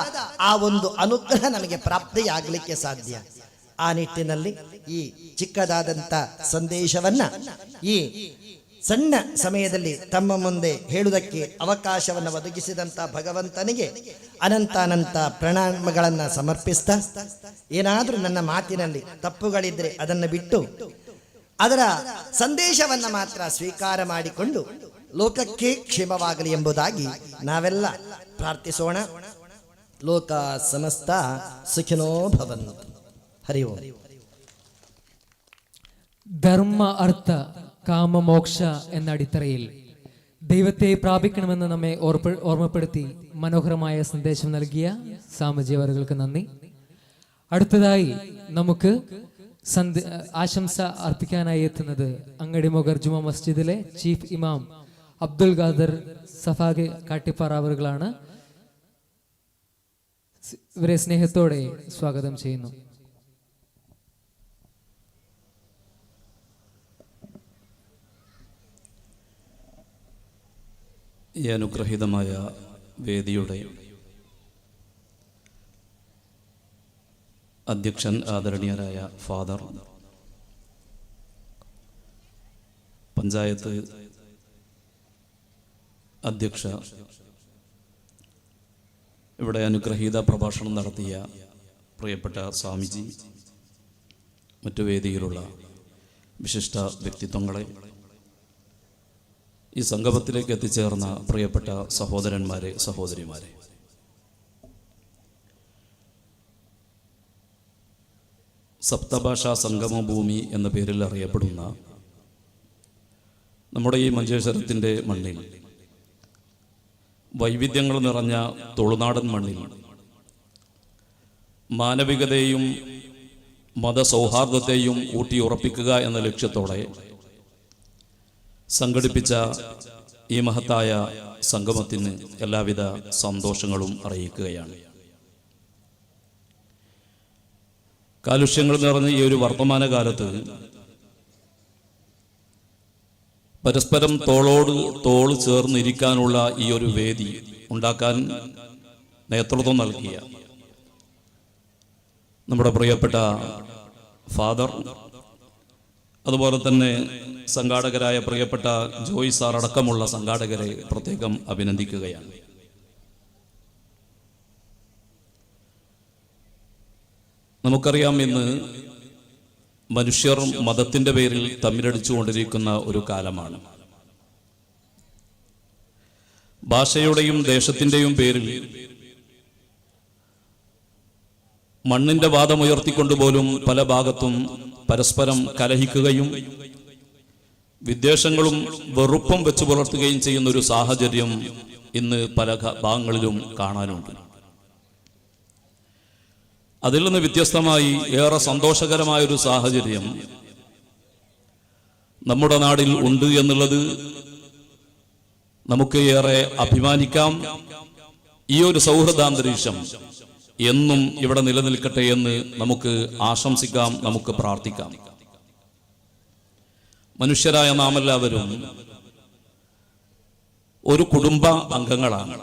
ಆ ಒಂದು ಅನುಗ್ರಹ ನಮಗೆ ಪ್ರಾಪ್ತಿಯಾಗಲಿಕ್ಕೆ ಸಾಧ್ಯ. ಆ ನಿಟ್ಟಿನಲ್ಲಿ ಈ ಚಿಕ್ಕದಾದಂಥ ಸಂದೇಶವನ್ನ ಈ ಸಣ್ಣ ಸಮಯದಲ್ಲಿ ತಮ್ಮ ಮುಂದೆ ಹೇಳುವುದಕ್ಕೆ ಅವಕಾಶವನ್ನು ಒದಗಿಸಿದಂಥ ಭಗವಂತನಿಗೆ ಅನಂತಾನಂತ ಪ್ರಣಾಮಗಳನ್ನು ಸಮರ್ಪಿಸ್ತಾ, ಏನಾದರೂ ನನ್ನ ಮಾತಿನಲ್ಲಿ ತಪ್ಪುಗಳಿದ್ರೆ ಅದನ್ನು ಬಿಟ್ಟು ಅದರ ಸಂದೇಶವನ್ನು ಮಾತ್ರ ಸ್ವೀಕಾರ ಮಾಡಿಕೊಂಡು ಲೋಕಕ್ಕೆ ಕ್ಷೇಮವಾಗಲಿ ಎಂಬುದಾಗಿ ನಾವೆಲ್ಲ ಪ್ರಾರ್ಥಿಸೋಣ. ಲೋಕ ಸಮಸ್ತ ಸುಖಿನೋ ಭವಂತು. ಹರಿ ಓಂ. ധർമ്മ അർത്ഥ കാമ മോക്ഷ എന്ന അടിത്തറയിൽ ദൈവത്തെ പ്രാപിക്കണമെന്ന് നമ്മെ ഓർമ്മപ്പെടുത്തി മനോഹരമായ സന്ദേശം നൽകിയ സാമജി അവർക്ക് നന്ദി. അടുത്തതായി നമുക്ക് ആശംസ അർപ്പിക്കാനായി എത്തുന്നത് അങ്ങടിമുഖർ ജുമാ മസ്ജിദിലെ ചീഫ് ഇമാം അബ്ദുൽ ഖാദർ സഫാഗെ കാട്ടിപ്പാറ അവരുകളാണ്. ഇവരെ സ്നേഹത്തോടെ സ്വാഗതം ചെയ്യുന്നു. ഈ അനുഗ്രഹീതമായ വേദിയുടെ അധ്യക്ഷൻ ആദരണീയരായ ഫാദർ, പഞ്ചായത്ത് അധ്യക്ഷ, ഇവിടെ അനുഗ്രഹീത പ്രഭാഷണം നടത്തിയ പ്രിയപ്പെട്ട സ്വാമിജി, മറ്റു വേദിയിലുള്ള വിശിഷ്ട വ്യക്തിത്വങ്ങളെ, ഈ സംഗമത്തിലേക്ക് എത്തിച്ചേർന്ന പ്രിയപ്പെട്ട സഹോദരന്മാരെ, സഹോദരിമാരെ, സപ്തഭാഷാ സംഗമഭൂമി എന്ന പേരിൽ അറിയപ്പെടുന്ന നമ്മുടെ ഈ മഞ്ചേശ്വരത്തിൻ്റെ മണ്ണിൽ, വൈവിധ്യങ്ങൾ നിറഞ്ഞ തുളുനാടൻ മണ്ണിൽ മാനവികതയെയും മതസൗഹാർദ്ദത്തെയും ഊട്ടിയുറപ്പിക്കുക എന്ന ലക്ഷ്യത്തോടെ സംഘടിപ്പിച്ച ഈ മഹത്തായ സംഗമത്തിന് എല്ലാവിധ സന്തോഷങ്ങളും അറിയിക്കുകയാണ്. കാലുഷ്യങ്ങൾ നിറഞ്ഞ ഈ ഒരു വർത്തമാനകാലത്ത് പരസ്പരം തോളോട് തോൾ ചേർന്നിരിക്കാനുള്ള ഈ ഒരു വേദി ഉണ്ടാക്കാൻ നേതൃത്വം നൽകിയ നമ്മുടെ പ്രിയപ്പെട്ട ഫാദർ, അതുപോലെ തന്നെ സംഘാടകരായ പ്രിയപ്പെട്ട ജോയ് സാർ അടക്കമുള്ള സംഘാടകരെ പ്രത്യേകം അഭിനന്ദിക്കുകയാണ്. നമുക്കറിയാം, ഇന്ന് മനുഷ്യർ മതത്തിന്റെ പേരിൽ തമ്മിലടിച്ചുകൊണ്ടിരിക്കുന്ന ഒരു കാലമാണ്. ഭാഷയുടെയും ദേശത്തിന്റെയും പേരിൽ മണ്ണിന്റെ വാദമുയർത്തിക്കൊണ്ടുപോലും പല ഭാഗത്തും പരസ്പരം കലഹിക്കുകയും വിദ്വേഷങ്ങളും വെറുപ്പും വെച്ചു പുലർത്തുകയും ചെയ്യുന്ന ഒരു സാഹചര്യം ഇന്ന് പല ഭാഗങ്ങളിലും കാണാനുണ്ട്. അതിൽ നിന്ന് വ്യത്യസ്തമായി ഏറെ സന്തോഷകരമായൊരു സാഹചര്യം നമ്മുടെ നാടിൽ ഉണ്ട് എന്നുള്ളത് നമുക്ക് ഏറെ അഭിമാനിക്കാം. ഈ ഒരു സൗഹൃദാന്തരീക്ഷം എന്നും ഇവിടെ നിലനിൽക്കട്ടെ എന്ന് നമുക്ക് ആശംസിക്കാം, നമുക്ക് പ്രാർത്ഥിക്കാം. മനുഷ്യരായ നാം എല്ലാവരും ഒരു കുടുംബ അംഗങ്ങളാണ്.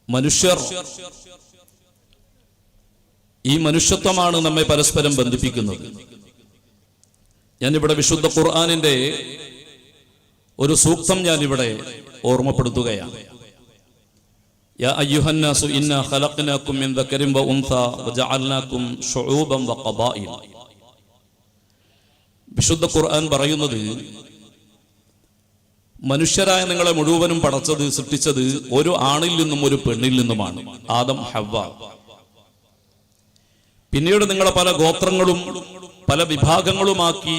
മനുഷ്യർ, ഈ മനുഷ്യത്വമാണ് നമ്മെ പരസ്പരം ബന്ധിപ്പിക്കുന്നത്. ഞാനിവിടെ വിശുദ്ധ ഖുർആനിന്റെ ഒരു സൂക്തം ഞാനിവിടെ ഓർമ്മപ്പെടുത്തുകയാണ്. യാ അയ്യുഹന്നാസു ഇന്നാ ഖലഖനാകും മിൻ ദക്കരിൻ വ ഉൻസ വജഅൽനാകും ശുഊബൻ വ ഖബാഇൽ. വിശുദ്ധ ഖുർആൻ പറയുന്നത്, മനുഷ്യരായ നിങ്ങളെ മുഴുവനും പടച്ചത്, സൃഷ്ടിച്ചത് ഒരു ആണിൽ നിന്നും ഒരു പെണ്ണിൽ നിന്നുമാണ്, ആദം ഹവ്വ. പിന്നീട് നിങ്ങളെ പല ഗോത്രങ്ങളും പല വിഭാഗങ്ങളുമാക്കി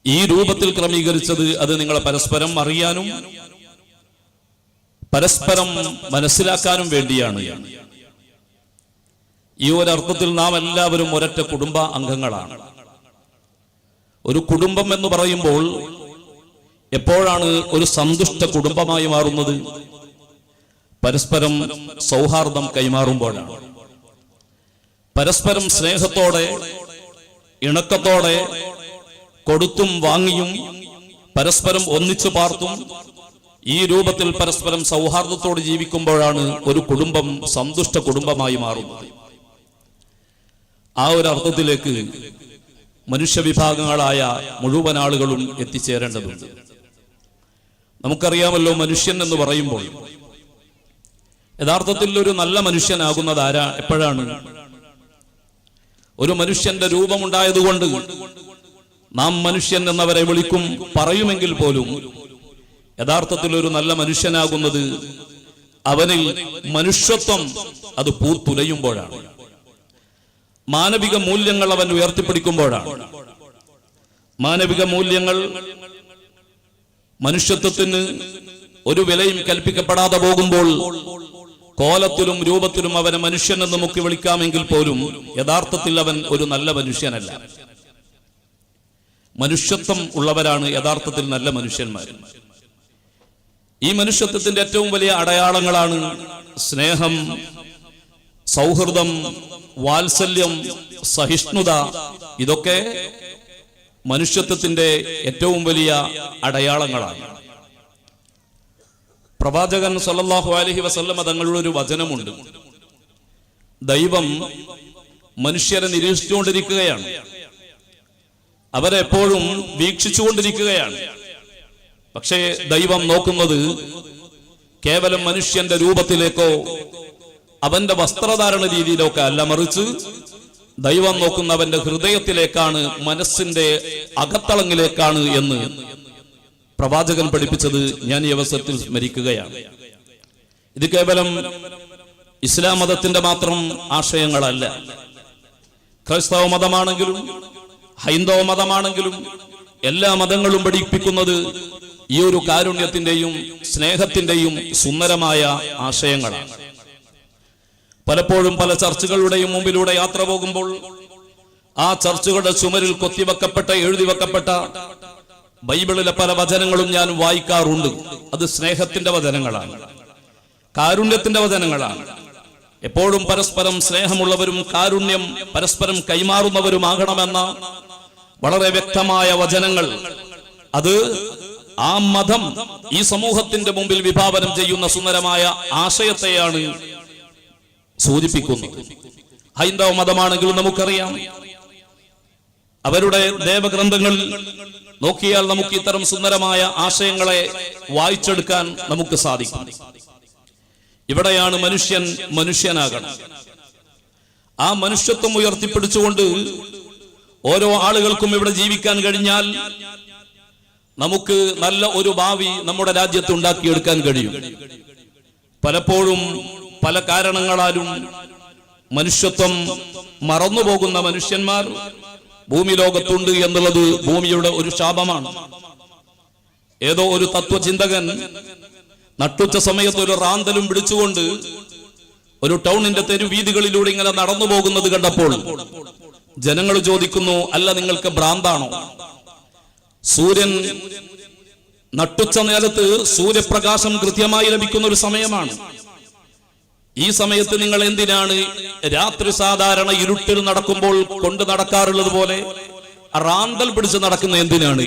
ഈ രൂപത്തിൽ ക്രമീകരിച്ചത് അത് നിങ്ങളെ പരസ്പരം അറിയാനും പരസ്പരം മനസ്സിലാക്കാനും വേണ്ടിയാണ്. ഈ ഒരർത്ഥത്തിൽ നാം എല്ലാവരും ഒരൊറ്റ കുടുംബ അംഗങ്ങളാണ്. ഒരു കുടുംബം എന്ന് പറയുമ്പോൾ എപ്പോഴാണ് ഒരു സന്തുഷ്ട കുടുംബമായി മാറുന്നത്? പരസ്പരം സൗഹാർദ്ദം കൈമാറുമ്പോഴാണ്. പരസ്പരം സ്നേഹത്തോടെ, ഇണക്കത്തോടെ, കൊടുത്തും വാങ്ങിയും പരസ്പരം ഒന്നിച്ചു പാർത്തും ഈ രൂപത്തിൽ പരസ്പരം സൗഹാർദ്ദത്തോടെ ജീവിക്കുമ്പോഴാണ് ഒരു കുടുംബം സന്തുഷ്ട കുടുംബമായി മാറുന്നത്. ആ ഒരു അർത്ഥത്തിലേക്ക് മനുഷ്യവിഭാഗങ്ങളായ മുഴുവൻ ആളുകളും എത്തിച്ചേരേണ്ടതുണ്ട്. നമുക്കറിയാമല്ലോ, മനുഷ്യൻ എന്ന് പറയുമ്പോൾ യഥാർത്ഥത്തിൽ ഒരു നല്ല മനുഷ്യനാകുന്നത് എപ്പോഴാണ്? ഒരു മനുഷ്യന്റെ രൂപമുണ്ടായതുകൊണ്ട് നാം മനുഷ്യൻ എന്നവരെ പറയുമെങ്കിൽ പോലും യഥാർത്ഥത്തിൽ ഒരു നല്ല മനുഷ്യനാകുന്നത് അവനിൽ മനുഷ്യത്വം അത് പൂത്തുലയുമ്പോഴാണ്. മാനവിക മൂല്യങ്ങൾ അവൻ ഉയർത്തിപ്പിടിക്കുമ്പോഴാണ്. മാനവിക മൂല്യങ്ങൾ മനുഷ്യത്വത്തിന് ഒരു വിലയും കൽപ്പിക്കപ്പെടാതെ പോകുമ്പോൾ കോലത്തിലും രൂപത്തിലും അവനെ മനുഷ്യൻ എന്ന് മുക്കി വിളിക്കാമെങ്കിൽ പോലും യഥാർത്ഥത്തിൽ അവൻ ഒരു നല്ല മനുഷ്യനല്ല. മനുഷ്യത്വം ഉള്ളവരാണ് യഥാർത്ഥത്തിൽ നല്ല മനുഷ്യന്മാർ. ഈ മനുഷ്യത്വത്തിന്റെ ഏറ്റവും വലിയ അടയാളങ്ങളാണ് സ്നേഹം, സൗഹൃദം, വാത്സല്യം, സഹിഷ്ണുത. ഇതൊക്കെ മനുഷ്യത്വത്തിന്റെ ഏറ്റവും വലിയ അടയാളങ്ങളാണ്. പ്രവാചകൻ സല്ലല്ലാഹു അലൈഹി വസല്ലമ തങ്ങളുടെ ഒരു വചനമുണ്ട്. ദൈവം മനുഷ്യരെ നിരീക്ഷിച്ചുകൊണ്ടിരിക്കുകയാണ്, അവരെ എപ്പോഴും വീക്ഷിച്ചുകൊണ്ടിരിക്കുകയാണ്. പക്ഷേ ദൈവം നോക്കുന്നത് കേവലം മനുഷ്യന്റെ രൂപത്തിലേക്കോ അവന്റെ വസ്ത്രധാരണ രീതിയിലൊക്കെ അല്ല, മറിച്ച് ദൈവം നോക്കുന്ന അവന്റെ ഹൃദയത്തിലേക്കാണ്, മനസ്സിന്റെ അകത്തളങ്ങിലേക്കാണ് എന്ന് പ്രവാചകൻ പഠിപ്പിച്ചത് ഞാൻ ഈ അവസരത്തിൽ സ്മരിക്കുകയാണ്. ഇത് കേവലം ഇസ്ലാം മതത്തിന്റെ മാത്രം ആശയങ്ങളല്ല. ക്രൈസ്തവ മതമാണെങ്കിലും ഹൈന്ദവ മതമാണെങ്കിലും എല്ലാ മതങ്ങളും പഠിപ്പിക്കുന്നത് ഈ ഒരു കാരുണ്യത്തിന്റെയും സ്നേഹത്തിന്റെയും സുന്ദരമായ ആശയങ്ങളാണ്. പലപ്പോഴും പല ചർച്ചുകളുടെയും മുമ്പിലൂടെ യാത്ര പോകുമ്പോൾ ആ ചർച്ചുകളുടെ ചുമരിൽ കൊത്തിവെക്കപ്പെട്ട, എഴുതി വെക്കപ്പെട്ട ബൈബിളിലെ പല വചനങ്ങളും ഞാൻ വായിക്കാറുണ്ട്. അത് സ്നേഹത്തിന്റെ വചനങ്ങളാണ്, കാരുണ്യത്തിന്റെ വചനങ്ങളാണ്. എപ്പോഴും പരസ്പരം സ്നേഹമുള്ളവരും കാരുണ്യം പരസ്പരം കൈമാറുന്നവരുമാകണമെന്ന വളരെ വ്യക്തമായ വചനങ്ങൾ. അത് ആ മതം ഈ സമൂഹത്തിന്റെ മുമ്പിൽ വിഭാവനം ചെയ്യുന്ന സുന്ദരമായ ആശയത്തെയാണ് സൂചിപ്പിക്കുന്നത്. ഹൈന്ദവ മതമാണെങ്കിലും നമുക്കറിയാം, അവരുടെ ദേവഗ്രന്ഥങ്ങളിൽ നോക്കിയാൽ നമുക്ക് ഇത്തരം സുന്ദരമായ ആശയങ്ങളെ വായിച്ചെടുക്കാൻ നമുക്ക് സാധിക്കും. ഇവിടെയാണ് മനുഷ്യൻ മനുഷ്യനാകണം. ആ മനുഷ്യത്വം ഉയർത്തിപ്പിടിച്ചുകൊണ്ട് ഓരോ ആളുകൾക്കും ഇവിടെ ജീവിക്കാൻ കഴിഞ്ഞാൽ നമുക്ക് നല്ല ഒരു ഭാവി നമ്മുടെ രാജ്യത്ത് ഉണ്ടാക്കിയെടുക്കാൻ കഴിയും. പലപ്പോഴും പല കാരണങ്ങളാലും മനുഷ്യത്വം മറന്നുപോകുന്ന മനുഷ്യന്മാർ ഭൂമി ലോകത്തുണ്ട് എന്നുള്ളത് ഭൂമിയുടെ ഒരു ശാപമാണ്. ഏതോ ഒരു തത്വചിന്തകൻ നട്ടുച്ച സമയത്ത് ഒരു റാന്തലും പിടിച്ചുകൊണ്ട് ഒരു ടൗണിന്റെ തെരുവീതികളിലൂടെ ഇങ്ങനെ നടന്നു പോകുന്നത് കണ്ടപ്പോൾ ജനങ്ങൾ ചോദിക്കുന്നു, അല്ല നിങ്ങൾക്ക് ഭ്രാന്താണോ? സൂര്യൻ നട്ടുച്ച നേരത്ത് സൂര്യപ്രകാശം കൃത്യമായി ലഭിക്കുന്ന ഒരു സമയമാണ്. ഈ സമയത്ത് നിങ്ങൾ എന്തിനാണ് രാത്രി സാധാരണ ഇരുട്ടിൽ നടക്കുമ്പോൾ കൊണ്ട് നടക്കാറുള്ളത് പോലെ റാന്തൽ പിടിച്ച് നടക്കുന്ന എന്തിനാണ്?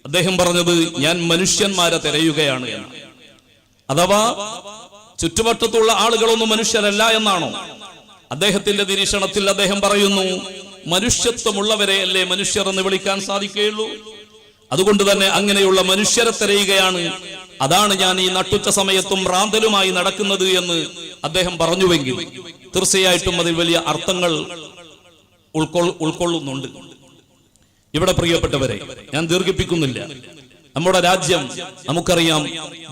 അദ്ദേഹം പറഞ്ഞത്, ഞാൻ മനുഷ്യന്മാരെ തിരയുകയാണ് എന്ന്. അഥവാ ചുറ്റുവട്ടത്തുള്ള ആളുകളൊന്നും മനുഷ്യരല്ല എന്നാണോ? അദ്ദേഹത്തിന്റെ നിരീക്ഷണത്തിൽ അദ്ദേഹം പറയുന്നു, മനുഷ്യത്വമുള്ളവരെ അല്ലേ മനുഷ്യർ എന്ന് വിളിക്കാൻ സാധിക്കുകയുള്ളൂ. അതുകൊണ്ട് തന്നെ അങ്ങനെയുള്ള മനുഷ്യരെ തിരയുകയാണ്, അതാണ് ഞാൻ ഈ നട്ടുച്ച സമയത്തും റാന്തലുമായി നടക്കുന്നത് എന്ന് അദ്ദേഹം പറഞ്ഞുവെങ്കിൽ തീർച്ചയായിട്ടും അതിൽ വലിയ അർത്ഥങ്ങൾ ഉൾക്കൊള്ളുന്നുണ്ട്. ഇവിടെ പ്രിയപ്പെട്ടവരെ, ഞാൻ ദീർഘിപ്പിക്കുന്നില്ല. നമ്മുടെ രാജ്യം നമുക്കറിയാം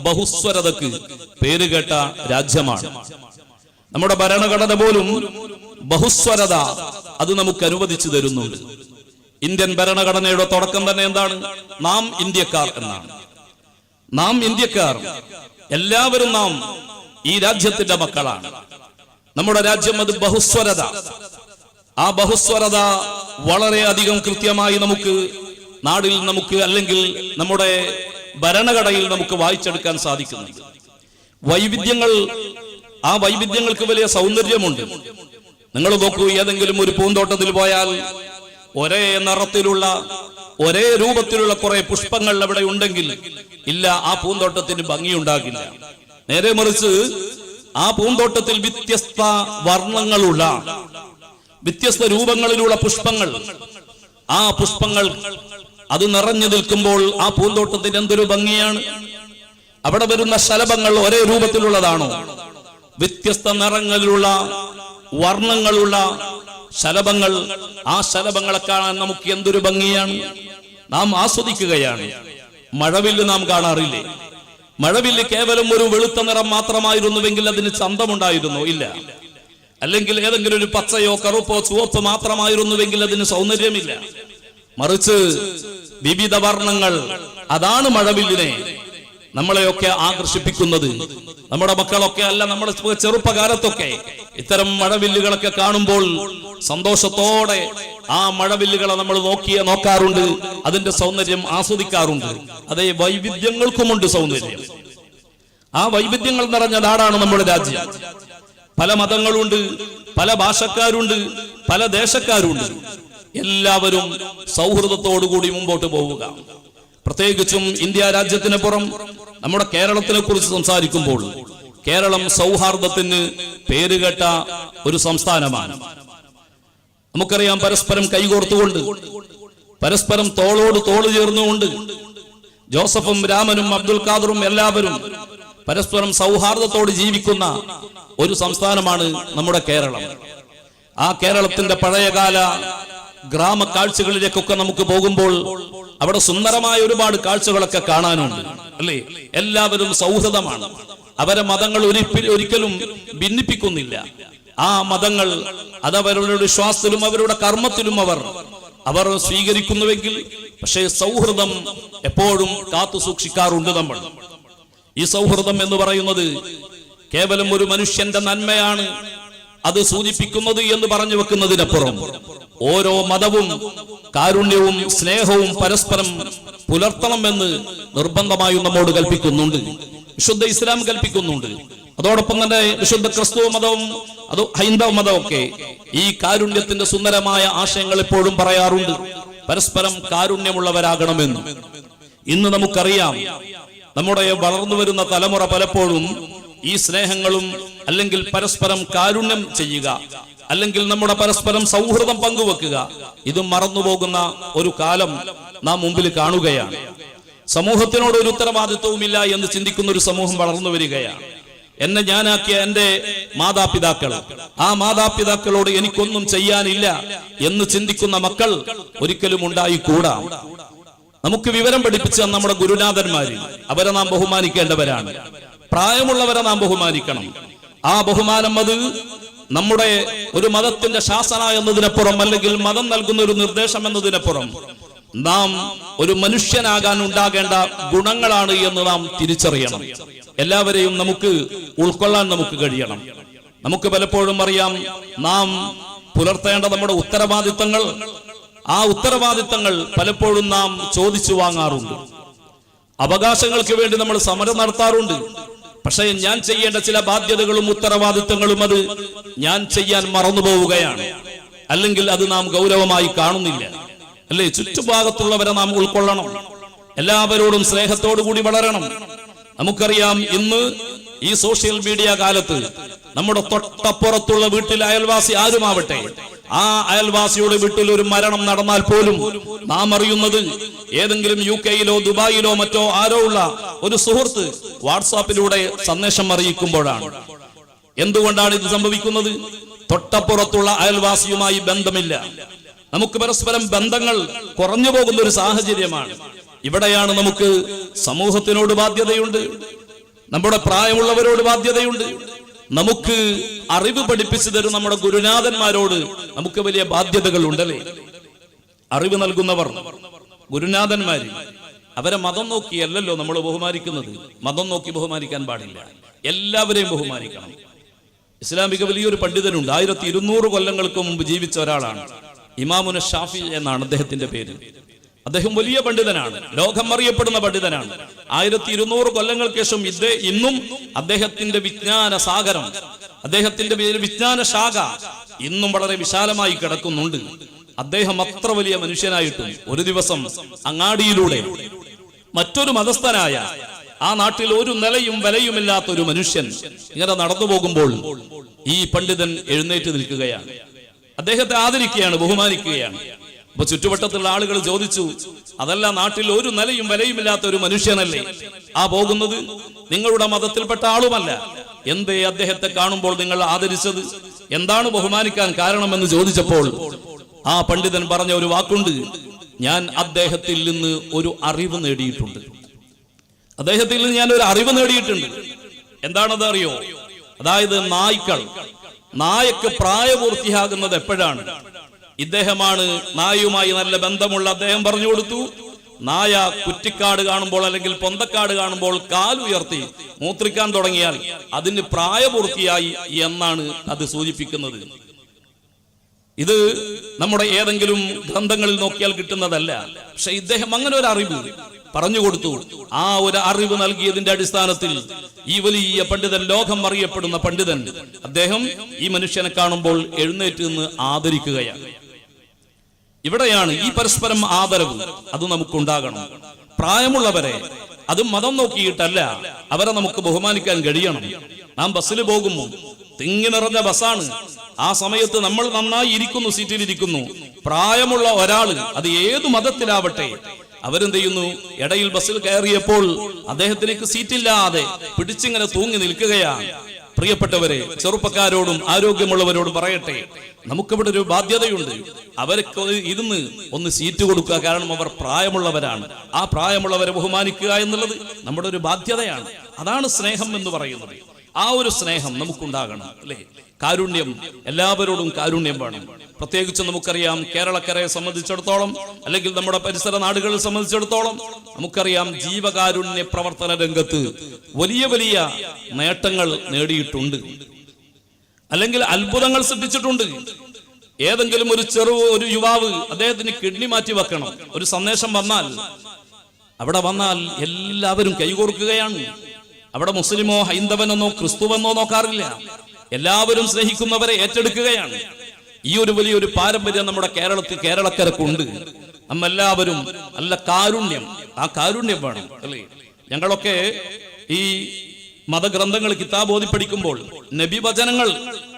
ബഹുസ്വരതക്ക് പേരുകേട്ട രാജ്യമാണ്. നമ്മുടെ ഭരണഘടന പോലും ബഹുസ്വരത അത് നമുക്ക് അനുവദിച്ചു തരുന്നുണ്ട്. ഇന്ത്യൻ ഭരണഘടനയുടെ തുടക്കം തന്നെ എന്താണ്? നാം ഇന്ത്യക്കാർ എന്നാണ്. നാം ഇന്ത്യക്കാർ, എല്ലാവരും നാം ഈ രാജ്യത്തിന്റെ മക്കളാണ്. നമ്മുടെ രാജ്യം അത് ബഹുസ്വരത. ആ ബഹുസ്വരത വളരെയധികം കൃത്യമായി നമുക്ക് നാടിൽ നമുക്ക് അല്ലെങ്കിൽ നമ്മുടെ ഭരണഘടനയിൽ നമുക്ക് വായിച്ചെടുക്കാൻ സാധിക്കുന്നുണ്ട്. വൈവിധ്യങ്ങൾ, ആ വൈവിധ്യങ്ങൾക്ക് വലിയ സൗന്ദര്യമുണ്ട്. നിങ്ങൾ നോക്കൂ, ഏതെങ്കിലും ഒരു പൂന്തോട്ടത്തിൽ പോയാൽ ഒരേ നിറത്തിലുള്ള ഒരേ രൂപത്തിലുള്ള കുറെ പുഷ്പങ്ങൾ അവിടെ ഉണ്ടെങ്കിൽ ഇല്ല, ആ പൂന്തോട്ടത്തിന് ഭംഗിയുണ്ടാകില്ല. നേരെ മറിച്ച് ആ പൂന്തോട്ടത്തിൽ വ്യത്യസ്ത വർണ്ണങ്ങളുള്ള വ്യത്യസ്ത രൂപങ്ങളിലുള്ള പുഷ്പങ്ങൾ, ആ പുഷ്പങ്ങൾ അത് നിറഞ്ഞു നിൽക്കുമ്പോൾ ആ പൂന്തോട്ടത്തിന് എന്തൊരു ഭംഗിയാണ്. അവിടെ വരുന്ന ശലഭങ്ങൾ ഒരേ രൂപത്തിലുള്ളതാണോ? വ്യത്യസ്ത നിറങ്ങളിലുള്ള വർണ്ണങ്ങളുള്ള ശലഭങ്ങൾ. ആ ശലഭങ്ങളെ കാണാൻ നമുക്ക് എന്തൊരു ഭംഗിയാണ്, നാം ആസ്വദിക്കുകയാണ്. മഴവില്ല് നാം കാണാറില്ലേ? മഴവില്ല് കേവലം ഒരു വെളുത്ത നിറം മാത്രമായിരുന്നുവെങ്കിൽ അതിന് ചന്തമുണ്ടായിരുന്നോ? ഇല്ല. അല്ലെങ്കിൽ ഏതെങ്കിലും ഒരു പച്ചയോ കറുപ്പോ ചുവപ്പ് മാത്രമായിരുന്നുവെങ്കിൽ അതിന് സൗന്ദര്യമില്ല. മറിച്ച് വിവിധ വർണ്ണങ്ങൾ, അതാണ് മഴവില്ലിനെ നമ്മളെയൊക്കെ ആകർഷിപ്പിക്കുന്നത്. നമ്മുടെ മക്കളൊക്കെ അല്ല, നമ്മുടെ ചെറുപ്പകാലത്തൊക്കെ ഇത്തരം മഴവില്ലുകളൊക്കെ കാണുമ്പോൾ സന്തോഷത്തോടെ ആ മഴവില്ലുകളെ നമ്മൾ നോക്കാറുണ്ട്, അതിന്റെ സൗന്ദര്യം ആസ്വദിക്കാറുണ്ട്. അതേ വൈവിധ്യങ്ങൾക്കുമുണ്ട് സൗന്ദര്യം. ആ വൈവിധ്യങ്ങൾ നിറഞ്ഞ നാടാണ് നമ്മുടെ രാജ്യം. പല മതങ്ങളുണ്ട്, പല ഭാഷക്കാരുണ്ട്, പല ദേശക്കാരുണ്ട്. എല്ലാവരും സൗഹൃദത്തോടുകൂടി മുമ്പോട്ട് പോവുക. പ്രത്യേകിച്ചും ഇന്ത്യ രാജ്യത്തിന് പുറം നമ്മുടെ കേരളത്തിനെ കുറിച്ച് സംസാരിക്കുമ്പോൾ കേരളം സൗഹാർദ്ദത്തിന് പേരുകേട്ട ഒരു സംസ്ഥാനമാണ്. നമുക്കറിയാം, പരസ്പരം കൈകോർത്തുകൊണ്ട്, പരസ്പരം തോളോട് തോള് ചേർന്നുകൊണ്ട് ജോസഫും രാമനും അബ്ദുൽ ഖാദറും എല്ലാവരും പരസ്പരം സൗഹാർദ്ദത്തോട് ജീവിക്കുന്ന ഒരു സംസ്ഥാനമാണ് നമ്മുടെ കേരളം. ആ കേരളത്തിന്റെ പഴയകാല ഗ്രാമ കാഴ്ചകളിലേക്കൊക്കെ നമുക്ക് പോകുമ്പോൾ അവിടെ സുന്ദരമായ ഒരുപാട് കാഴ്ചകളൊക്കെ കാണാനുണ്ട്, അല്ലേ? എല്ലാവരും സൗഹൃദമാണ്. അവരെ മതങ്ങൾ ഒരിക്കലും ഭിന്നിപ്പിക്കുന്നില്ല. ആ മതങ്ങൾ അതവരുടെ വിശ്വാസത്തിലും അവരുടെ കർമ്മത്തിലും അവർ സ്വീകരിക്കുന്നുവെങ്കിൽ, പക്ഷേ സൗഹൃദം എപ്പോഴും കാത്തു സൂക്ഷിക്കാറുണ്ട് നമ്മൾ. ഈ സൗഹൃദം എന്ന് പറയുന്നത് കേവലം ഒരു മനുഷ്യന്റെ നന്മയാണ് അത് സൂചിപ്പിക്കുന്നത് എന്ന് പറഞ്ഞു വെക്കുന്നതിനപ്പുറം ഓരോ മതവും കാരുണ്യവും സ്നേഹവും പരസ്പരം പുലർത്തണമെന്ന് നിർബന്ധമായും നമ്മോട് കൽപ്പിക്കുന്നുണ്ട്. വിശുദ്ധ ഇസ്ലാം കൽപ്പിക്കുന്നുണ്ട്. അതോടൊപ്പം തന്നെ വിശുദ്ധ ക്രിസ്തു മതവും അതോ ഹൈന്ദവ മതമൊക്കെ ഈ കാരുണ്യത്തിന്റെ സുന്ദരമായ ആശയങ്ങൾ എപ്പോഴും പറയാറുണ്ട്. പരസ്പരം കാരുണ്യമുള്ളവരാകണമെന്ന്. ഇന്ന് നമുക്കറിയാം, നമ്മുടെ വളർന്നു വരുന്ന തലമുറ പലപ്പോഴും ഈ സ്നേഹങ്ങളും അല്ലെങ്കിൽ പരസ്പരം കാരുണ്യം ചെയ്യുക, അല്ലെങ്കിൽ നമ്മുടെ പരസ്പരം സൗഹൃദം പങ്കുവെക്കുക, ഇത് മറന്നുപോകുന്ന ഒരു കാലം നാം മുമ്പിൽ കാണുകയാണ്. സമൂഹത്തിനോട് ഒരു ഉത്തരവാദിത്വവുമില്ല എന്ന് ചിന്തിക്കുന്ന ഒരു സമൂഹം വളർന്നു വരികയാണ്. എന്നെ ഞാനാക്കിയ എന്റെ മാതാപിതാക്കൾ, ആ മാതാപിതാക്കളോട് എനിക്കൊന്നും ചെയ്യാനില്ല എന്ന് ചിന്തിക്കുന്ന മക്കൾ ഒരിക്കലും ഉണ്ടായിക്കൂടാ. നമുക്ക് വിവരം പഠിപ്പിച്ച നമ്മുടെ ഗുരുനാഥന്മാര്, അവരെ നാം ബഹുമാനിക്കേണ്ടവരാണ്. പ്രായമുള്ളവരെ നാം ബഹുമാനിക്കണം. ആ ബഹുമാനം അത് നമ്മുടെ ഒരു മതത്തിന്റെ ശാസന എന്നതിനപ്പുറം, അല്ലെങ്കിൽ മതം നൽകുന്ന ഒരു നിർദ്ദേശം എന്നതിനപ്പുറം നാം ഒരു മനുഷ്യനാകാൻ ഉണ്ടാകേണ്ട ഗുണങ്ങളാണ് എന്ന് നാം തിരിച്ചറിയണം. എല്ലാവരെയും നമുക്ക് ഉൾക്കൊള്ളാൻ നമുക്ക് കഴിയണം. നമുക്ക് പലപ്പോഴും അറിയാം, നാം പുലർത്തേണ്ട നമ്മുടെ ഉത്തരവാദിത്തങ്ങൾ, ആ ഉത്തരവാദിത്തങ്ങൾ പലപ്പോഴും നാം ചോദിച്ചു വാങ്ങാറുണ്ട്. അവകാശങ്ങൾക്ക് വേണ്ടി നമ്മൾ സമരം നടത്താറുണ്ട്. പക്ഷേ ഞാൻ ചെയ്യേണ്ട ചില ബാധ്യതകളും ഉത്തരവാദിത്തങ്ങളും അത് ഞാൻ ചെയ്യാൻ മറന്നുപോവുകയാണ്, അല്ലെങ്കിൽ അത് നാം ഗൗരവമായി കാണുന്നില്ല, അല്ലേ? ചുറ്റുഭാഗത്തുള്ളവരെ നാം ഉൾക്കൊള്ളണം. എല്ലാവരോടും സ്നേഹത്തോടു കൂടി വളരണം. നമുക്കറിയാം, ഇന്ന് ഈ സോഷ്യൽ മീഡിയ കാലത്ത് നമ്മുടെ തൊട്ടപ്പുറത്തുള്ള വീട്ടിലെ അയൽവാസി ആരുമാവട്ടെ, ആ അയൽവാസിയുടെ വീട്ടിൽ ഒരു മരണം നടന്നാൽ പോലും നാം അറിയുന്നത് ഏതെങ്കിലും UK-യിലോ ദുബായിലോ മറ്റോ ആരോ ഉള്ള ഒരു സുഹൃത്ത് വാട്സാപ്പിലൂടെ സന്ദേശം അറിയിക്കുമ്പോഴാണ്. എന്തുകൊണ്ടാണ് ഇത് സംഭവിക്കുന്നത്? തൊട്ടപ്പുറത്തുള്ള അയൽവാസിയുമായി ബന്ധമില്ല. നമുക്ക് പരസ്പരം ബന്ധങ്ങൾ കുറഞ്ഞു പോകുന്ന ഒരു സാഹചര്യമാണ്. ഇവിടെയാണ് നമുക്ക് സമൂഹത്തിനോട് ബാധ്യതയുണ്ട്, നമ്മുടെ പ്രായമുള്ളവരോട് ബാധ്യതയുണ്ട്, നമുക്ക് അറിവ് പഠിപ്പിച്ചു തരും നമ്മുടെ ഗുരുനാഥന്മാരോട് നമുക്ക് വലിയ ബാധ്യതകൾ ഉണ്ടല്ലേ? അറിവ് നൽകുന്നവർ, ഗുരുനാഥന്മാര്, അവരെ മതം നോക്കിയല്ലല്ലോ നമ്മൾ ബഹുമാനിക്കുന്നത്. മതം നോക്കി ബഹുമാനിക്കാൻ പാടില്ല, എല്ലാവരെയും ബഹുമാനിക്കണം. ഇസ്ലാമിക വലിയൊരു പണ്ഡിതനുണ്ട്, 1200 കൊല്ലങ്ങൾക്ക് മുമ്പ് ജീവിച്ച ഒരാളാണ്. ഇമാമുന ഷാഫി എന്നാണ് അദ്ദേഹത്തിന്റെ പേര്. അദ്ദേഹം വലിയ പണ്ഡിതനാണ്, ലോകം അറിയപ്പെടുന്ന പണ്ഡിതനാണ്. 1200 കൊല്ലങ്ങൾക്ക് ശേഷം ഇന്നും അദ്ദേഹത്തിന്റെ വിജ്ഞാന സാഗരം, അദ്ദേഹത്തിന്റെ വിജ്ഞാന ശാഖ ഇന്നും വളരെ വിശാലമായി കിടക്കുന്നുണ്ട്. അദ്ദേഹം അത്ര വലിയ മനുഷ്യനായിട്ടും ഒരു ദിവസം അങ്ങാടിയിലൂടെ മറ്റൊരു മതസ്ഥനായ, ആ നാട്ടിൽ ഒരു നിലയും വിലയുമില്ലാത്ത ഒരു മനുഷ്യൻ ഇങ്ങനെ നടന്നു പോകുമ്പോൾ ഈ പണ്ഡിതൻ എഴുന്നേറ്റ് നിൽക്കുകയാണ്. അദ്ദേഹത്തെ ആദരിക്കുകയാണ്, ബഹുമാനിക്കുകയാണ്. അപ്പൊ ചുറ്റുവട്ടത്തുള്ള ആളുകൾ ചോദിച്ചു, അതല്ല, നാട്ടിൽ ഒരു നിലയും വിലയുമില്ലാത്ത ഒരു മനുഷ്യനല്ലേ ആ പോകുന്നത്? നിങ്ങളുടെ മതത്തിൽപ്പെട്ട ആളുമല്ല, എന്തേ അദ്ദേഹത്തെ കാണുമ്പോൾ നിങ്ങൾ ആദരിച്ചത്? എന്താണ് ബഹുമാനിക്കാൻ കാരണമെന്ന് ചോദിച്ചപ്പോൾ ആ പണ്ഡിതൻ പറഞ്ഞ ഒരു വാക്കുണ്ട്, ഞാൻ അദ്ദേഹത്തിൽ നിന്ന് ഒരു അറിവ് നേടിയിട്ടുണ്ട്. അദ്ദേഹത്തിൽ നിന്ന് ഞാൻ ഒരു അറിവ് നേടിയിട്ടുണ്ട്. എന്താണത് അറിയോ? അതായത് നായക്ക് പ്രായപൂർത്തിയാകുന്നത് എപ്പോഴാണ്? ഇദ്ദേഹമാണ് നായയുമായി നല്ല ബന്ധമുള്ള അദ്ദേഹം പറഞ്ഞു കൊടുത്തു, നായ കുറ്റിക്കാട് കാണുമ്പോൾ അല്ലെങ്കിൽ പൊന്തക്കാട് കാണുമ്പോൾ കാലുയർത്തി മൂത്രിക്കാൻ തുടങ്ങിയാൽ അതിന് പ്രായപൂർത്തിയായി എന്നാണ് അത് സൂചിപ്പിക്കുന്നത്. ഇത് നമ്മുടെ ഏതെങ്കിലും ഗ്രന്ഥങ്ങളിൽ നോക്കിയാൽ കിട്ടുന്നതല്ല. പക്ഷെ ഇദ്ദേഹം അങ്ങനെ ഒരു അറിവ് പറഞ്ഞു കൊടുത്തു. ആ ഒരു അറിവ് നൽകിയതിന്റെ അടിസ്ഥാനത്തിൽ ഈ വലിയ പണ്ഡിതൻ, ലോകം അറിയപ്പെടുന്ന പണ്ഡിതൻ, അദ്ദേഹം ഈ മനുഷ്യനെ കാണുമ്പോൾ എഴുന്നേറ്റ് നിന്ന് ആദരിക്കുകയാണ്. ഇവിടെയാണ് ഈ പരസ്പരം ആദരവ്, അത് നമുക്കുണ്ടാകണം. പ്രായമുള്ളവരെ അത് മതം നോക്കിയിട്ടല്ല, അവരെ നമുക്ക് ബഹുമാനിക്കാൻ കഴിയണം. നാം ബസ്സിൽ പോകുമ്പോൾ തിങ്ങി നിറഞ്ഞ ബസ്സാണ്, ആ സമയത്ത് നമ്മൾ നന്നായി ഇരിക്കുന്നു, സീറ്റിലിരിക്കുന്നു. പ്രായമുള്ള ഒരാള്, അത് ഏതു മതത്തിലാവട്ടെ, അവരെന്ത് ചെയ്യുന്നു? ഇടയിൽ ബസ്സിൽ കയറിയപ്പോൾ അദ്ദേഹത്തിലേക്ക് സീറ്റില്ലാതെ പിടിച്ചിങ്ങനെ തൂങ്ങി നിൽക്കുകയാണ്. പ്രിയപ്പെട്ടവരെ, ചെറുപ്പക്കാരോടും ആരോഗ്യമുള്ളവരോടും പറയട്ടെ, നമുക്കിവിടെ ഒരു ബാധ്യതയുണ്ട്. അവർക്ക് ഇരുന്ന് ഒന്ന് സീറ്റ് കൊടുക്കുക. കാരണം അവർ പ്രായമുള്ളവരാണ്. ആ പ്രായമുള്ളവരെ ബഹുമാനിക്കുക എന്നുള്ളത് നമ്മുടെ ഒരു ബാധ്യതയാണ്. അതാണ് സ്നേഹം എന്ന് പറയുന്നത്. ആ ഒരു സ്നേഹം നമുക്കുണ്ടാകണം, അല്ലേ? കാരുണ്യം, എല്ലാവരോടും കാരുണ്യം വേണം. പ്രത്യേകിച്ച് നമുക്കറിയാം, കേരളക്കരയെ സംബന്ധിച്ചിടത്തോളം അല്ലെങ്കിൽ നമ്മുടെ പരിസര നാടുകളെ സംബന്ധിച്ചിടത്തോളം നമുക്കറിയാം, ജീവകാരുണ്യ പ്രവർത്തന രംഗത്ത് വലിയ വലിയ നേട്ടങ്ങൾ നേടിയിട്ടുണ്ട്, അല്ലെങ്കിൽ അത്ഭുതങ്ങൾ സൃഷ്ടിച്ചിട്ടുണ്ട്. ഏതെങ്കിലും ഒരു യുവാവ് അദ്ദേഹത്തിന് കിഡ്നി മാറ്റി വെക്കണം, ഒരു സന്ദേശം വന്നാൽ അവിടെ വന്നാൽ എല്ലാവരും കൈകോർക്കുകയാണ്. അവിടെ മുസ്ലിമോ ഹൈന്ദവനെന്നോ ക്രിസ്തുവെന്നോ നോക്കാറില്ല, എല്ലാവരും സ്നേഹിക്കുന്നവരെ ഏറ്റെടുക്കുകയാണ്. ഈ ഒരു വലിയൊരു പാരമ്പര്യം നമ്മുടെ കേരളക്കരക്കുണ്ട്. നമ്മെല്ലാവരും നല്ല കാരുണ്യം, ആ കാരുണ്യം വേണം, അല്ലേ? ഞങ്ങളൊക്കെ ഈ മതഗ്രന്ഥങ്ങൾ, കിതാബ് ഓതി പഠിക്കുമ്പോൾ നബിവചനങ്ങൾ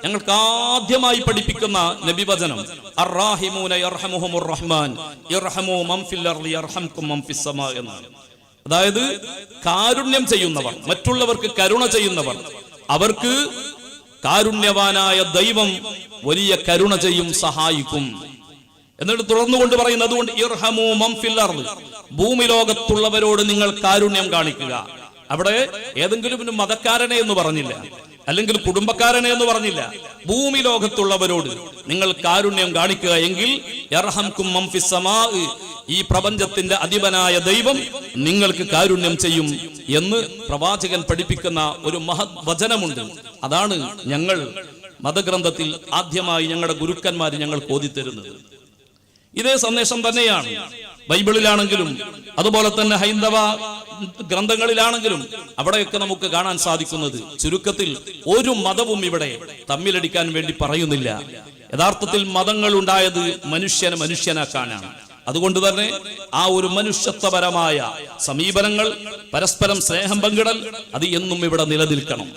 ഞങ്ങൾക്ക് ആദ്യമായി പഠിപ്പിക്കുന്ന നബിവചനം അർറാഹിമൂന യർഹമുഹുമുർ റഹ്മാൻ യർഹമു മൻ ഫിൽ അർളി യർഹംകും മൻ ഫിസ് സമാ എന്നാണ്. അതായത് കാരുണ്യം ചെയ്യുന്നവർ, മറ്റുള്ളവർക്ക് കരുണ ചെയ്യുന്നവർ, അവർക്ക് കാരുണ്യവാനായ ദൈവം വലിയ കരുണ ചെയ്യും, സഹായിക്കും. എന്നിട്ട് തുടർന്നുകൊണ്ട് പറയുന്നത്, അതുകൊണ്ട് ഇർഹമു മൻ ഫിൽ അർളി, ഭൂമി ലോകത്തുള്ളവരോട് നിങ്ങൾ കാരുണ്യം കാണിക്കുക. അവിടെ ഏതെങ്കിലും ഒരു മതക്കാരനെ എന്ന് പറഞ്ഞില്ല, അല്ലെങ്കിൽ കുടുംബക്കാരനെ എന്ന് പറഞ്ഞില്ല. ഭൂമി ലോകത്തുള്ളവരോട് നിങ്ങൾ കാരുണ്യം കാണിക്കുക, എങ്കിൽ യർഹംകും മൻ ഫിസ് സമാ, ഈ പ്രപഞ്ചത്തിന്റെ അധിപനായ ദൈവം നിങ്ങൾക്ക് കാരുണ്യം ചെയ്യും എന്ന് പ്രവാചകൻ പഠിപ്പിക്കുന്ന ഒരു മഹത് വചനമുണ്ട്. അതാണ് ഞങ്ങൾ മതഗ്രന്ഥത്തിൽ ആദ്യമായി ഞങ്ങളുടെ ഗുരുക്കന്മാർ ഞങ്ങൾക്ക് ഓതിത്തരുന്നത്. ഇതേ സന്ദേശം തന്നെയാണ് ബൈബിളിലാണെങ്കിലും അതുപോലെ തന്നെ ഹൈന്ദവ ഗ്രന്ഥങ്ങളിലാണെങ്കിലും അവിടെയൊക്കെ നമുക്ക് കാണാൻ സാധിക്കുന്നത്. ചുരുക്കത്തിൽ ഒരു മതവും ഇവിടെ തമ്മിലടിക്കാൻ വേണ്ടി പറയുന്നില്ല. യഥാർത്ഥത്തിൽ മതങ്ങൾ ഉണ്ടായത് മനുഷ്യനെ മനുഷ്യനാക്കാനാണ്. അതുകൊണ്ട് തന്നെ ആ ഒരു മനുഷ്യത്വപരമായ സമീപനങ്ങൾ, പരസ്പരം സ്നേഹം പങ്കിടൽ, അത് എന്നും ഇവിടെ നിലനിൽക്കണം.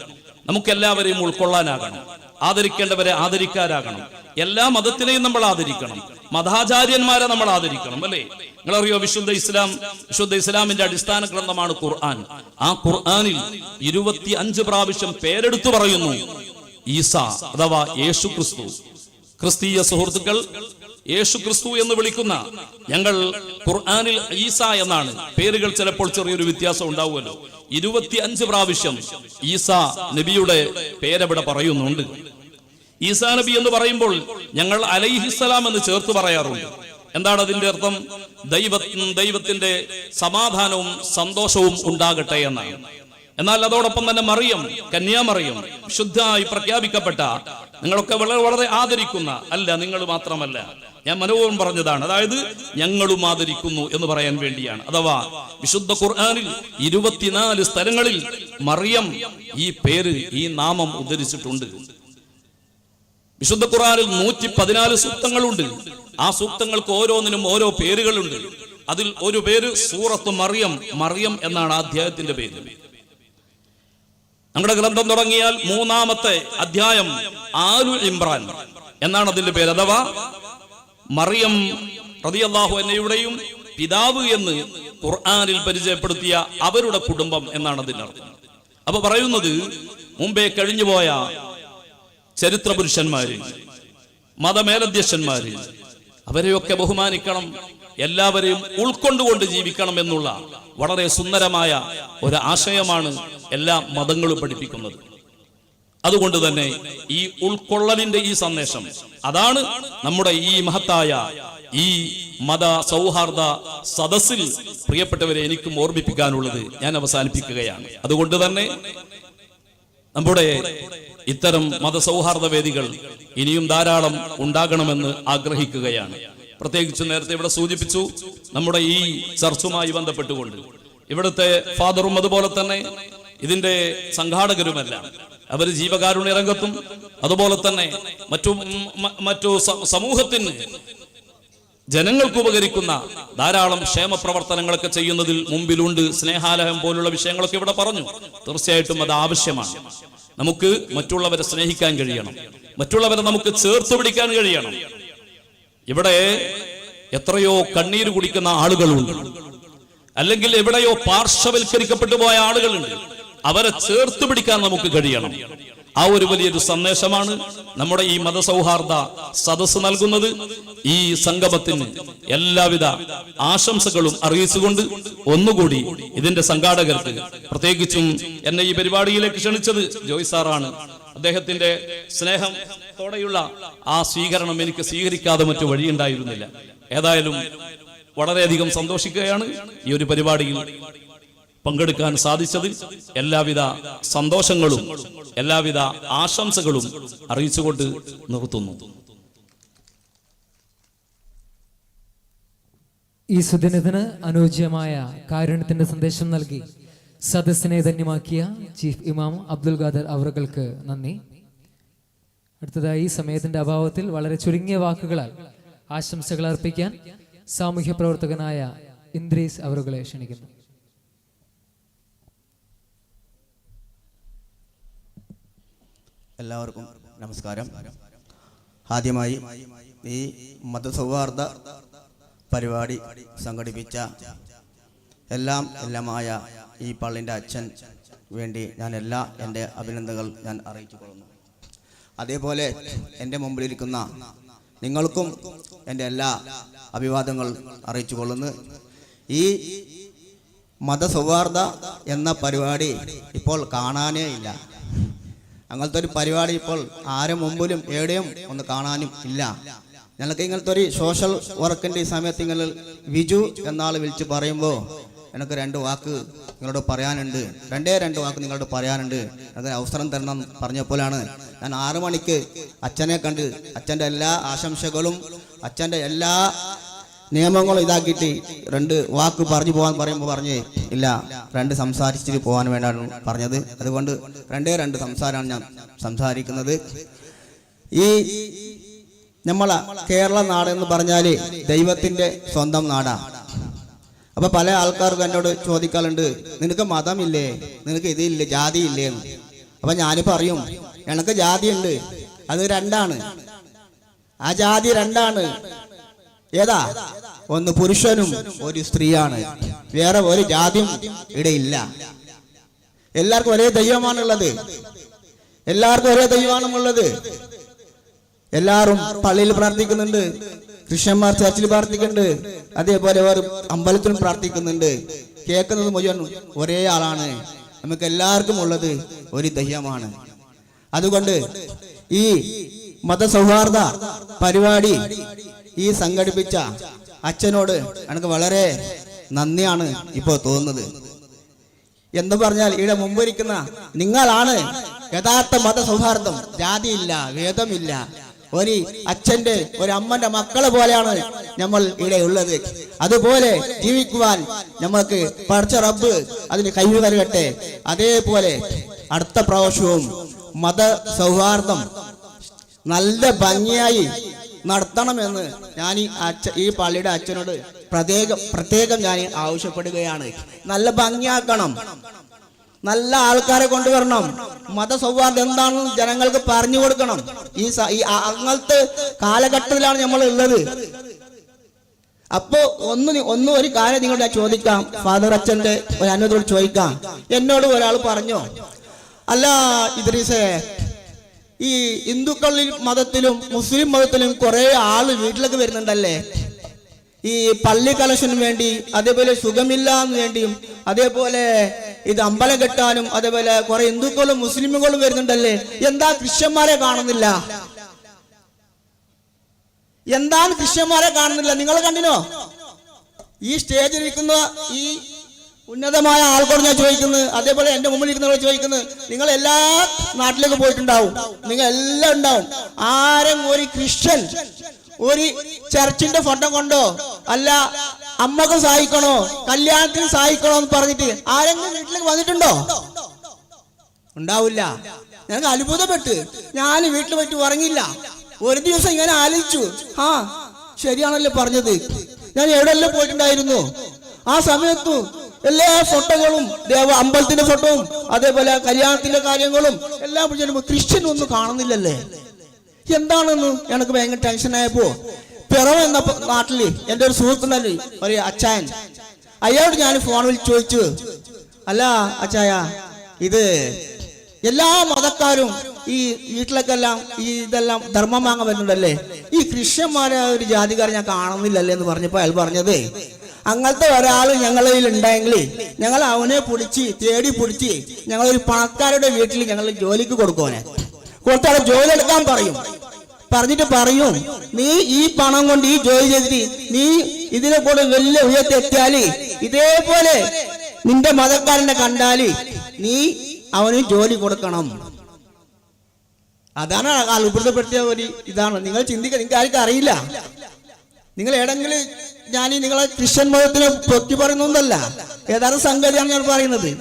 നമുക്കെല്ലാവരെയും ഉൾക്കൊള്ളാനാകണം, ആദരിക്കേണ്ടവരെ ആദരിക്കാനാകണം. എല്ലാ മതത്തിനെയും നമ്മൾ ആദരിക്കണം, മതാചാര്യന്മാരെ നമ്മൾ ആദരിക്കണം, അല്ലേ? നിങ്ങളറിയോ, വിശുദ്ധ ഇസ്ലാമിന്റെ അടിസ്ഥാന ഗ്രന്ഥമാണ് ഖുർആൻ. ആ ഖുർആനിൽ 25 പ്രാവശ്യം പേരെടുത്തു പറയുന്നു ഈസ അഥവാ യേശു ക്രിസ്തു. ക്രിസ്തീയ സുഹൃത്തുക്കൾ യേശു ക്രിസ്തു എന്ന് വിളിക്കുന്ന ഞങ്ങൾ ഖുർആനിൽ ഈസ എന്നാണ് പേരുകൾ. ചിലപ്പോൾ ചെറിയൊരു വ്യത്യാസം ഉണ്ടാവുമല്ലോ. 25 പ്രാവശ്യം ഈസ നബിയുടെ പേരവിടെ പറയുന്നുണ്ട്. ഈസാ നബി എന്ന് പറയുമ്പോൾ ഞങ്ങൾ അലൈഹിസ്സലാം എന്ന് ചേർത്ത് പറയാറുണ്ട്. എന്താണ് അതിന്റെ അർത്ഥം? ദൈവത്തിന്റെ സമാധാനവും സന്തോഷവും ഉണ്ടാകട്ടെ എന്നാണ്. എന്നാൽ അതോടൊപ്പം തന്നെ മറിയം, കന്യാമറിയം, ശുദ്ധമായി പ്രഖ്യാപിക്കപ്പെട്ട, നിങ്ങളൊക്കെ വളരെ വളരെ ആദരിക്കുന്ന, അല്ല നിങ്ങൾ മാത്രമല്ല, ഞാൻ മനോഹരം പറഞ്ഞതാണ്, അതായത് ഞങ്ങളും ആദരിക്കുന്നു എന്ന് പറയാൻ വേണ്ടിയാണ്. അഥവാ വിശുദ്ധ ഖുർആനിൽ 24 സ്ഥലങ്ങളിൽ മറിയം ഈ പേര്, ഈ നാമം ഉദ്ധരിച്ചിട്ടുണ്ട്. വിശുദ്ധ ഖുർആനിൽ 114 സൂക്തങ്ങളുണ്ട്. ആ സൂക്തങ്ങൾക്ക് ഓരോന്നിനും ഓരോ പേരുകളുണ്ട്. അതിൽ ഒരു പേര് സൂറത്ത് മറിയം, മറിയം എന്നാണ് ആ അധ്യായത്തിന്റെ പേര്. നമ്മുടെ ഗ്രന്ഥം തുടങ്ങിയാൽ 3-ാമത്തെ അധ്യായം ആലു ഇമ്രാൻ എന്നാണ് അതിന്റെ പേര്. അഥവാ മറിയം റളിയല്ലാഹു അൻഹയുടെയും പിതാവ് എന്ന് ഖുർആനിൽ പരിചയപ്പെടുത്തിയ അവരുടെ കുടുംബം എന്നാണ് അതിനർത്ഥം. അപ്പൊ പറയുന്നത് മുമ്പേ കഴിഞ്ഞുപോയ ചരിത്ര പുരുഷന്മാര്, മതമേലധ്യക്ഷന്മാര്, അവരെയൊക്കെ ബഹുമാനിക്കണം, എല്ലാവരെയും ഉൾക്കൊണ്ടുകൊണ്ട് ജീവിക്കണം എന്നുള്ള വളരെ സുന്ദരമായ ഒരു ആശയമാണ് എല്ലാ മതങ്ങളും പഠിപ്പിക്കുന്നത്. അതുകൊണ്ട് തന്നെ ഈ ഉൾക്കൊള്ളലിന്റെ ഈ സന്ദേശം, അതാണ് നമ്മുടെ ഈ മഹത്തായ ഈ മത സൗഹാർദ്ദ സദസ്സിൽ പ്രിയപ്പെട്ടവരെ എനിക്കും ഓർമ്മിപ്പിക്കാനുള്ളത് ഞാൻ അവസാനിപ്പിക്കുകയാണ്. അതുകൊണ്ട് തന്നെ നമ്മുടെ ഇത്തരം മതസൗഹാർദ്ദ വേദികൾ ഇനിയും ധാരാളം ഉണ്ടാകണമെന്ന് ആഗ്രഹിക്കുകയാണ്. പ്രത്യേകിച്ച് നേരത്തെ ഇവിടെ സൂചിപ്പിച്ചു, നമ്മുടെ ഈ ചർച്ചുമായി ബന്ധപ്പെട്ടുകൊണ്ട് ഇവിടുത്തെ ഫാദറും അതുപോലെ തന്നെ ഇതിന്റെ സംഘാടകരുമെല്ലാം അവർ ജീവകാരുണ്യ രംഗത്തും അതുപോലെ തന്നെ മറ്റു സമൂഹത്തിന് ജനങ്ങൾക്ക് ഉപകരിക്കുന്ന ധാരാളം ക്ഷേമ പ്രവർത്തനങ്ങളൊക്കെ ചെയ്യുന്നതിൽ മുമ്പിലുണ്ട്. സ്നേഹാലയം പോലുള്ള വിഷയങ്ങളൊക്കെ ഇവിടെ പറഞ്ഞു. തീർച്ചയായിട്ടും അത് ആവശ്യമാണ്. നമുക്ക് മറ്റുള്ളവരെ സ്നേഹിക്കാൻ കഴിയണം, മറ്റുള്ളവരെ നമുക്ക് ചേർത്ത് പിടിക്കാൻ കഴിയണം. ഇവിടെ എത്രയോ കണ്ണീര് കുടിക്കുന്ന ആളുകളുണ്ട്, അല്ലെങ്കിൽ എവിടെയോ പാർശ്വവൽക്കരിക്കപ്പെട്ടു പോയ ആളുകളുണ്ട്. അവരെ ചേർത്ത് പിടിക്കാൻ നമുക്ക് കഴിയണം. ആ ഒരു വലിയൊരു സന്ദേശമാണ് നമ്മുടെ ഈ മതസൗഹാർദ്ദ സദസ്സ് നൽകുന്നത്. ഈ സംഗമത്തിന് എല്ലാവിധ ആശംസകളും അറിയിച്ചുകൊണ്ട് ഒന്നുകൂടി ഇതിന്റെ സംഘാടകർക്ക്, പ്രത്യേകിച്ചും എന്നെ ഈ പരിപാടിയിലേക്ക് ക്ഷണിച്ചത് ജോയ് സാറാണ്. അദ്ദേഹത്തിന്റെ സ്നേഹത്തോടെയുള്ള ആ സ്വീകരണം എനിക്ക് സ്വീകരിക്കാതെ മറ്റു വഴിയുണ്ടായിരുന്നില്ല. ഏതായാലും വളരെയധികം സന്തോഷിക്കുകയാണ് ഈ ഒരു പരിപാടിയിൽ പങ്കെടുക്കാൻ സാധിച്ചതിൽ. എല്ലാവിധ സന്തോഷങ്ങളും എല്ലാവിധ ആശംസകളും അറിയിച്ചുകൊണ്ട് നിർത്തുന്നു. ഈ സുദിനത്തിന് അനുയോജ്യമായ കാരുണ്യത്തിന്റെ സന്ദേശം നൽകി സദസ്സിനെ ധന്യമാക്കിയ ചീഫ് ഇമാം അബ്ദുൽ ഖാദർ അവറുകൾക്ക് നന്ദി. അടുത്തതായി സമയത്തിന്റെ അഭാവത്തിൽ വളരെ ചുരുങ്ങിയ വാക്കുകളാൽ ആശംസകൾ അർപ്പിക്കാൻ സാമൂഹ്യ പ്രവർത്തകനായ ഇന്ദ്രീസ് അവറുകളെ ക്ഷണിക്കുന്നു. എല്ലാവർക്കും നമസ്കാരം. ആദ്യമായി ഈ മതസൗഹാർദ്ദ പരിപാടി സംഘടിപ്പിച്ച എല്ലാമായ ഈ പള്ളിൻ്റെ അച്ഛൻ വേണ്ടി ഞാൻ എൻ്റെ അഭിനന്ദനങ്ങൾ ഞാൻ അറിയിച്ചു കൊള്ളുന്നു. അതേപോലെ എൻ്റെ മുമ്പിലിരിക്കുന്ന നിങ്ങൾക്കും എൻ്റെ എല്ലാ അഭിവാദങ്ങൾ അറിയിച്ചു കൊള്ളുന്നു. ഈ മതസൗഹാർദ്ദ എന്ന പരിപാടി ഇപ്പോൾ കാണാനേ ഇല്ല. അങ്ങനത്തെ ഒരു പരിപാടി ഇപ്പോൾ ആരും മുമ്പിലും എവിടെയും ഒന്ന് കാണാനും ഇല്ല. ഞങ്ങൾക്ക് ഇങ്ങനത്തെ ഒരു സോഷ്യൽ വർക്കിൻ്റെ ഈ സമയത്ത് നിങ്ങൾ വിജു എന്നാൾ വിളിച്ച് പറയുമ്പോൾ എനിക്ക് രണ്ട് വാക്ക് നിങ്ങളോട് പറയാനുണ്ട്, രണ്ട് വാക്ക് നിങ്ങളോട് പറയാനുണ്ട്, അത് അവസരം തരണം പറഞ്ഞപ്പോഴാണ് ഞാൻ 6 മണിക്ക് അച്ഛനെ കണ്ട് അച്ഛൻ്റെ എല്ലാ ആശംസകളും അച്ഛൻ്റെ എല്ലാ നിയമങ്ങളും ഇതാക്കിയിട്ട് 2 വാക്ക് പറഞ്ഞു പോകാൻ പറയുമ്പോൾ പറഞ്ഞേ ഇല്ല, 2 സംസാരിച്ചിട്ട് പോകാൻ വേണ്ടിയാണ് പറഞ്ഞത്. അതുകൊണ്ട് 2 സംസാരമാണ് ഞാൻ സംസാരിക്കുന്നത്. ഈ നമ്മളെ കേരള നാട് എന്ന് പറഞ്ഞാൽ ദൈവത്തിൻ്റെ സ്വന്തം നാടാണ്. അപ്പോൾ പല ആൾക്കാർക്കും എന്നോട് ചോദിക്കാറുണ്ട്, നിനക്ക് മതമില്ലേ, നിനക്ക് ഇതില്ലേ, ജാതി ഇല്ലേ എന്ന്. അപ്പം ഞാനിപ്പോൾ അറിയും, എനിക്ക് ജാതിയുണ്ട്, അത് 2ആണ്. ആ ജാതി 2ആണ്. ഏതാ? ഒന്ന് പുരുഷനും ഒരു സ്ത്രീയാണ്. വേറെ ഒരു ജാതിയും ഇവിടെ ഇല്ല. എല്ലാവർക്കും ഒരേ ദൈവമാണുള്ളത്, എല്ലാവർക്കും ഒരേ ദൈവമാണുള്ളത്. എല്ലാവരും പള്ളിയിൽ പ്രാർത്ഥിക്കുന്നുണ്ട്, ക്രിസ്ത്യന്മാർ ചർച്ചിൽ പ്രാർത്ഥിക്കുന്നുണ്ട്, അതേപോലെ അവർ അമ്പലത്തിലും പ്രാർത്ഥിക്കുന്നുണ്ട്. കേൾക്കുന്നത് മുഴുവൻ ഒരേ ആളാണ്. നമുക്ക് എല്ലാവർക്കും ഉള്ളത് ഒരു ദൈവമാണ്. അതുകൊണ്ട് ഈ മതസൗഹാർദ്ദ പരിപാടി ഈ സംഘടിപ്പിച്ച അച്ഛനോട് എനിക്ക് വളരെ നന്ദിയാണ് ഇപ്പോൾ തോന്നുന്നത്. എന്ന് പറഞ്ഞാൽ ഇവിടെ മുമ്പിരിക്കുന്ന നിങ്ങളാണ് യഥാർത്ഥ മതസൗഹാർദ്ദം. ജാതിയില്ല, ഭേദമില്ല. ഒരു അച്ഛൻ്റെ ഒരു അമ്മന്റെ മക്കളെ പോലെയാണ് നമ്മൾ ഇവിടെ ഉള്ളത്. അതുപോലെ ജീവിക്കുവാൻ നമ്മൾക്ക് പഠിച്ച റബ്ബ് അതിന് കഴിവ് നൽകട്ടെ. അതേപോലെ അടുത്ത പ്രാവശ്യവും മതസൗഹാർദ്ദം നല്ല ഭംഗിയായി നടത്തണമെന്ന് ഞാൻ ഈ പള്ളിയുടെ അച്ഛനോട് പ്രത്യേകം ഞാൻ ആവശ്യപ്പെടുകയാണ്. നല്ല ഭംഗിയാക്കണം, നല്ല ആൾക്കാരെ കൊണ്ടുവരണം. മതസൗഹാർദ്ദം എന്താണെന്ന് ജനങ്ങൾക്ക് പറഞ്ഞു കൊടുക്കണം. ഈ അങ്ങനത്തെ കാലഘട്ടത്തിലാണ് നമ്മൾ ഉള്ളത്. അപ്പോ ഒരു കാര്യം നിങ്ങളോട് ഞാൻ ചോദിക്കാം, ഫാദർ അച്ഛന്റെ ഒരു അനുമതിയോട് ചോദിക്കാം. എന്നോട് ഒരാൾ പറഞ്ഞു, അല്ല ഇദ്രീസേ, ഈ ഹിന്ദുക്കളിൽ മതത്തിലും മുസ്ലിം മതത്തിലും കുറെ ആള് വീട്ടിലേക്ക് വരുന്നുണ്ടല്ലേ, ഈ പള്ളി കലക്ഷന് വേണ്ടി, അതേപോലെ സുഖമില്ലാന്ന് വേണ്ടിയും, അതേപോലെ ഇത് അമ്പലം കെട്ടാനും, അതേപോലെ കുറെ ഹിന്ദുക്കളും മുസ്ലിമുകളും വരുന്നുണ്ടല്ലേ, എന്താ ക്രിസ്ത്യന്മാരെ കാണുന്നില്ല? എന്താണ് ക്രിസ്ത്യന്മാരെ കാണുന്നില്ല? നിങ്ങൾ കണ്ടിനോ? ഈ സ്റ്റേജിൽ ഇരിക്കുന്ന ഈ ഉന്നതമായ ആൾക്കാർ ഞാൻ ചോദിക്കുന്നത്, അതേപോലെ എന്റെ മുമ്പിൽ ഇരിക്കുന്നവർ ചോദിക്കുന്നത്, നിങ്ങൾ എല്ലാ നാട്ടിലേക്ക് പോയിട്ടുണ്ടാവും, നിങ്ങൾ എല്ലാം ഉണ്ടാവും. ആരും ഒരു ക്രിസ്ത്യൻ ഒരു ചർച്ചിന്റെ ഫോട്ടോ കൊണ്ടോ അല്ല അമ്മക്ക് സഹായിക്കണോ കല്യാണത്തിന് സഹായിക്കണോ എന്ന് പറഞ്ഞിട്ട് ആരെങ്കിലും വീട്ടിലേക്ക് വന്നിട്ടുണ്ടോ? ഉണ്ടാവില്ല. ഞങ്ങൾക്ക് അത്ഭുതപ്പെട്ട് ഞാൻ വീട്ടിൽ പോയിട്ട് ഉറങ്ങില്ല. ഒരു ദിവസം ഇങ്ങനെ ആലോചിച്ചു, ആ ശരിയാണല്ലോ പറഞ്ഞത്, ഞാൻ എവിടെയെല്ലാം പോയിട്ടുണ്ടായിരുന്നു. ആ സമയത്തു എല്ലാ ഫോട്ടോകളും അമ്പലത്തിന്റെ ഫോട്ടോവും അതേപോലെ കല്യാണത്തിന്റെ കാര്യങ്ങളും എല്ലാം പിടിച്ചു. ക്രിസ്ത്യൻ ഒന്നും കാണുന്നില്ലല്ലേ, എന്താണെന്ന് എനിക്ക് ഭയങ്കര ടെൻഷനായപ്പോ പിറവ എന്ന നാട്ടില് എൻ്റെ ഒരു സുഹൃത്തുണ്ടല്ലേ, ഒരു അച്ചായൻ, അയാളോട് ഞാൻ ഫോണിൽ ചോദിച്ചു, അല്ല അച്ചായ, ഇത് എല്ലാ മതക്കാരും ഈ വീട്ടിലേക്കെല്ലാം ഈ ഇതെല്ലാം ധർമ്മം വാങ്ങാൻ വരുന്നുണ്ടല്ലേ, ഈ ക്രിസ്ത്യന്മാരെ ഒരു ജാതിക്കാരെ ഞാൻ കാണുന്നില്ലല്ലേ എന്ന് പറഞ്ഞപ്പോ അയാൾ പറഞ്ഞത്, അങ്ങനത്തെ ഒരാൾ ഞങ്ങളിൽ ഉണ്ടെങ്കിൽ ഞങ്ങൾ അവനെ തേടി പിടിച്ച് ഞങ്ങളൊരു പണക്കാരുടെ വീട്ടിൽ ഞങ്ങൾ ജോലിക്ക് കൊടുക്കുവാനെ, കൊടുത്താൽ ജോലി എടുക്കാൻ പറഞ്ഞിട്ട് പറയും, നീ ഈ പണം കൊണ്ട് ഈ ജോലി ചെയ്തിട്ട് നീ ഇതിനെ കൂടെ വലിയ ഉയർത്തിയെത്തിയാല് ഇതേപോലെ നിന്റെ മതക്കാരനെ കണ്ടാല് നീ അവന് ജോലി കൊടുക്കണം. അതാണ് അത്ഭുതപ്പെടുത്തിയ ഒരു ഇതാണ്. നിങ്ങൾ ചിന്തിക്കുക, നിങ്ങൾക്ക് ആർക്കും അറിയില്ല. നിങ്ങൾ ഏതെങ്കിലും ഞാൻ നിങ്ങളെ ക്രിസ്ത്യൻ മതത്തിനെ പൊക്കി പറയുന്നതല്ല, യഥാർത്ഥ സംഗതിയാണ് ഞാൻ പറയുന്നത്.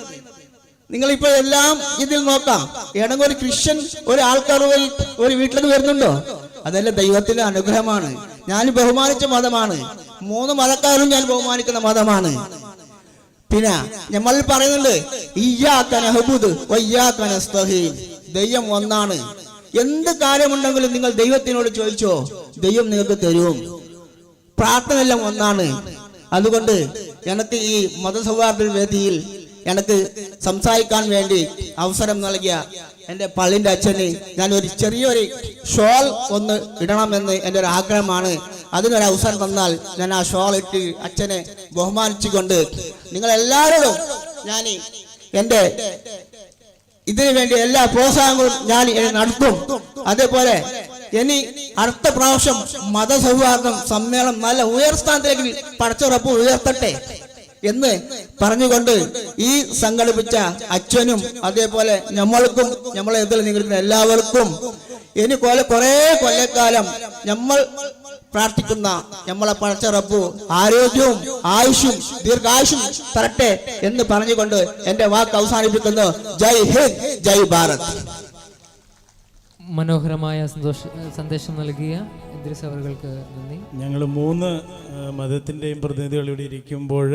നിങ്ങളിപ്പോ എല്ലാം ഇതിൽ നോക്കാം, ഏതെങ്കിലും ഒരു ക്രിസ്ത്യൻ ഒരു ആൾക്കാർ ഒരു വീട്ടിലേക്ക് വരുന്നുണ്ടോ? അതെല്ലാം ദൈവത്തിന്റെ അനുഗ്രഹമാണ്. ഞാൻ ബഹുമാനിച്ച മതമാണ്. 3 മതക്കാരും ഞാൻ ബഹുമാനിക്കുന്ന മതമാണ്. പിന്നെ നമ്മൾ പറയുന്നുണ്ട്, ദൈവം ഒന്നാണ്. എന്ത് കാര്യമുണ്ടെങ്കിലും നിങ്ങൾ ദൈവത്തിനോട് ചോദിച്ചോ, ദൈവം നിങ്ങൾക്ക് തരും. പ്രാർത്ഥന എല്ലാം ഒന്നാണ്. അതുകൊണ്ട് എനിക്ക് ഈ മതസൗഹാർദ്ദ വേദിയിൽ എനിക്ക് സംസാരിക്കാൻ വേണ്ടി അവസരം നൽകിയ എൻ്റെ പള്ളിൻ്റെ അച്ഛന് ഞാൻ ഒരു ചെറിയൊരു ഷോൾ ഒന്ന് ഇടണമെന്ന് എൻ്റെ ഒരു ആഗ്രഹമാണ്. അതിനൊരു അവസരം തന്നാൽ ഞാൻ ആ ഷോൾ ഇട്ട് അച്ഛനെ ബഹുമാനിച്ചുകൊണ്ട് നിങ്ങളെല്ലാവരോടും ഞാൻ എൻ്റെ ഇതിനു വേണ്ടി എല്ലാ പ്രോത്സാഹനങ്ങളും ഞാൻ നടത്തും. അതേപോലെ ഇനി അടുത്ത പ്രാവശ്യം മതസൗഹാർദ്ദം സമ്മേളനം നല്ല ഉയർസ്ഥാനത്തിലേക്ക് പടച്ചുറപ്പ് ഉയർത്തട്ടെ എന്ന് പറഞ്ഞുകൊണ്ട് ഈ സംഘടിപ്പിച്ച അച്ഛനും അതേപോലെ നമ്മൾക്കും നമ്മളെ എതിൽ നിൽക്കുന്ന എല്ലാവർക്കും ഇനി കുറെ കൊല്ലക്കാലം നമ്മൾ പ്രാർത്ഥിക്കുന്ന നമ്മളെ പടച്ചുറപ്പ് ആരോഗ്യവും ആയുഷും ദീർഘായുഷും തരട്ടെ എന്ന് പറഞ്ഞുകൊണ്ട് എന്റെ വാക്ക് അവസാനിപ്പിക്കുന്നു. ജയ് ഹിന്ദ്, ജയ് ഭാരത്. മനോഹരമായ സന്ദേശം നൽകിയ ഇദ്രീസ് അവർക്ക് നന്ദി. ഞങ്ങൾ 3 മതത്തിൻ്റെയും പ്രതിനിധികൾ ഇവിടെ ഇരിക്കുമ്പോൾ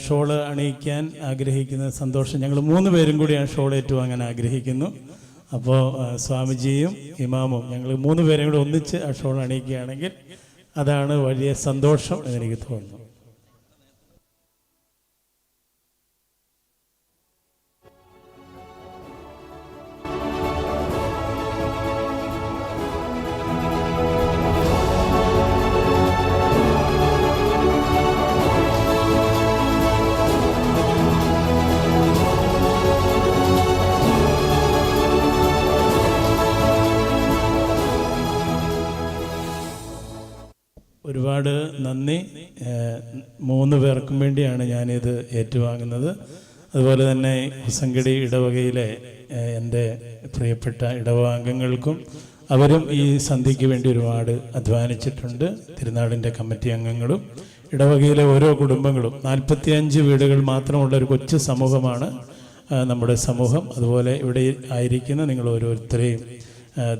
ഷോള് അണിയിക്കാൻ ആഗ്രഹിക്കുന്ന സന്തോഷം ഞങ്ങൾ 3 പേരും കൂടി ആ ഷോൾ ഏറ്റുവാങ്ങാൻ ആഗ്രഹിക്കുന്നു. അപ്പോൾ സ്വാമിജിയും ഇമാമും ഞങ്ങൾ 3 പേരും കൂടി ഒന്നിച്ച് ആ ഷോൾ അണിയിക്കുകയാണെങ്കിൽ അതാണ് വലിയ സന്തോഷം എന്നെനിക്ക് തോന്നുന്നു. ഒരുപാട് നന്ദി. 3 പേർക്കും വേണ്ടിയാണ് ഞാനിത് ഏറ്റുവാങ്ങുന്നത്. അതുപോലെ തന്നെ ഹുസങ്കടി ഇടവകയിലെ എൻ്റെ പ്രിയപ്പെട്ട ഇടവകാംഗങ്ങൾക്കും അവരും ഈ സന്ധ്യയ്ക്ക് വേണ്ടി ഒരുപാട് അധ്വാനിച്ചിട്ടുണ്ട്. തിരുനാളിൻ്റെ കമ്മിറ്റി അംഗങ്ങളും ഇടവകയിലെ ഓരോ കുടുംബങ്ങളും 45 വീടുകൾ മാത്രമുള്ള ഒരു കൊച്ചു സമൂഹമാണ് നമ്മുടെ സമൂഹം. അതുപോലെ ഇവിടെ ആയിരിക്കുന്ന നിങ്ങൾ ഓരോരുത്തരെയും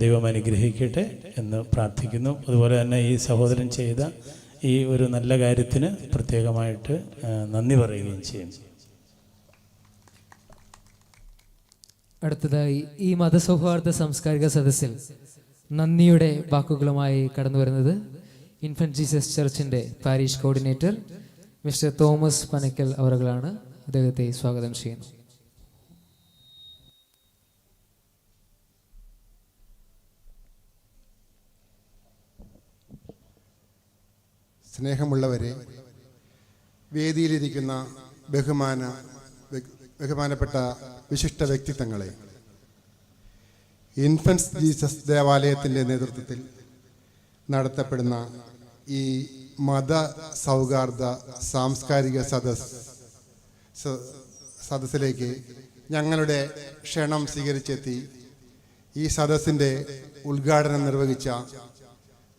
ദൈവം അനുഗ്രഹിക്കട്ടെ എന്ന് പ്രാർത്ഥിക്കുന്നു. അതുപോലെ തന്നെ ഈ സഹോദരൻ ചെയ്ത ഈ ഒരു നല്ല കാര്യത്തിന് പ്രത്യേകമായിട്ട് നന്ദി പറയുകയും ചെയ്യുന്നു. അടുത്തതായി ഈ മതസൗഹാർദ്ദ സാംസ്കാരിക സദസ്സിൽ നന്ദിയുടെ വാക്കുകളുമായി കടന്നു വരുന്നത് ഇൻഫന്റ് ജീസസ് ചർച്ചിൻ്റെ parish coordinator mister Thomas Panakkal അവറുകളാണ്. അദ്ദേഹത്തെ സ്വാഗതം ചെയ്യുന്നു. സ്നേഹമുള്ളവരെ, വേദിയിലിരിക്കുന്ന ബഹുമാനപ്പെട്ട വിശിഷ്ട വ്യക്തിത്വങ്ങളെ, ഇൻഫൻസ് ജീസസ് ദേവാലയത്തിൻ്റെ നേതൃത്വത്തിൽ നടത്തപ്പെടുന്ന ഈ മത സൗഹാർദ്ദ സാംസ്കാരിക സദസ്സിലേക്ക് ഞങ്ങളുടെ ക്ഷണം സ്വീകരിച്ചെത്തി ഈ സദസ്സിൻ്റെ ഉദ്ഘാടനം നിർവഹിച്ച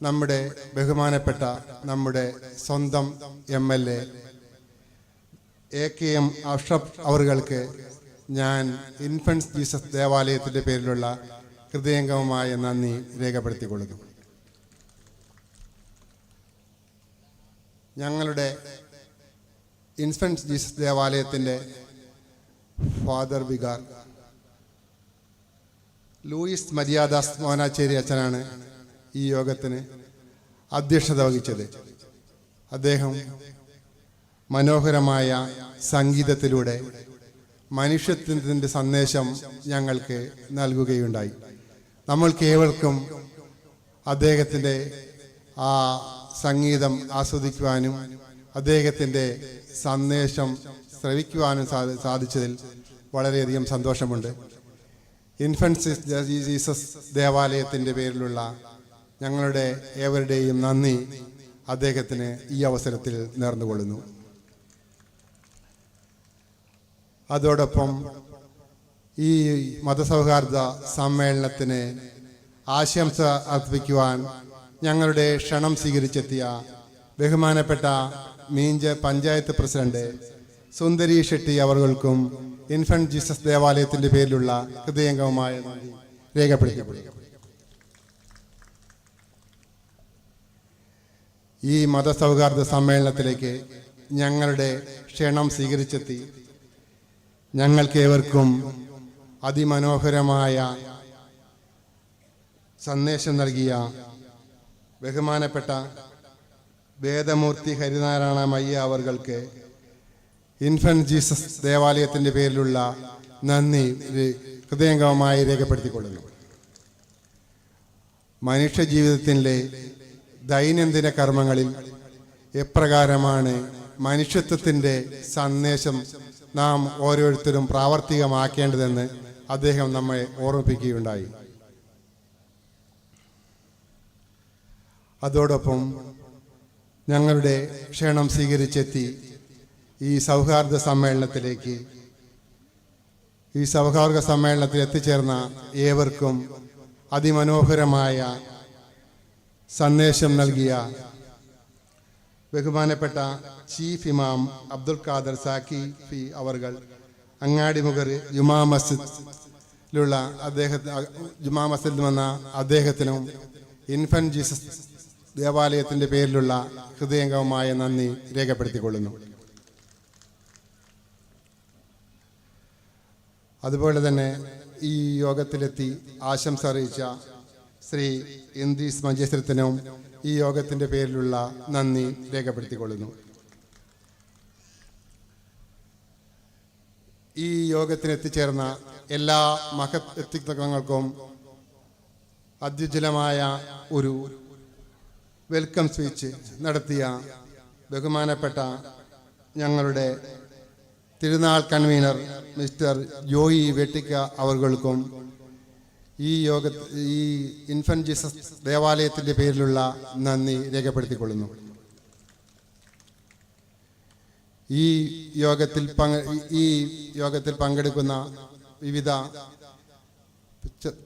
നമ്മുടെ ബഹുമാനപ്പെട്ട നമ്മുടെ സ്വന്തം MLA AKM അഷ്റഫ് അവറുകൾക്ക് ഞാൻ ഇൻഫൻസ് ജീസസ് ദേവാലയത്തിൻ്റെ പേരിലുള്ള ഹൃദയംഗമമായ നന്ദി രേഖപ്പെടുത്തിക്കൊള്ളുന്നു. ഞങ്ങളുടെ ഇൻഫൻസ് ജീസസ് ദേവാലയത്തിൻ്റെ ഫാദർ വികാർ ലൂയിസ് മരിയാദാസ് മോനാച്ചേരി അച്ഛനാണ് ഈ യോഗത്തിന് അധ്യക്ഷത വഹിച്ചത്. അദ്ദേഹം മനോഹരമായ സംഗീതത്തിലൂടെ മനുഷ്യത്വത്തിൻ്റെ സന്ദേശം ഞങ്ങൾക്ക് നൽകുകയുണ്ടായി. നമ്മൾക്കേവർക്കും അദ്ദേഹത്തിൻ്റെ ആ സംഗീതം ആസ്വദിക്കുവാനും അദ്ദേഹത്തിൻ്റെ സന്ദേശം ശ്രവിക്കുവാനും സാധിച്ചതിൽ വളരെയധികം സന്തോഷമുണ്ട്. ഇൻഫൻസ് ജീസസ് ദേവാലയത്തിൻ്റെ പേരിലുള്ള ഞങ്ങളുടെ ഏവരുടെയും നന്ദി അദ്ദേഹത്തിന് ഈ അവസരത്തിൽ നേർന്നുകൊള്ളുന്നു. അതോടൊപ്പം ഈ മതസൗഹാർദ്ദ സമ്മേളനത്തിന് ആശംസ അർപ്പിക്കുവാൻ ഞങ്ങളുടെ ക്ഷണം സ്വീകരിച്ചെത്തിയ ബഹുമാനപ്പെട്ട മീഞ്ച പഞ്ചായത്ത് പ്രസിഡന്റ് സുന്ദരി ഷെട്ടി അവർക്കും ഇൻഫന്റ് ജീസസ് ദേവാലയത്തിൻ്റെ പേരിലുള്ള ഹൃദയംഗമമായ നന്ദി രേഖപ്പെടുത്തപ്പെടുന്നു. ഈ മതസൗഹാർദ്ദ സമ്മേളനത്തിലേക്ക് ഞങ്ങളുടെ ക്ഷണം സ്വീകരിച്ചെത്തി ഞങ്ങൾക്കേവർക്കും അതിമനോഹരമായ സന്ദേശം നൽകിയ ബഹുമാനപ്പെട്ട വേദമൂർത്തി ഹരിനാരായണ മയ്യ അവർക്ക് ഇൻഫന്റ് ജീസസ് ദേവാലയത്തിൻ്റെ പേരിലുള്ള നന്ദി ഹൃദയംഗമമായി രേഖപ്പെടുത്തിക്കൊള്ളുന്നു. മനുഷ്യ ജീവിതത്തിൻ്റെ ദൈനംദിന കർമ്മങ്ങളിൽ എപ്രകാരമാണ് മനുഷ്യത്വത്തിൻ്റെ സന്ദേശം നാം ഓരോരുത്തരും പ്രാവർത്തികമാക്കേണ്ടതെന്ന് അദ്ദേഹം നമ്മെ ഓർമ്മിപ്പിക്കുകയുണ്ടായി. അതോടൊപ്പം ഞങ്ങളുടെ ക്ഷണം സ്വീകരിച്ചെത്തി ഈ സൗഹാർദ്ദ സമ്മേളനത്തിൽ എത്തിച്ചേർന്ന ഏവർക്കും അതിമനോഹരമായ സന്ദേശം നൽകിയ ബഹുമാനപ്പെട്ട ചീഫ് ഇമാം അബ്ദുൽ ഖാദർ സാക്കി ഫി അവർകൾ, അങ്ങാടിമുഖർ ജുമാ മസ്ജിദിലുള്ള ജുമാ മസ്ജിദിൽ വന്ന അദ്ദേഹത്തിനും ഇൻഫന്റ് ജീസസ് ദേവാലയത്തിൻ്റെ പേരിലുള്ള ഹൃദയംഗമമായ നന്ദി രേഖപ്പെടുത്തിക്കൊള്ളുന്നു. അതുപോലെ തന്നെ ഈ യോഗത്തിലെത്തി ആശംസ അറിയിച്ച ശ്രീ ഇന്ദ്രീസ് മഞ്ചേശ്വരത്തിനും ഈ യോഗത്തിൻ്റെ പേരിലുള്ള നന്ദി രേഖപ്പെടുത്തിക്കൊള്ളുന്നു. ഈ യോഗത്തിന് എത്തിച്ചേർന്ന എല്ലാ മഹത് വ്യക്തിത്വങ്ങൾക്കും അത്യുജ്വലമായ ഒരു വെൽക്കം സ്പീച്ച് നടത്തിയ ബഹുമാനപ്പെട്ട ഞങ്ങളുടെ തിരുനാൾ കൺവീനർ മിസ്റ്റർ ജോയി വെട്ടിക്ക അവർക്കും ഈ ഇൻഫന്റ് ജീസസ് ദേവാലയത്തിൻ്റെ പേരിലുള്ള നന്ദി രേഖപ്പെടുത്തിക്കൊള്ളുന്നു. ഈ യോഗത്തിൽ പങ്കെടുക്കുന്ന വിവിധ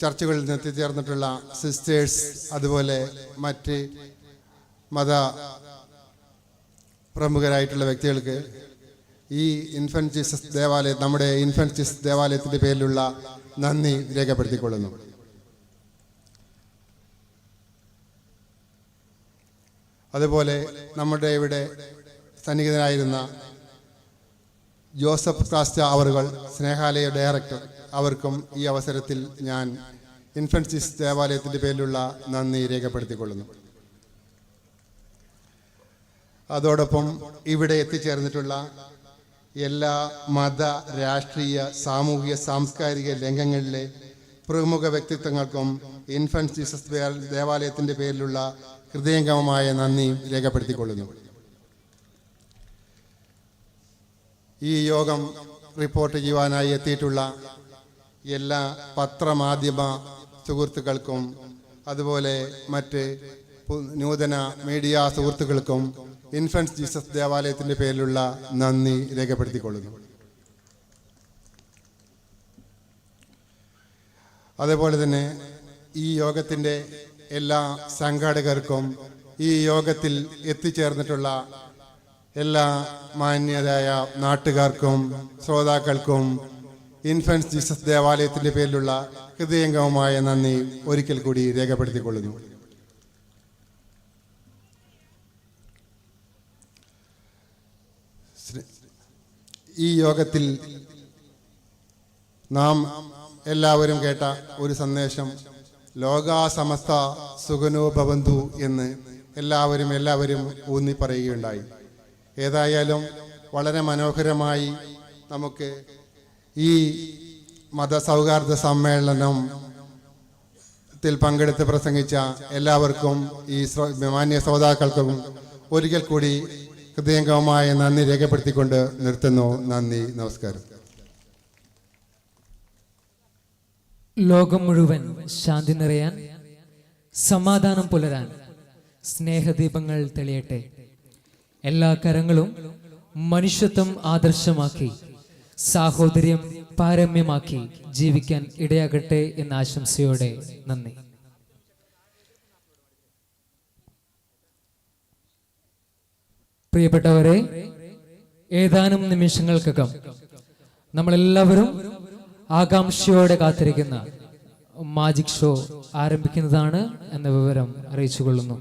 ചർച്ചകളിൽ നിന്ന് എത്തിച്ചേർന്നിട്ടുള്ള സിസ്റ്റേഴ്സ്, അതുപോലെ മറ്റ് മത പ്രമുഖരായിട്ടുള്ള വ്യക്തികൾക്ക് ഈ ഇൻഫന്റ് ജീസസ് ദേവാലയം, നമ്മുടെ ഇൻഫന്റ് ജീസസ് ദേവാലയത്തിൻ്റെ പേരിലുള്ള നന്ദി രേഖപ്പെടുത്തിക്കൊള്ളുന്നു. അതുപോലെ നമ്മുടെ ഇവിടെ സന്നിഹിതനായിരുന്ന ജോസഫ് കാസ്റ്റ അവറുകൾ, സ്നേഹാലയ ഡയറക്ടർ, അവർക്കും ഈ അവസരത്തിൽ ഞാൻ ഇൻഫന്റ് ജീസസ് ദേവാലയത്തിൻ്റെ പേരിലുള്ള നന്ദി രേഖപ്പെടുത്തിക്കൊള്ളുന്നു. അതോടൊപ്പം ഇവിടെ എത്തിച്ചേർന്നിട്ടുള്ള എല്ലാ മത, രാഷ്ട്രീയ, സാമൂഹിക, സാംസ്കാരിക രംഗങ്ങളിലെ പ്രമുഖ വ്യക്തിത്വങ്ങൾക്കും ഇൻഫന്റ് ജീസസ് ദേവാലയത്തിൻ്റെ പേരിലുള്ള ഹൃദയംഗമമായ നന്ദി രേഖപ്പെടുത്തിക്കൊള്ളുന്നു. ഈ യോഗം റിപ്പോർട്ട് ചെയ്യുവാനായി എത്തിയിട്ടുള്ള എല്ലാ പത്രമാധ്യമ സുഹൃത്തുക്കൾക്കും അതുപോലെ മറ്റ് നൂതന മീഡിയ സുഹൃത്തുക്കൾക്കും ഇൻഫന്റ് ജീസസ് ദേവാലയത്തിൻ്റെ പേരിലുള്ള നന്ദി രേഖപ്പെടുത്തിക്കൊള്ളുന്നു. അതുപോലെ തന്നെ ഈ യോഗത്തിൻ്റെ എല്ലാ സംഘാടകർക്കും ഈ യോഗത്തിൽ എത്തിച്ചേർന്നിട്ടുള്ള എല്ലാ മാന്യരായ നാട്ടുകാർക്കും ശ്രോതാക്കൾക്കും ഇൻഫന്റ് ജീസസ് ദേവാലയത്തിൻ്റെ പേരിലുള്ള ഹൃദയംഗമമായ നന്ദി ഒരിക്കൽ കൂടി രേഖപ്പെടുത്തിക്കൊള്ളുന്നു. ഈ യോഗത്തിൽ നാം എല്ലാവരും കേട്ട ഒരു സന്ദേശം ലോകാസമസ്ത സുഖനോ ഭവന്തു എന്ന് എല്ലാവരും ഊന്നി പറയുകയുണ്ടായി. ഏതായാലും വളരെ മനോഹരമായി നമുക്ക് ഈ മതസൗഹാർദ്ദ സമ്മേളനത്തിൽ പങ്കെടുത്ത് പ്രസംഗിച്ച എല്ലാവർക്കും ഈ മാന്യ ശ്രോതാക്കൾക്കും ഒരിക്കൽ കൂടി ഹൃദയംഗമമായ നന്ദി രേഖപ്പെടുത്തിക്കൊണ്ട് നിർത്തുന്നു. നന്ദി, നമസ്കാരം. ലോകം മുഴുവൻ ശാന്തി നിറയാൻ, സമാധാനം പുലരാൻ സ്നേഹദീപങ്ങൾ തെളിയട്ടെ. എല്ലാ കരങ്ങളും മനുഷ്യത്വം ആദർശമാക്കി സാഹോദര്യം പാരമ്യമാക്കി ജീവിക്കാൻ ഇടയാകട്ടെ എന്ന ആശംസയോടെ നന്ദി. പ്രിയപ്പെട്ടവരെ, ഏതാനും നിമിഷങ്ങൾക്കകം നമ്മളെല്ലാവരും ആകാംക്ഷയോടെ കാത്തിരിക്കുന്ന മാജിക് ഷോ ആരംഭിക്കുന്നതാണ് എന്ന വിവരം അറിയിച്ചുകൊള്ളുന്നു.